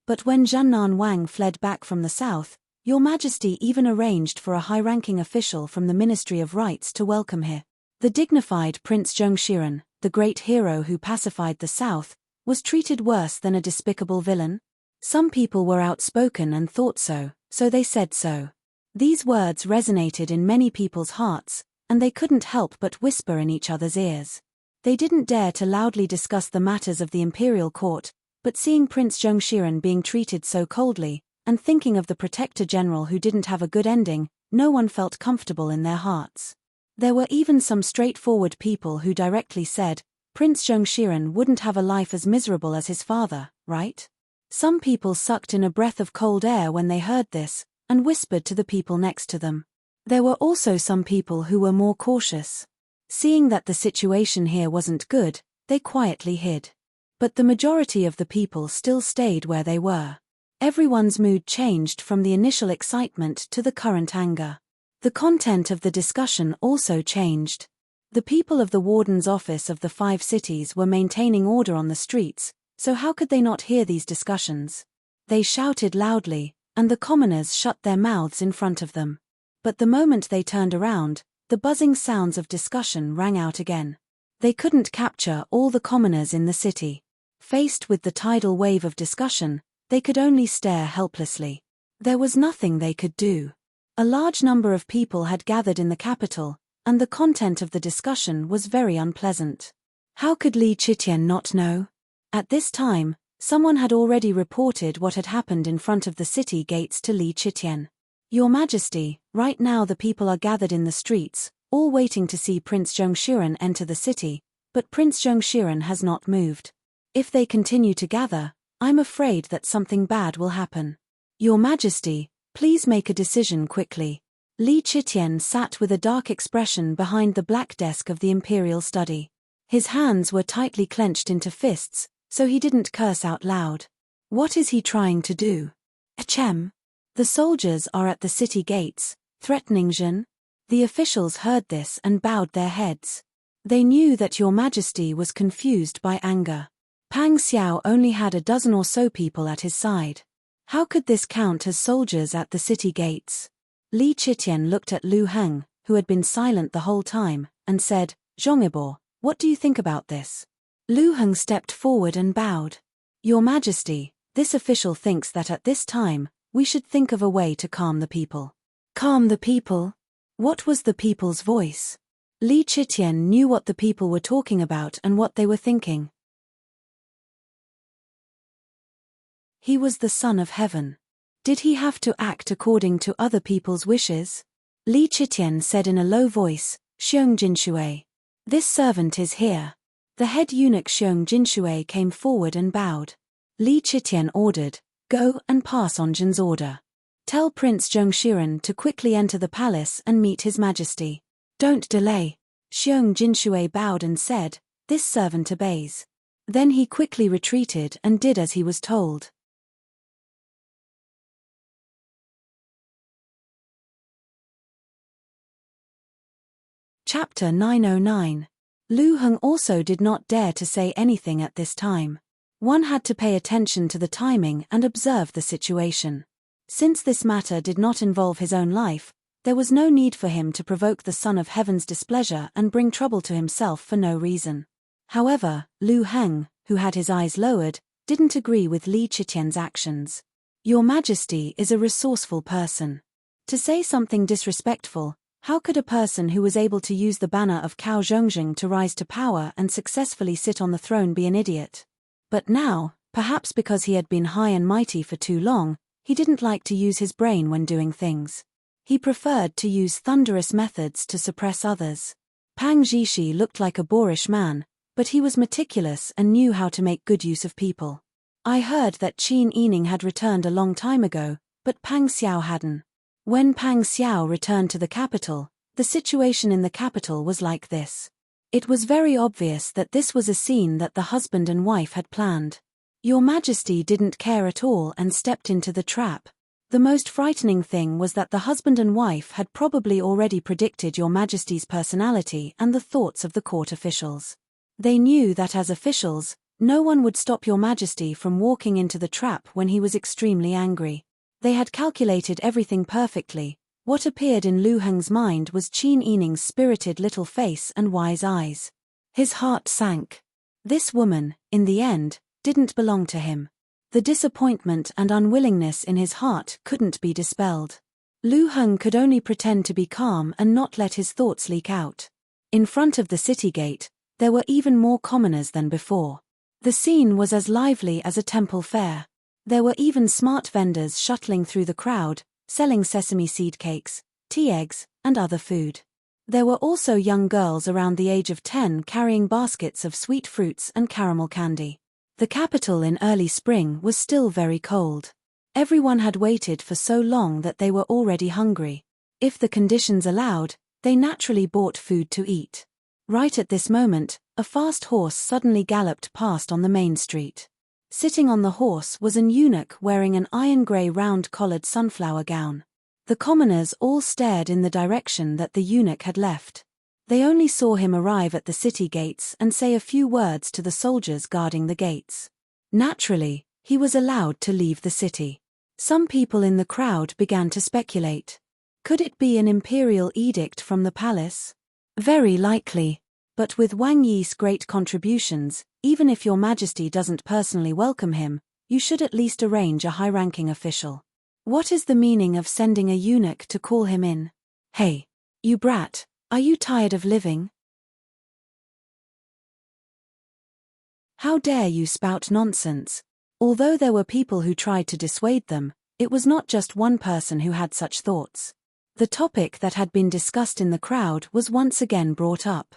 But when Zhannan Wang fled back from the south, Your Majesty even arranged for a high-ranking official from the Ministry of Rights to welcome him. The dignified Prince Zhongshiren, the great hero who pacified the south, was treated worse than a despicable villain. Some people were outspoken and thought so, so they said so. These words resonated in many people's hearts, and they couldn't help but whisper in each other's ears. They didn't dare to loudly discuss the matters of the imperial court, but seeing Prince Zhongshiren being treated so coldly, and thinking of the Protector General who didn't have a good ending, no one felt comfortable in their hearts. There were even some straightforward people who directly said, Prince Zhongshiren wouldn't have a life as miserable as his father, right? Some people sucked in a breath of cold air when they heard this, and whispered to the people next to them. There were also some people who were more cautious. Seeing that the situation here wasn't good, they quietly hid. But the majority of the people still stayed where they were. Everyone's mood changed from the initial excitement to the current anger. The content of the discussion also changed. The people of the warden's office of the 5 cities were maintaining order on the streets, so how could they not hear these discussions? They shouted loudly, and the commoners shut their mouths in front of them. But the moment they turned around, the buzzing sounds of discussion rang out again. They couldn't capture all the commoners in the city. Faced with the tidal wave of discussion, they could only stare helplessly. There was nothing they could do. A large number of people had gathered in the capital, and the content of the discussion was very unpleasant. How could Li Chitian not know? At this time, someone had already reported what had happened in front of the city gates to Li Chitian. Your Majesty, right now the people are gathered in the streets, all waiting to see Prince Zhongshiren enter the city, but Prince Zhongshiren has not moved. If they continue to gather, I'm afraid that something bad will happen. Your Majesty, please make a decision quickly. Li Chitian sat with a dark expression behind the black desk of the imperial study. His hands were tightly clenched into fists, so he didn't curse out loud. What is he trying to do? Achem. The soldiers are at the city gates, threatening Jin. The officials heard this and bowed their heads. They knew that Your Majesty was confused by anger. Pang Xiao only had a dozen or so people at his side. How could this count as soldiers at the city gates? Li Chitian looked at Lu Heng, who had been silent the whole time, and said, Zhongyibo, what do you think about this? Lu Heng stepped forward and bowed. Your Majesty, this official thinks that at this time, we should think of a way to calm the people. Calm the people? What was the people's voice? Li Chitian knew what the people were talking about and what they were thinking. He was the Son of Heaven. Did he have to act according to other people's wishes? Li Chitian said in a low voice, Xiong Jinshui. This servant is here. The head eunuch Xiong Jinshui came forward and bowed. Li Chitian ordered, go and pass on Jin's order. Tell Prince Zhongshiren to quickly enter the palace and meet His Majesty. Don't delay. Xiong Jinshui bowed and said, this servant obeys. Then he quickly retreated and did as he was told. Chapter 909. Lu Heng also did not dare to say anything at this time. One had to pay attention to the timing and observe the situation. Since this matter did not involve his own life, there was no need for him to provoke the Son of Heaven's displeasure and bring trouble to himself for no reason. However, Lu Heng, who had his eyes lowered, didn't agree with Li Chitian's actions. Your Majesty is a resourceful person. To say something disrespectful, how could a person who was able to use the banner of Cao Zhongjing to rise to power and successfully sit on the throne be an idiot? But now, perhaps because he had been high and mighty for too long, he didn't like to use his brain when doing things. He preferred to use thunderous methods to suppress others. Pang Zhishi looked like a boorish man, but he was meticulous and knew how to make good use of people. I heard that Qin Yining had returned a long time ago, but Pang Xiao hadn't. When Pang Xiao returned to the capital, the situation in the capital was like this. It was very obvious that this was a scene that the husband and wife had planned. Your Majesty didn't care at all and stepped into the trap. The most frightening thing was that the husband and wife had probably already predicted Your Majesty's personality and the thoughts of the court officials. They knew that as officials, no one would stop Your Majesty from walking into the trap when he was extremely angry. They had calculated everything perfectly. What appeared in Lu Heng's mind was Qin Yining's spirited little face and wise eyes. His heart sank. This woman, in the end, didn't belong to him. The disappointment and unwillingness in his heart couldn't be dispelled. Lu Heng could only pretend to be calm and not let his thoughts leak out. In front of the city gate, there were even more commoners than before. The scene was as lively as a temple fair. There were even smart vendors shuttling through the crowd, selling sesame seed cakes, tea eggs, and other food. There were also young girls around the age of 10 carrying baskets of sweet fruits and caramel candy. The capital in early spring was still very cold. Everyone had waited for so long that they were already hungry. If the conditions allowed, they naturally bought food to eat. Right at this moment, a fast horse suddenly galloped past on the main street. Sitting on the horse was an eunuch wearing an iron-grey round-collared sunflower gown. The commoners all stared in the direction that the eunuch had left. They only saw him arrive at the city gates and say a few words to the soldiers guarding the gates. Naturally, he was allowed to leave the city. Some people in the crowd began to speculate. Could it be an imperial edict from the palace? Very likely. But with Wang Yi's great contributions, even if Your Majesty doesn't personally welcome him, you should at least arrange a high-ranking official. What is the meaning of sending a eunuch to call him in? Hey, you brat, are you tired of living? How dare you spout nonsense? Although there were people who tried to dissuade them, it was not just one person who had such thoughts. The topic that had been discussed in the crowd was once again brought up.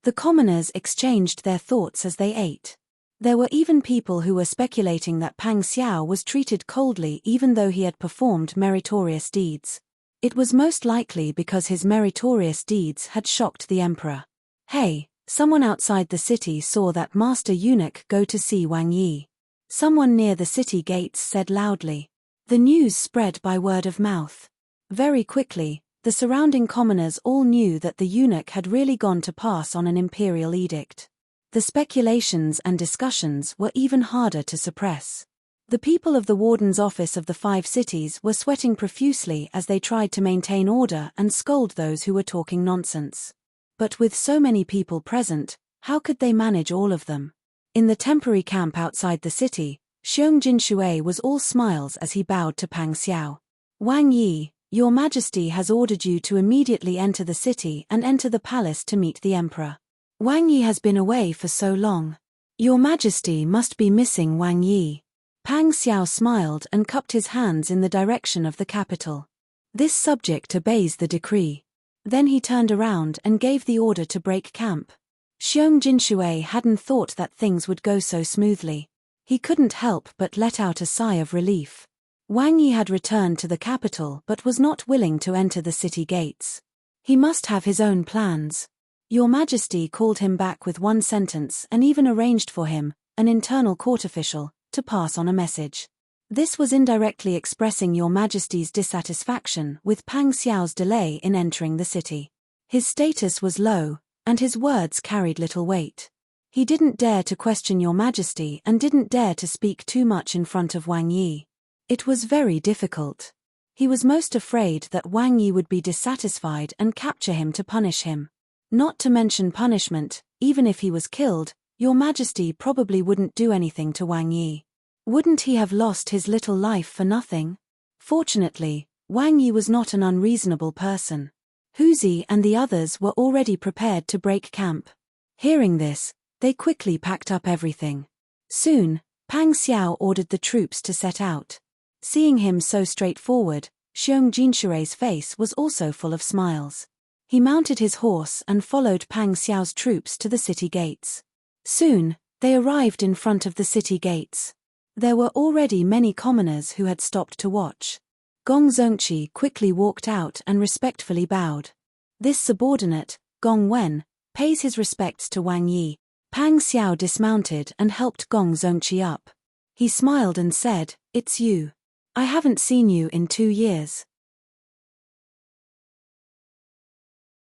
The commoners exchanged their thoughts as they ate. There were even people who were speculating that Pang Xiao was treated coldly even though he had performed meritorious deeds. It was most likely because his meritorious deeds had shocked the emperor. Hey, someone outside the city saw that master eunuch go to see Wang Yi. Someone near the city gates said loudly. The news spread by word of mouth. Very quickly, the surrounding commoners all knew that the eunuch had really gone to pass on an imperial edict. The speculations and discussions were even harder to suppress. The people of the warden's office of the 5 cities were sweating profusely as they tried to maintain order and scold those who were talking nonsense. But with so many people present, how could they manage all of them? In the temporary camp outside the city, Xiong Jinshui was all smiles as he bowed to Pang Xiao. Wang Yi, Your Majesty has ordered you to immediately enter the city and enter the palace to meet the emperor. Wang Yi has been away for so long. Your Majesty must be missing Wang Yi. Pang Xiao smiled and cupped his hands in the direction of the capital. This subject obeys the decree. Then he turned around and gave the order to break camp. Xiong Jinshui hadn't thought that things would go so smoothly. He couldn't help but let out a sigh of relief. Wang Yi had returned to the capital but was not willing to enter the city gates. He must have his own plans. Your Majesty called him back with one sentence and even arranged for him, an internal court official, to pass on a message. This was indirectly expressing Your Majesty's dissatisfaction with Pang Xiao's delay in entering the city. His status was low, and his words carried little weight. He didn't dare to question Your Majesty and didn't dare to speak too much in front of Wang Yi. It was very difficult. He was most afraid that Wang Yi would be dissatisfied and capture him to punish him. Not to mention punishment, even if he was killed, Your Majesty probably wouldn't do anything to Wang Yi. Wouldn't he have lost his little life for nothing? Fortunately, Wang Yi was not an unreasonable person. Huzi and the others were already prepared to break camp. Hearing this, they quickly packed up everything. Soon, Pang Xiao ordered the troops to set out. Seeing him so straightforward, Xiong Jinshui's face was also full of smiles. He mounted his horse and followed Pang Xiao's troops to the city gates. Soon, they arrived in front of the city gates. There were already many commoners who had stopped to watch. Gong Zongqi quickly walked out and respectfully bowed. This subordinate, Gong Wen, pays his respects to Wang Yi. Pang Xiao dismounted and helped Gong Zongqi up. He smiled and said, "It's you." I haven't seen you in 2 years.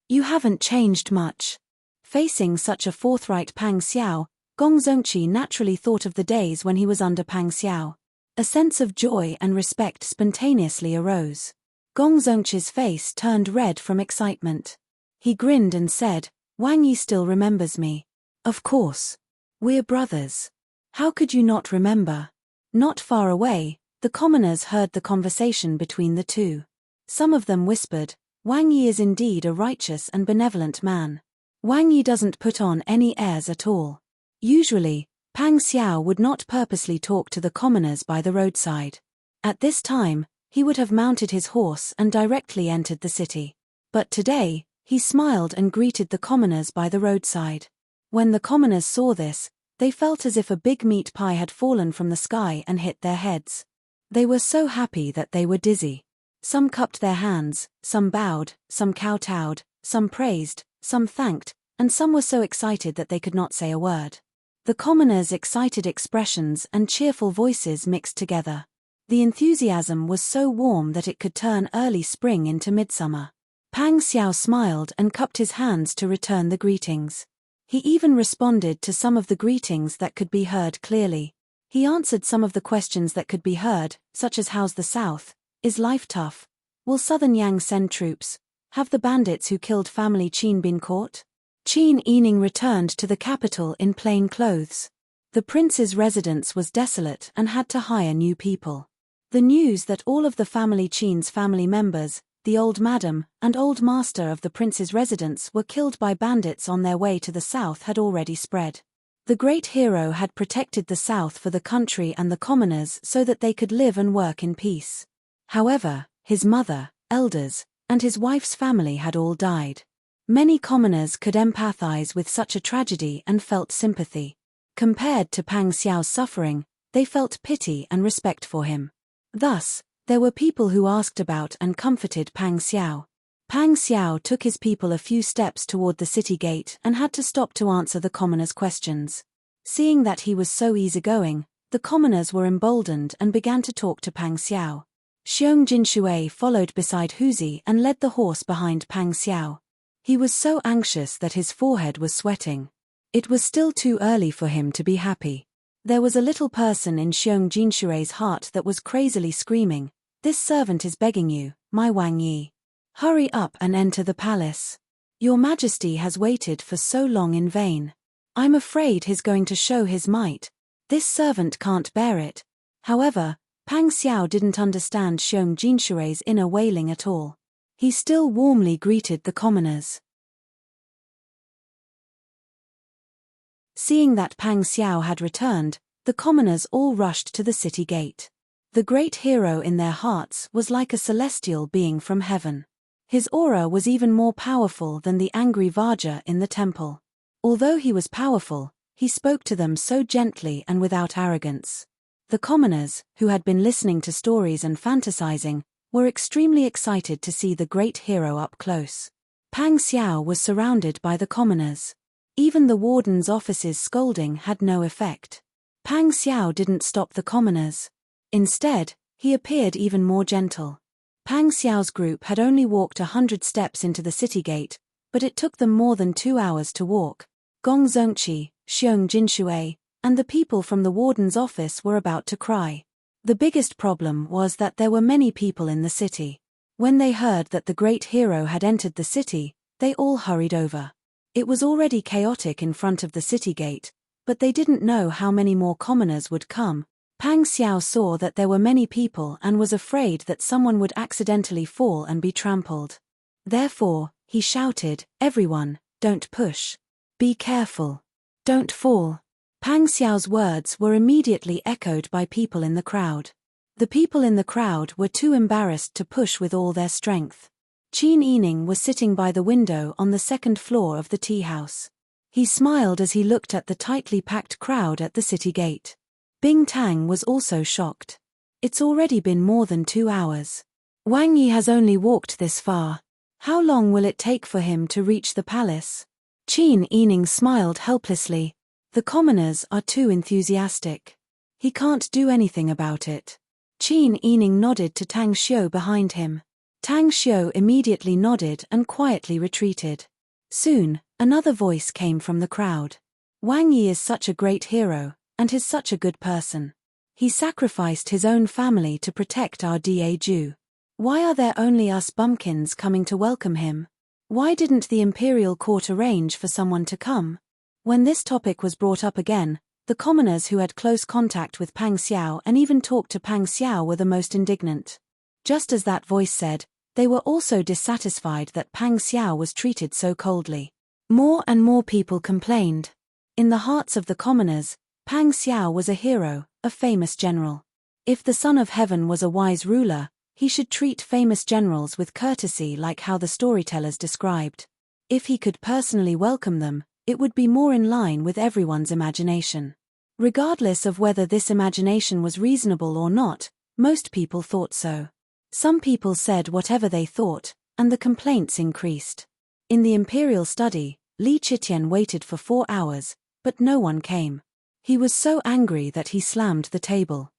You haven't changed much. Facing such a forthright Pang Xiao, Gong Zongqi naturally thought of the days when he was under Pang Xiao. A sense of joy and respect spontaneously arose. Gong Zongqi's face turned red from excitement. He grinned and said, Wang Yi still remembers me. Of course. We're brothers. How could you not remember? Not far away, the commoners heard the conversation between the two. Some of them whispered, Wang Yi is indeed a righteous and benevolent man. Wang Yi doesn't put on any airs at all. Usually, Pang Xiao would not purposely talk to the commoners by the roadside. At this time, he would have mounted his horse and directly entered the city. But today, he smiled and greeted the commoners by the roadside. When the commoners saw this, they felt as if a big meat pie had fallen from the sky and hit their heads. They were so happy that they were dizzy. Some cupped their hands, some bowed, some kowtowed, some praised, some thanked, and some were so excited that they could not say a word. The commoners' excited expressions and cheerful voices mixed together. The enthusiasm was so warm that it could turn early spring into midsummer. Pang Xiao smiled and cupped his hands to return the greetings. He even responded to some of the greetings that could be heard clearly. He answered some of the questions that could be heard, such as how's the South? Is life tough? Will Southern Yang send troops? Have the bandits who killed family Qin been caught? Qin Yining returned to the capital in plain clothes. The prince's residence was desolate and had to hire new people. The news that all of the family Qin's family members, the old madam and old master of the prince's residence were killed by bandits on their way to the south had already spread. The great hero had protected the south for the country and the commoners so that they could live and work in peace. However, his mother, elders, and his wife's family had all died. Many commoners could empathize with such a tragedy and felt sympathy. Compared to Pang Xiao's suffering, they felt pity and respect for him. Thus, there were people who asked about and comforted Pang Xiao. Pang Xiao took his people a few steps toward the city gate and had to stop to answer the commoners' questions. Seeing that he was so easygoing, the commoners were emboldened and began to talk to Pang Xiao. Xiong Jinshui followed beside Huzi and led the horse behind Pang Xiao. He was so anxious that his forehead was sweating. It was still too early for him to be happy. There was a little person in Xiong Jinshui's heart that was crazily screaming, "This servant is begging you, my Wang Yi. Hurry up and enter the palace. Your Majesty has waited for so long in vain. I'm afraid he's going to show his might. This servant can't bear it." However, Pang Xiao didn't understand Xiong Jinshui's inner wailing at all. He still warmly greeted the commoners. Seeing that Pang Xiao had returned, the commoners all rushed to the city gate. The great hero in their hearts was like a celestial being from heaven. His aura was even more powerful than the angry Vajra in the temple. Although he was powerful, he spoke to them so gently and without arrogance. The commoners, who had been listening to stories and fantasizing, were extremely excited to see the great hero up close. Pang Xiao was surrounded by the commoners. Even the warden's office's scolding had no effect. Pang Xiao didn't stop the commoners. Instead, he appeared even more gentle. Pang Xiao's group had only walked 100 steps into the city gate, but it took them more than 2 hours to walk. Gong Zongqi, Xiong Jinshui, and the people from the warden's office were about to cry. The biggest problem was that there were many people in the city. When they heard that the great hero had entered the city, they all hurried over. It was already chaotic in front of the city gate, but they didn't know how many more commoners would come. Pang Xiao saw that there were many people and was afraid that someone would accidentally fall and be trampled. Therefore, he shouted, "Everyone, don't push. Be careful. Don't fall." Pang Xiao's words were immediately echoed by people in the crowd. The people in the crowd were too embarrassed to push with all their strength. Qin Yining was sitting by the window on the second floor of the tea house. He smiled as he looked at the tightly packed crowd at the city gate. Bing Tang was also shocked. It's already been more than 2 hours. Wang Yi has only walked this far. How long will it take for him to reach the palace? Qin Yining smiled helplessly. The commoners are too enthusiastic. He can't do anything about it. Qin Yining nodded to Tang Xiu behind him. Tang Xiu immediately nodded and quietly retreated. Soon, another voice came from the crowd. Wang Yi is such a great hero, and he's such a good person. He sacrificed his own family to protect our Daju. Why are there only us bumpkins coming to welcome him? Why didn't the imperial court arrange for someone to come? When this topic was brought up again, the commoners who had close contact with Pang Xiao and even talked to Pang Xiao were the most indignant. Just as that voice said, they were also dissatisfied that Pang Xiao was treated so coldly. More and more people complained. In the hearts of the commoners, Pang Xiao was a hero, a famous general. If the Son of Heaven was a wise ruler, he should treat famous generals with courtesy like how the storytellers described. If he could personally welcome them, it would be more in line with everyone's imagination. Regardless of whether this imagination was reasonable or not, most people thought so. Some people said whatever they thought, and the complaints increased. In the imperial study, Li Qitian waited for 4 hours, but no one came. He was so angry that he slammed the table.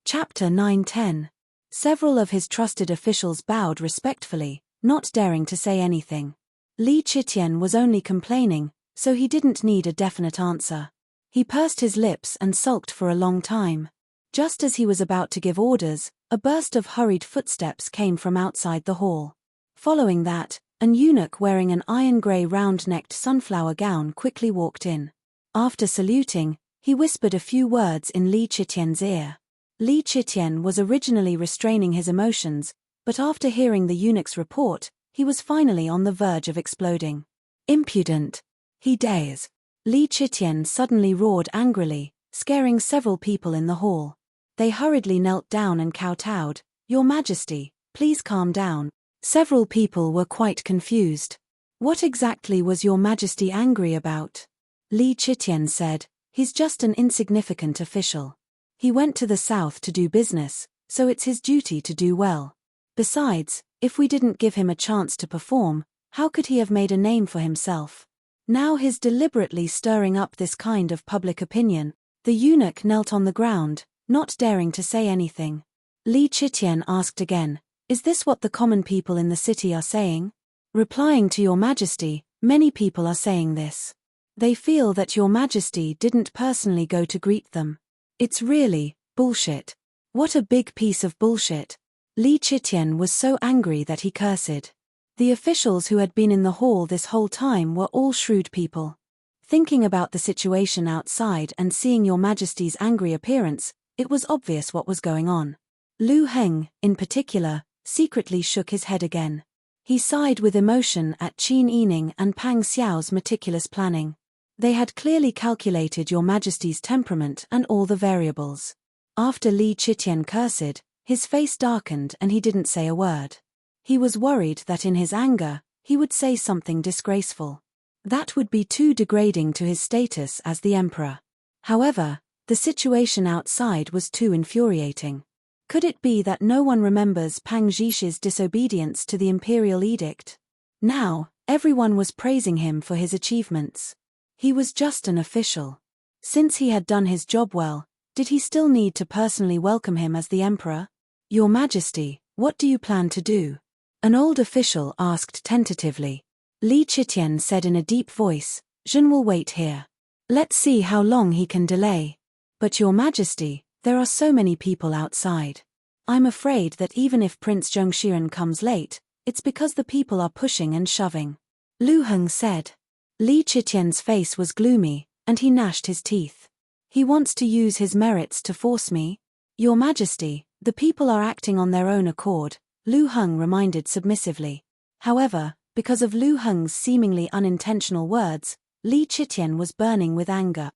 Chapter 9-10. Several of his trusted officials bowed respectfully, not daring to say anything. Li Qitian was only complaining, so he didn't need a definite answer. He pursed his lips and sulked for a long time. Just as he was about to give orders, a burst of hurried footsteps came from outside the hall. Following that, an eunuch wearing an iron-grey round-necked sunflower gown quickly walked in. After saluting, he whispered a few words in Li Qitian's ear. Li Qitian was originally restraining his emotions, but after hearing the eunuch's report, he was finally on the verge of exploding. Impudent! He dares! Li Qitian suddenly roared angrily, scaring several people in the hall. They hurriedly knelt down and kowtowed. "Your Majesty, please calm down." Several people were quite confused. "What exactly was Your Majesty angry about?" Li Qitian said, "He's just an insignificant official. He went to the south to do business, so it's his duty to do well. Besides, if we didn't give him a chance to perform, how could he have made a name for himself? Now he's deliberately stirring up this kind of public opinion." The eunuch knelt on the ground, not daring to say anything. Li Qitian asked again, "Is this what the common people in the city are saying?" Replying to Your Majesty, "Many people are saying this. They feel that Your Majesty didn't personally go to greet them. It's really bullshit." What a big piece of bullshit. Li Qitian was so angry that he cursed. The officials who had been in the hall this whole time were all shrewd people. Thinking about the situation outside and seeing Your Majesty's angry appearance, it was obvious what was going on. Lu Heng, in particular, secretly shook his head again. He sighed with emotion at Qin Yining and Pang Xiao's meticulous planning. They had clearly calculated Your Majesty's temperament and all the variables. After Li Qitian cursed, his face darkened and he didn't say a word. He was worried that in his anger, he would say something disgraceful. That would be too degrading to his status as the emperor. However, the situation outside was too infuriating. Could it be that no one remembers Pang Zhishi's disobedience to the imperial edict? Now, everyone was praising him for his achievements. He was just an official. Since he had done his job well, did he still need to personally welcome him as the emperor? "Your Majesty, what do you plan to do?" an old official asked tentatively. Li Qitian said in a deep voice, "Zhen will wait here. Let's see how long he can delay." "But Your Majesty, there are so many people outside. I'm afraid that even if Prince Zhongshiren comes late, it's because the people are pushing and shoving," Lu Heng said. Li Qitian's face was gloomy, and he gnashed his teeth. "He wants to use his merits to force me?" "Your Majesty, the people are acting on their own accord," Lu Heng reminded submissively. However, because of Lu Heng's seemingly unintentional words, Li Qitian was burning with anger.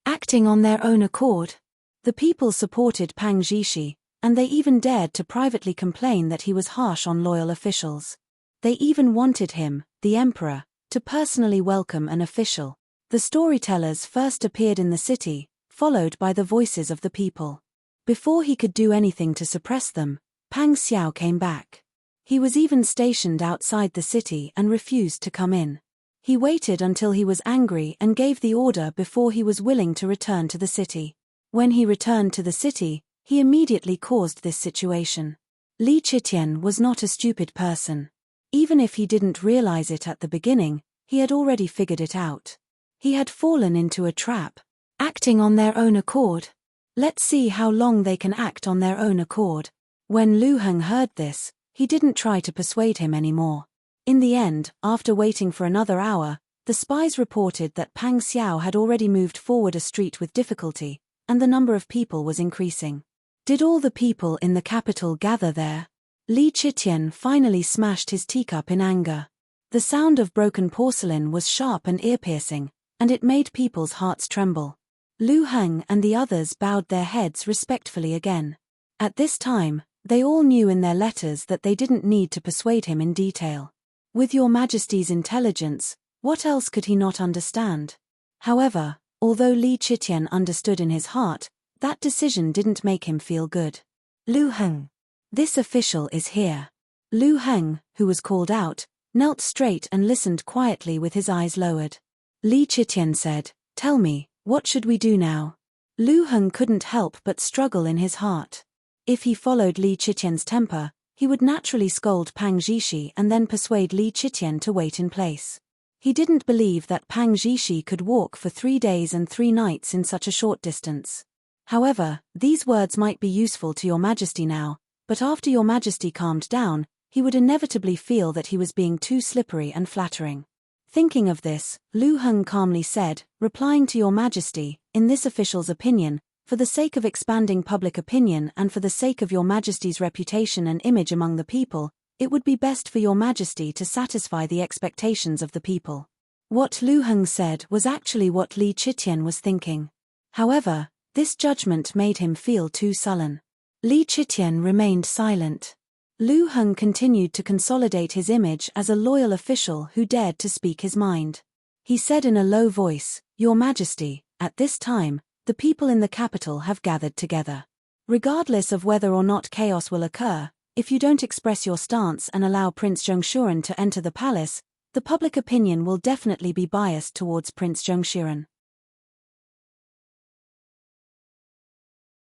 Acting on their own accord? The people supported Pang Zhishi, and they even dared to privately complain that he was harsh on loyal officials. They even wanted him, the emperor, to personally welcome an official. The storytellers first appeared in the city, followed by the voices of the people. Before he could do anything to suppress them, Pang Xiao came back. He was even stationed outside the city and refused to come in. He waited until he was angry and gave the order before he was willing to return to the city. When he returned to the city, he immediately caused this situation. Li Chitian was not a stupid person. Even if he didn't realize it at the beginning, he had already figured it out. He had fallen into a trap. Acting on their own accord. Let's see how long they can act on their own accord. When Lu Heng heard this, he didn't try to persuade him anymore. In the end, after waiting for another hour, the spies reported that Pang Xiao had already moved forward a street with difficulty, and the number of people was increasing. Did all the people in the capital gather there? Li Chitian finally smashed his teacup in anger. The sound of broken porcelain was sharp and ear-piercing, and it made people's hearts tremble. Lu Heng and the others bowed their heads respectfully again. At this time, they all knew in their letters that they didn't need to persuade him in detail. With your Majesty's intelligence, what else could he not understand? However, although Li Chitian understood in his heart, that decision didn't make him feel good. Lu Heng. This official is here. Lu Heng, who was called out, knelt straight and listened quietly with his eyes lowered. Li Chitian said, "Tell me, what should we do now?" Lu Heng couldn't help but struggle in his heart. If he followed Li Chitian's temper, he would naturally scold Pang Zhishi and then persuade Li Chitian to wait in place. He didn't believe that Pang Zhishi could walk for 3 days and 3 nights in such a short distance. However, these words might be useful to your Majesty now, but after your Majesty calmed down, he would inevitably feel that he was being too slippery and flattering. Thinking of this, Lu Heng calmly said, replying to your Majesty, in this official's opinion, for the sake of expanding public opinion and for the sake of your Majesty's reputation and image among the people, it would be best for your Majesty to satisfy the expectations of the people. What Lu Heng said was actually what Li Chitian was thinking. However, this judgment made him feel too sullen. Li Chitian remained silent. Lu Heng continued to consolidate his image as a loyal official who dared to speak his mind. He said in a low voice, "Your Majesty, at this time, the people in the capital have gathered together. Regardless of whether or not chaos will occur, if you don't express your stance and allow Prince Zhongshuren to enter the palace, the public opinion will definitely be biased towards Prince Zhongshuren.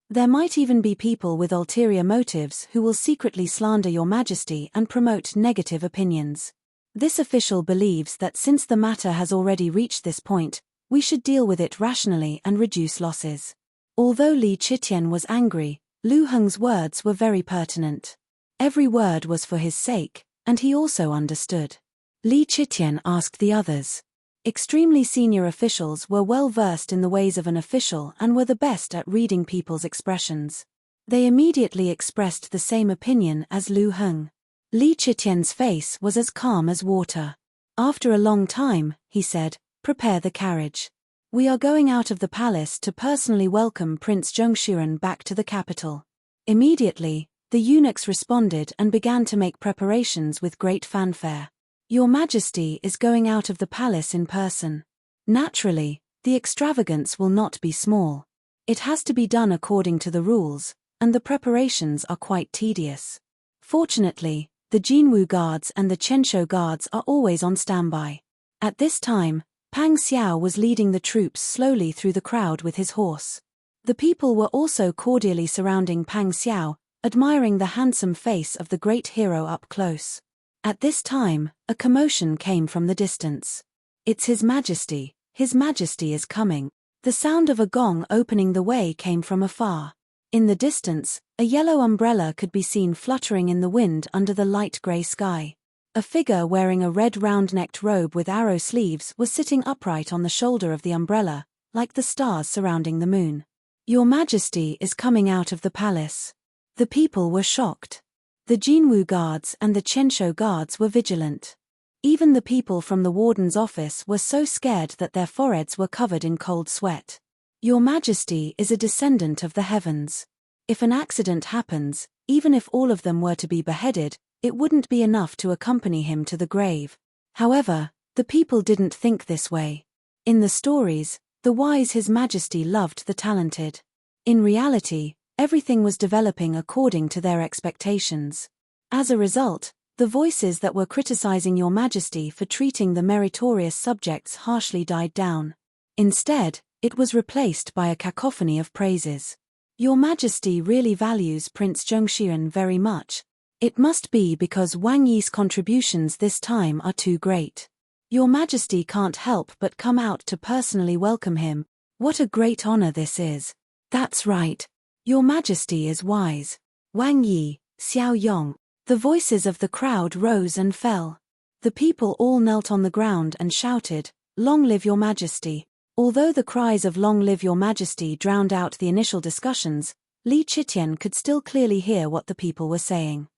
There might even be people with ulterior motives who will secretly slander your Majesty and promote negative opinions. This official believes that since the matter has already reached this point, we should deal with it rationally and reduce losses." Although Li Chitian was angry, Lu Heng's words were very pertinent. Every word was for his sake, and he also understood. Li Chitian asked the others. Extremely senior officials were well versed in the ways of an official and were the best at reading people's expressions. They immediately expressed the same opinion as Lu Heng. Li Chitian's face was as calm as water. After a long time, he said, "Prepare the carriage. We are going out of the palace to personally welcome Prince Zhongshuren back to the capital." Immediately, the eunuchs responded and began to make preparations with great fanfare. "Your Majesty is going out of the palace in person. Naturally, the extravagance will not be small. It has to be done according to the rules, and the preparations are quite tedious. Fortunately, the Jinwu guards and the Chenshou guards are always on standby." At this time, Pang Xiao was leading the troops slowly through the crowd with his horse. The people were also cordially surrounding Pang Xiao, admiring the handsome face of the great hero up close. At this time, a commotion came from the distance. "It's His Majesty is coming." The sound of a gong opening the way came from afar. In the distance, a yellow umbrella could be seen fluttering in the wind under the light grey sky. A figure wearing a red round-necked robe with arrow sleeves was sitting upright on the shoulder of the umbrella, like the stars surrounding the moon. "Your Majesty is coming out of the palace." The people were shocked. The Jinwu guards and the Chenshou guards were vigilant. Even the people from the warden's office were so scared that their foreheads were covered in cold sweat. "Your Majesty is a descendant of the heavens. If an accident happens, even if all of them were to be beheaded, it wouldn't be enough to accompany him to the grave." However, the people didn't think this way. In the stories, the wise His Majesty loved the talented. In reality, everything was developing according to their expectations. As a result, The voices that were criticizing your majesty for treating the meritorious subjects harshly died down. Instead, it was replaced by a cacophony of praises. Your majesty really values Prince Zhengxian very much. It must be because Wang Yi's contributions this time are too great. Your majesty can't help but come out to personally welcome him. What a great honor this is. That's right. Your majesty is wise. Wang Yi, Xiao Yong. The voices of the crowd rose and fell. The people all knelt on the ground and shouted, "Long live your majesty." Although the cries of "Long live your majesty" drowned out the initial discussions, Li Chitian could still clearly hear what the people were saying.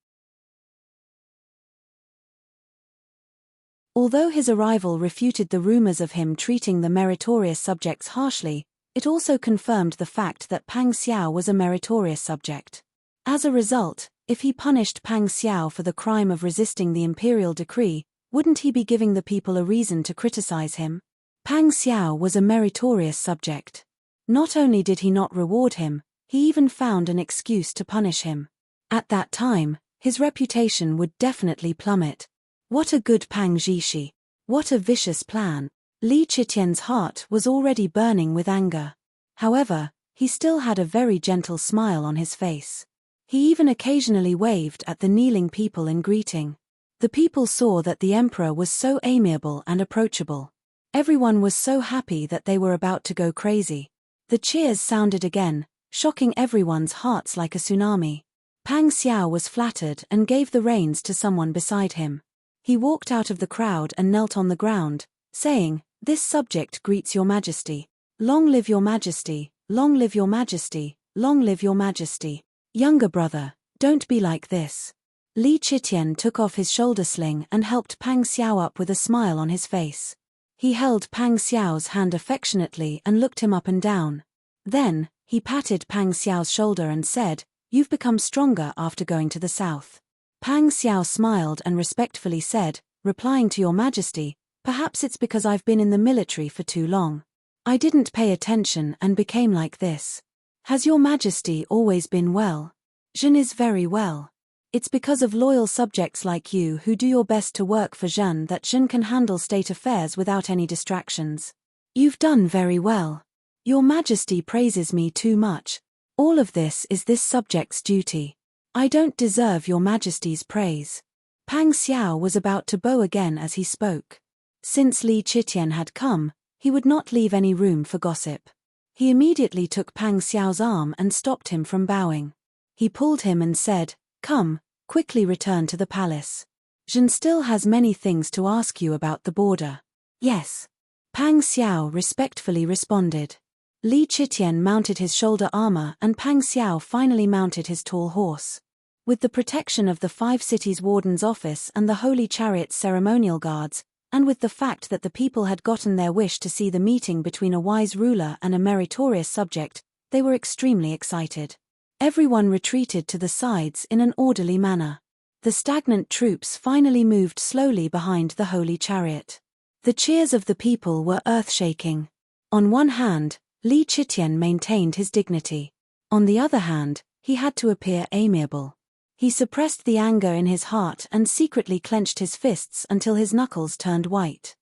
Although his arrival refuted the rumors of him treating the meritorious subjects harshly, it also confirmed the fact that Pang Xiao was a meritorious subject. As a result, if he punished Pang Xiao for the crime of resisting the imperial decree, wouldn't he be giving the people a reason to criticize him? Pang Xiao was a meritorious subject. Not only did he not reward him, he even found an excuse to punish him. At that time, his reputation would definitely plummet. What a good Pang Zhishi. What a vicious plan. Li Chitian's heart was already burning with anger. However, he still had a very gentle smile on his face. He even occasionally waved at the kneeling people in greeting. The people saw that the emperor was so amiable and approachable. Everyone was so happy that they were about to go crazy. The cheers sounded again, shocking everyone's hearts like a tsunami. Pang Xiao was flattered and gave the reins to someone beside him. He walked out of the crowd and knelt on the ground, saying, "This subject greets your majesty. Long live your majesty, long live your majesty, long live your majesty." Younger brother, don't be like this. Li Chitian took off his shoulder sling and helped Pang Xiao up with a smile on his face. He held Pang Xiao's hand affectionately and looked him up and down. Then, he patted Pang Xiao's shoulder and said, "You've become stronger after going to the south." Pang Xiao smiled and respectfully said, replying to your majesty, "Perhaps it's because I've been in the military for too long. I didn't pay attention and became like this. Has your majesty always been well?" "Zhen is very well. It's because of loyal subjects like you who do your best to work for Zhen that Zhen can handle state affairs without any distractions. You've done very well. Your majesty praises me too much. All of this is this subject's duty. I don't deserve your majesty's praise." Pang Xiao was about to bow again as he spoke. Since Li Chitian had come, he would not leave any room for gossip. He immediately took Pang Xiao's arm and stopped him from bowing. He pulled him and said, "Come, quickly return to the palace. Zhen still has many things to ask you about the border." "Yes." Pang Xiao respectfully responded. Li Chitian mounted his shoulder armor and Pang Xiao finally mounted his tall horse. With the protection of the 5 cities' warden's office and the Holy Chariot's ceremonial guards, and with the fact that the people had gotten their wish to see the meeting between a wise ruler and a meritorious subject, they were extremely excited. Everyone retreated to the sides in an orderly manner. The stagnant troops finally moved slowly behind the Holy Chariot. The cheers of the people were earth-shaking. On one hand, Li Chitian maintained his dignity. On the other hand, he had to appear amiable. He suppressed the anger in his heart and secretly clenched his fists until his knuckles turned white.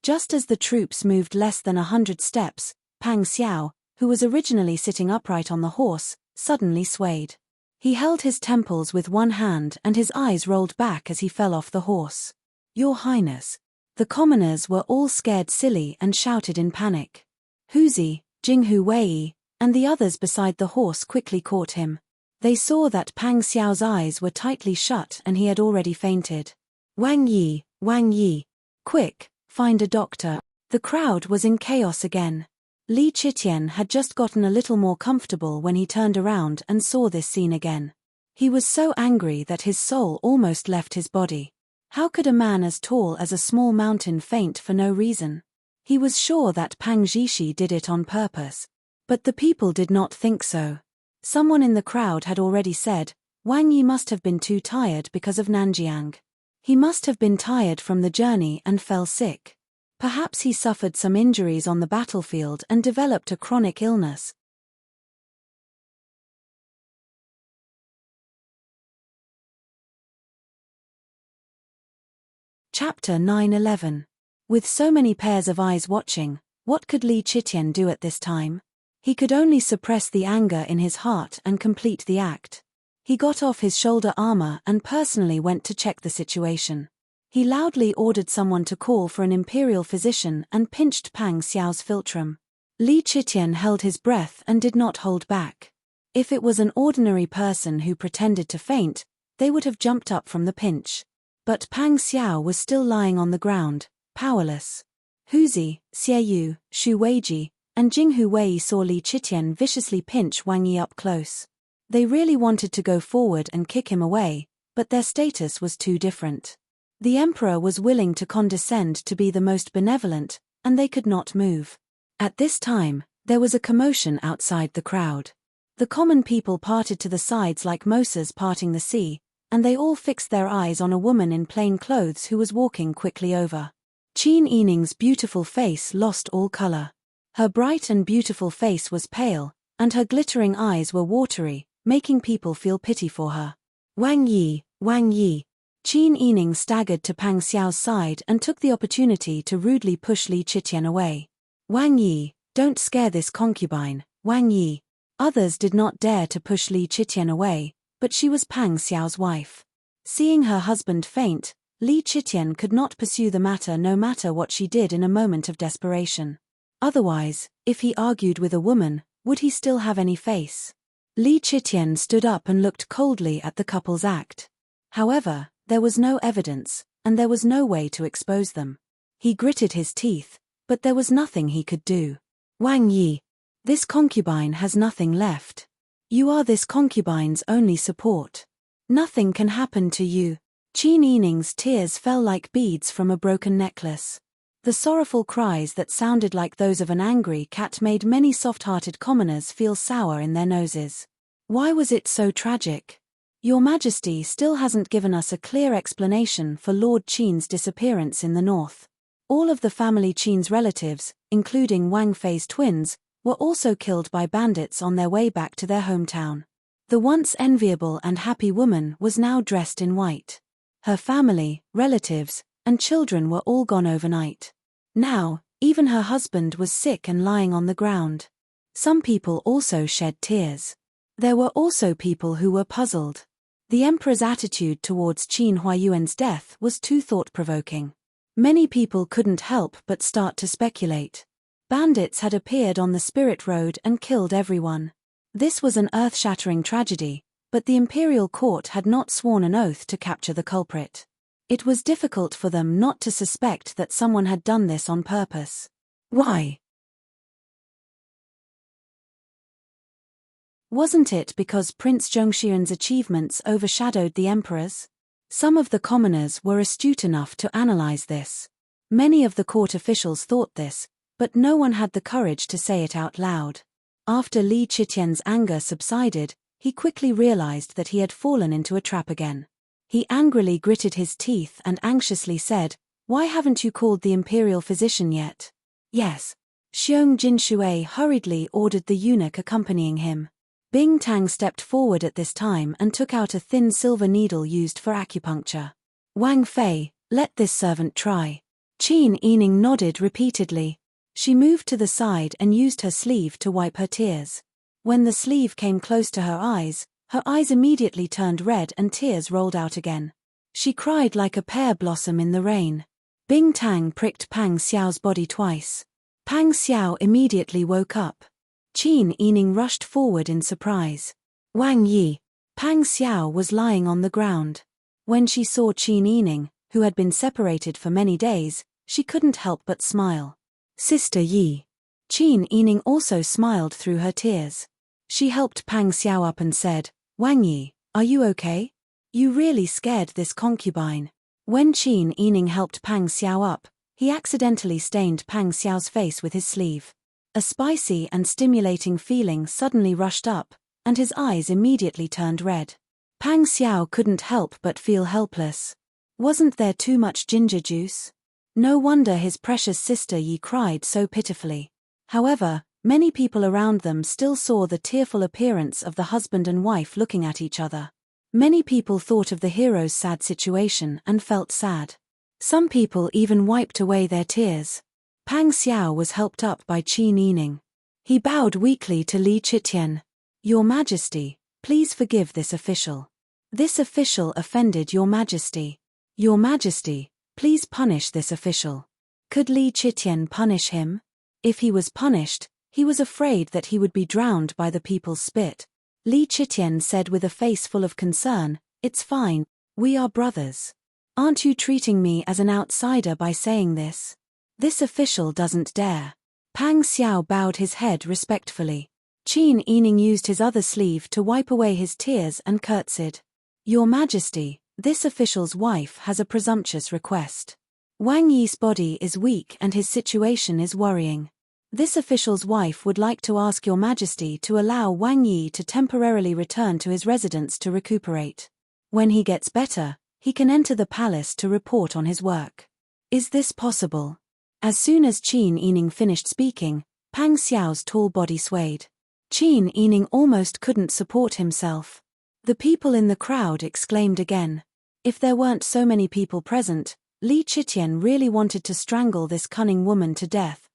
Just as the troops moved less than 100 steps, Pang Xiao, who was originally sitting upright on the horse, suddenly swayed. He held his temples with one hand and his eyes rolled back as he fell off the horse. "Your Highness." The commoners were all scared silly and shouted in panic. Huzi, Jinghu Wei, and the others beside the horse quickly caught him. They saw that Pang Xiao's eyes were tightly shut and he had already fainted. Wang Yi, quick, find a doctor." The crowd was in chaos again. Li Chitian had just gotten a little more comfortable when he turned around and saw this scene again. He was so angry that his soul almost left his body. How could a man as tall as a small mountain faint for no reason? He was sure that Pang Zhishi did it on purpose. But the people did not think so. Someone in the crowd had already said, "Wang Yi must have been too tired because of Nanjiang. He must have been tired from the journey and fell sick. Perhaps he suffered some injuries on the battlefield and developed a chronic illness." Chapter 9-11. With so many pairs of eyes watching, what could Li Chitian do at this time? He could only suppress the anger in his heart and complete the act. He got off his shoulder armor and personally went to check the situation. He loudly ordered someone to call for an imperial physician and pinched Pang Xiao's philtrum. Li Chitian held his breath and did not hold back. If it was an ordinary person who pretended to faint, they would have jumped up from the pinch. But Pang Xiao was still lying on the ground, powerless. Huzi, Xieyu, Xu Weiji, and Jinghu Wei saw Li Chitian viciously pinch Wang Yi up close. They really wanted to go forward and kick him away, but their status was too different. The emperor was willing to condescend to be the most benevolent, and they could not move. At this time, there was a commotion outside the crowd. The common people parted to the sides like mosas parting the sea, and they all fixed their eyes on a woman in plain clothes who was walking quickly over. Qin Yining's beautiful face lost all color. Her bright and beautiful face was pale, and her glittering eyes were watery, making people feel pity for her. Wang Yi, Wang Yi. Qin Yining staggered to Pang Xiao's side and took the opportunity to rudely push Li Chitian away. Wang Yi, don't scare this concubine, Wang Yi. Others did not dare to push Li Chitian away, but she was Pang Xiao's wife. Seeing her husband faint, Li Chitian could not pursue the matter no matter what she did in a moment of desperation. Otherwise, if he argued with a woman, would he still have any face? Li Chitian stood up and looked coldly at the couple's act. However, there was no evidence, and there was no way to expose them. He gritted his teeth, but there was nothing he could do. Wang Yi. This concubine has nothing left. You are this concubine's only support. Nothing can happen to you. Qin Yining's tears fell like beads from a broken necklace. The sorrowful cries that sounded like those of an angry cat made many soft-hearted commoners feel sour in their noses. Why was it so tragic? Your Majesty still hasn't given us a clear explanation for Lord Qin's disappearance in the north. All of the family Qin's relatives, including Wang Fei's twins, were also killed by bandits on their way back to their hometown. The once enviable and happy woman was now dressed in white. Her family, relatives, and children were all gone overnight. Now, even her husband was sick and lying on the ground. Some people also shed tears. There were also people who were puzzled. The emperor's attitude towards Qin Huayuan's death was too thought-provoking. Many people couldn't help but start to speculate. Bandits had appeared on the Spirit Road and killed everyone. This was an earth-shattering tragedy, but the imperial court had not sworn an oath to capture the culprit. It was difficult for them not to suspect that someone had done this on purpose. Why? Wasn't it because Prince Zhongshuan's achievements overshadowed the emperor's? Some of the commoners were astute enough to analyze this. Many of the court officials thought this, but no one had the courage to say it out loud. After Li Chitian's anger subsided, he quickly realized that he had fallen into a trap again. He angrily gritted his teeth and anxiously said, "Why haven't you called the imperial physician yet?" "Yes." Xiong Jinshui hurriedly ordered the eunuch accompanying him. Bing Tang stepped forward at this time and took out a thin silver needle used for acupuncture. "Wang Fei, let this servant try." Qin Yining nodded repeatedly. She moved to the side and used her sleeve to wipe her tears. When the sleeve came close to her eyes immediately turned red and tears rolled out again. She cried like a pear blossom in the rain. Bing Tang pricked Pang Xiao's body twice. Pang Xiao immediately woke up. Qin Yining rushed forward in surprise. "Wang Yi." Pang Xiao was lying on the ground. When she saw Qin Yining, who had been separated for many days, she couldn't help but smile. "Sister Yi." Qin Yining also smiled through her tears. She helped Pang Xiao up and said, "Wang Yi, are you okay? You really scared this concubine." When Qin Yining helped Pang Xiao up, he accidentally stained Pang Xiao's face with his sleeve. A spicy and stimulating feeling suddenly rushed up, and his eyes immediately turned red. Pang Xiao couldn't help but feel helpless. Wasn't there too much ginger juice? No wonder his precious sister Yi cried so pitifully. However, many people around them still saw the tearful appearance of the husband and wife looking at each other. Many people thought of the hero's sad situation and felt sad. Some people even wiped away their tears. Pang Xiao was helped up by Qin Yining. He bowed weakly to Li Chitian. Your Majesty, please forgive this official. This official offended Your Majesty. Your Majesty, please punish this official. Could Li Chitian punish him? If he was punished, he was afraid that he would be drowned by the people's spit. Li Chitian said with a face full of concern, "It's fine, we are brothers. Aren't you treating me as an outsider by saying this? This official doesn't dare." Pang Xiao bowed his head respectfully. Qin Yining used his other sleeve to wipe away his tears and curtsied. Your Majesty, this official's wife has a presumptuous request. Wang Yi's body is weak and his situation is worrying. This official's wife would like to ask Your Majesty to allow Wang Yi to temporarily return to his residence to recuperate. When he gets better, he can enter the palace to report on his work. Is this possible? As soon as Qin Yining finished speaking, Pang Xiao's tall body swayed. Qin Yining almost couldn't support himself. The people in the crowd exclaimed again. If there weren't so many people present, Li Chitian really wanted to strangle this cunning woman to death.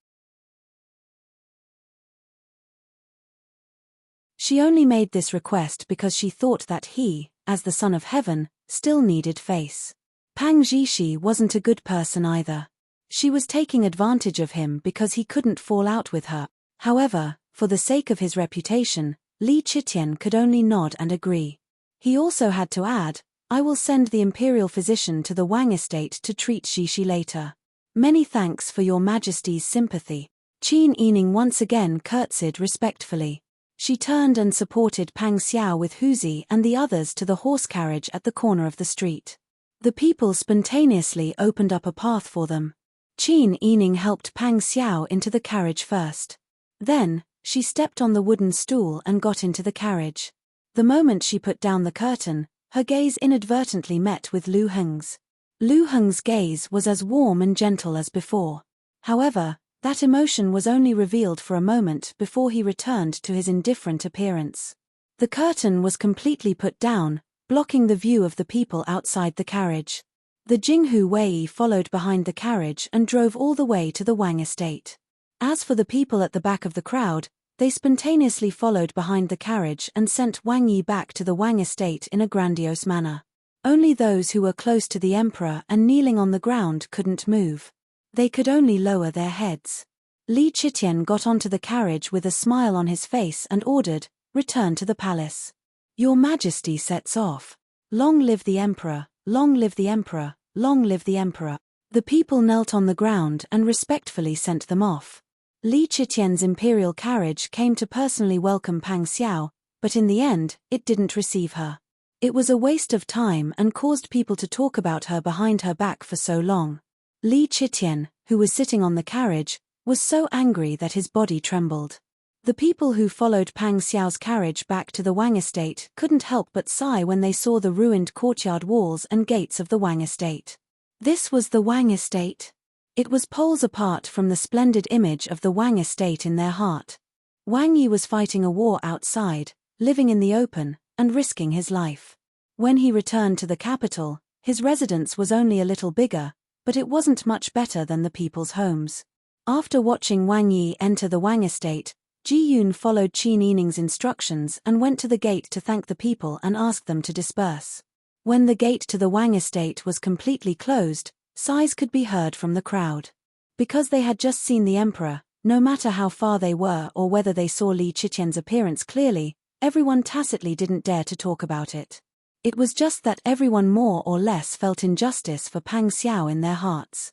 She only made this request because she thought that he, as the son of heaven, still needed face. Pang Zhishi wasn't a good person either. She was taking advantage of him because he couldn't fall out with her. However, for the sake of his reputation, Li Chitian could only nod and agree. He also had to add, I will send the imperial physician to the Wang estate to treat Zhishi later. Many thanks for Your Majesty's sympathy. Qin Yining once again curtsied respectfully. She turned and supported Pang Xiao with Huzi and the others to the horse carriage at the corner of the street. The people spontaneously opened up a path for them. Qin Yining helped Pang Xiao into the carriage first. Then, she stepped on the wooden stool and got into the carriage. The moment she put down the curtain, her gaze inadvertently met with Lu Heng's. Lu Heng's gaze was as warm and gentle as before. However, that emotion was only revealed for a moment before he returned to his indifferent appearance. The curtain was completely put down, blocking the view of the people outside the carriage. The Jinghu Wei followed behind the carriage and drove all the way to the Wang estate. As for the people at the back of the crowd, they spontaneously followed behind the carriage and sent Wang Yi back to the Wang estate in a grandiose manner. Only those who were close to the emperor and kneeling on the ground couldn't move. They could only lower their heads. Li Chitian got onto the carriage with a smile on his face and ordered, "Return to the palace." Your Majesty sets off. Long live the emperor, long live the emperor, long live the emperor. The people knelt on the ground and respectfully sent them off. Li Chitian's imperial carriage came to personally welcome Pang Xiao, but in the end, it didn't receive her. It was a waste of time and caused people to talk about her behind her back for so long. Li Chitian, who was sitting on the carriage, was so angry that his body trembled. The people who followed Pang Xiao's carriage back to the Wang estate couldn't help but sigh when they saw the ruined courtyard walls and gates of the Wang estate. This was the Wang estate. It was poles apart from the splendid image of the Wang estate in their heart. Wang Yi was fighting a war outside, living in the open, and risking his life. When he returned to the capital, his residence was only a little bigger, but it wasn't much better than the people's homes. After watching Wang Yi enter the Wang estate, Ji Yun followed Qin Yining's instructions and went to the gate to thank the people and ask them to disperse. When the gate to the Wang estate was completely closed, sighs could be heard from the crowd. Because they had just seen the emperor, no matter how far they were or whether they saw Li Chitian's appearance clearly, everyone tacitly didn't dare to talk about it. It was just that everyone more or less felt injustice for Pang Xiao in their hearts.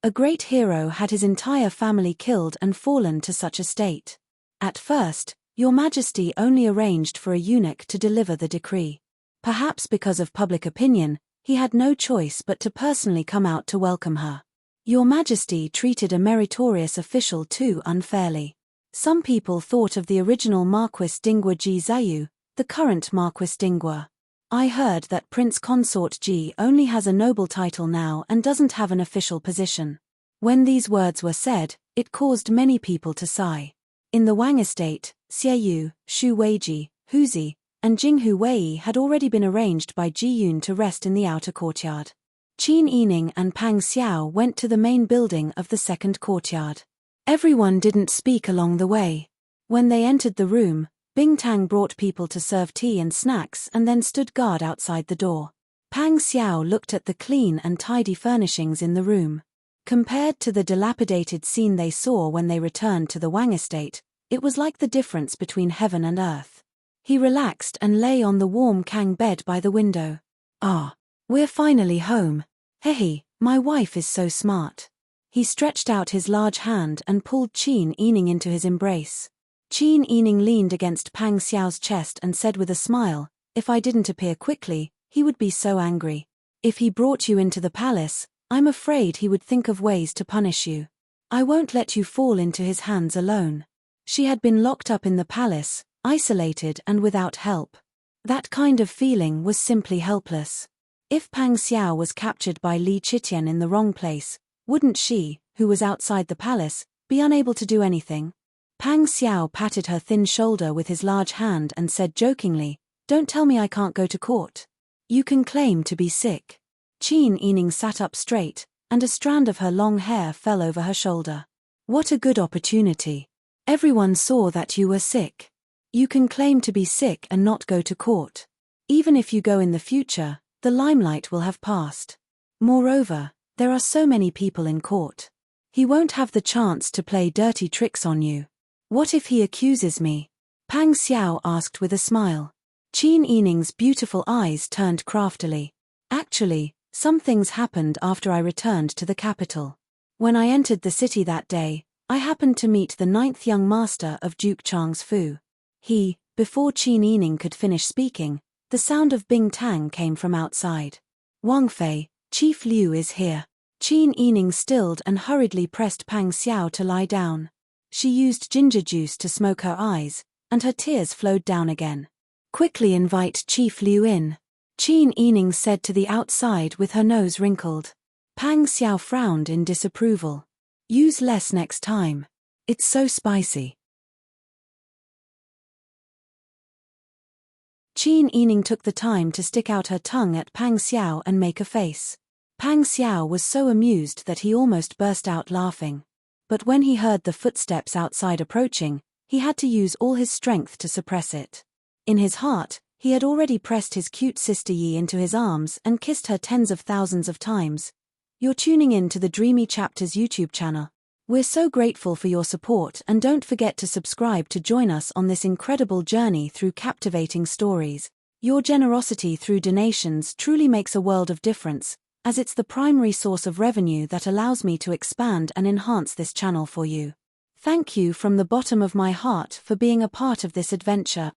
A great hero had his entire family killed and fallen to such a state. At first, Your Majesty only arranged for a eunuch to deliver the decree. Perhaps because of public opinion, he had no choice but to personally come out to welcome her. Your Majesty treated a meritorious official too unfairly. Some people thought of the original Marquis Dingwa Ji Zayu, the current Marquis Dingwa. I heard that Prince Consort Ji only has a noble title now and doesn't have an official position. When these words were said, it caused many people to sigh. In the Wang estate, Xie Yu, Shu Weiji, Huzi, and Jinghu Wei had already been arranged by Ji Yun to rest in the outer courtyard. Qin Yining and Pang Xiao went to the main building of the second courtyard. Everyone didn't speak along the way. When they entered the room, Bing Tang brought people to serve tea and snacks and then stood guard outside the door. Pang Xiao looked at the clean and tidy furnishings in the room. Compared to the dilapidated scene they saw when they returned to the Wang estate, it was like the difference between heaven and earth. He relaxed and lay on the warm Kang bed by the window. "Ah, we're finally home. Hehe, my wife is so smart." He stretched out his large hand and pulled Qin Yining into his embrace. Qin Yining leaned against Pang Xiao's chest and said with a smile, "If I didn't appear quickly, he would be so angry. If he brought you into the palace, I'm afraid he would think of ways to punish you. I won't let you fall into his hands alone." She had been locked up in the palace, isolated and without help. That kind of feeling was simply helpless. If Pang Xiao was captured by Li Qitian in the wrong place, wouldn't she, who was outside the palace, be unable to do anything? Pang Xiao patted her thin shoulder with his large hand and said jokingly, "Don't tell me I can't go to court. You can claim to be sick." Qin Yining sat up straight, and a strand of her long hair fell over her shoulder. "What a good opportunity. Everyone saw that you were sick. You can claim to be sick and not go to court. Even if you go in the future, the limelight will have passed. Moreover, there are so many people in court. He won't have the chance to play dirty tricks on you." "What if he accuses me?" Pang Xiao asked with a smile. Qin Yining's beautiful eyes turned craftily. "Actually, some things happened after I returned to the capital. When I entered the city that day, I happened to meet the 9th young master of Duke Chang's Fu. Before Qin Yining could finish speaking, the sound of Bing Tang came from outside. "Wang Fei, Chief Liu is here." Qin Yining stilled and hurriedly pressed Pang Xiao to lie down. She used ginger juice to smoke her eyes, and her tears flowed down again. "Quickly invite Chief Liu in," Qin Yining said to the outside with her nose wrinkled. Pang Xiao frowned in disapproval. "Use less next time. It's so spicy." Qin Yining took the time to stick out her tongue at Pang Xiao and make a face. Pang Xiao was so amused that he almost burst out laughing. But when he heard the footsteps outside approaching, he had to use all his strength to suppress it. In his heart, he had already pressed his cute sister Yi into his arms and kissed her tens of thousands of times. You're tuning in to the Dreamy Chapters YouTube channel. We're so grateful for your support, and don't forget to subscribe to join us on this incredible journey through captivating stories. Your generosity through donations truly makes a world of difference, as it's the primary source of revenue that allows me to expand and enhance this channel for you. Thank you from the bottom of my heart for being a part of this adventure.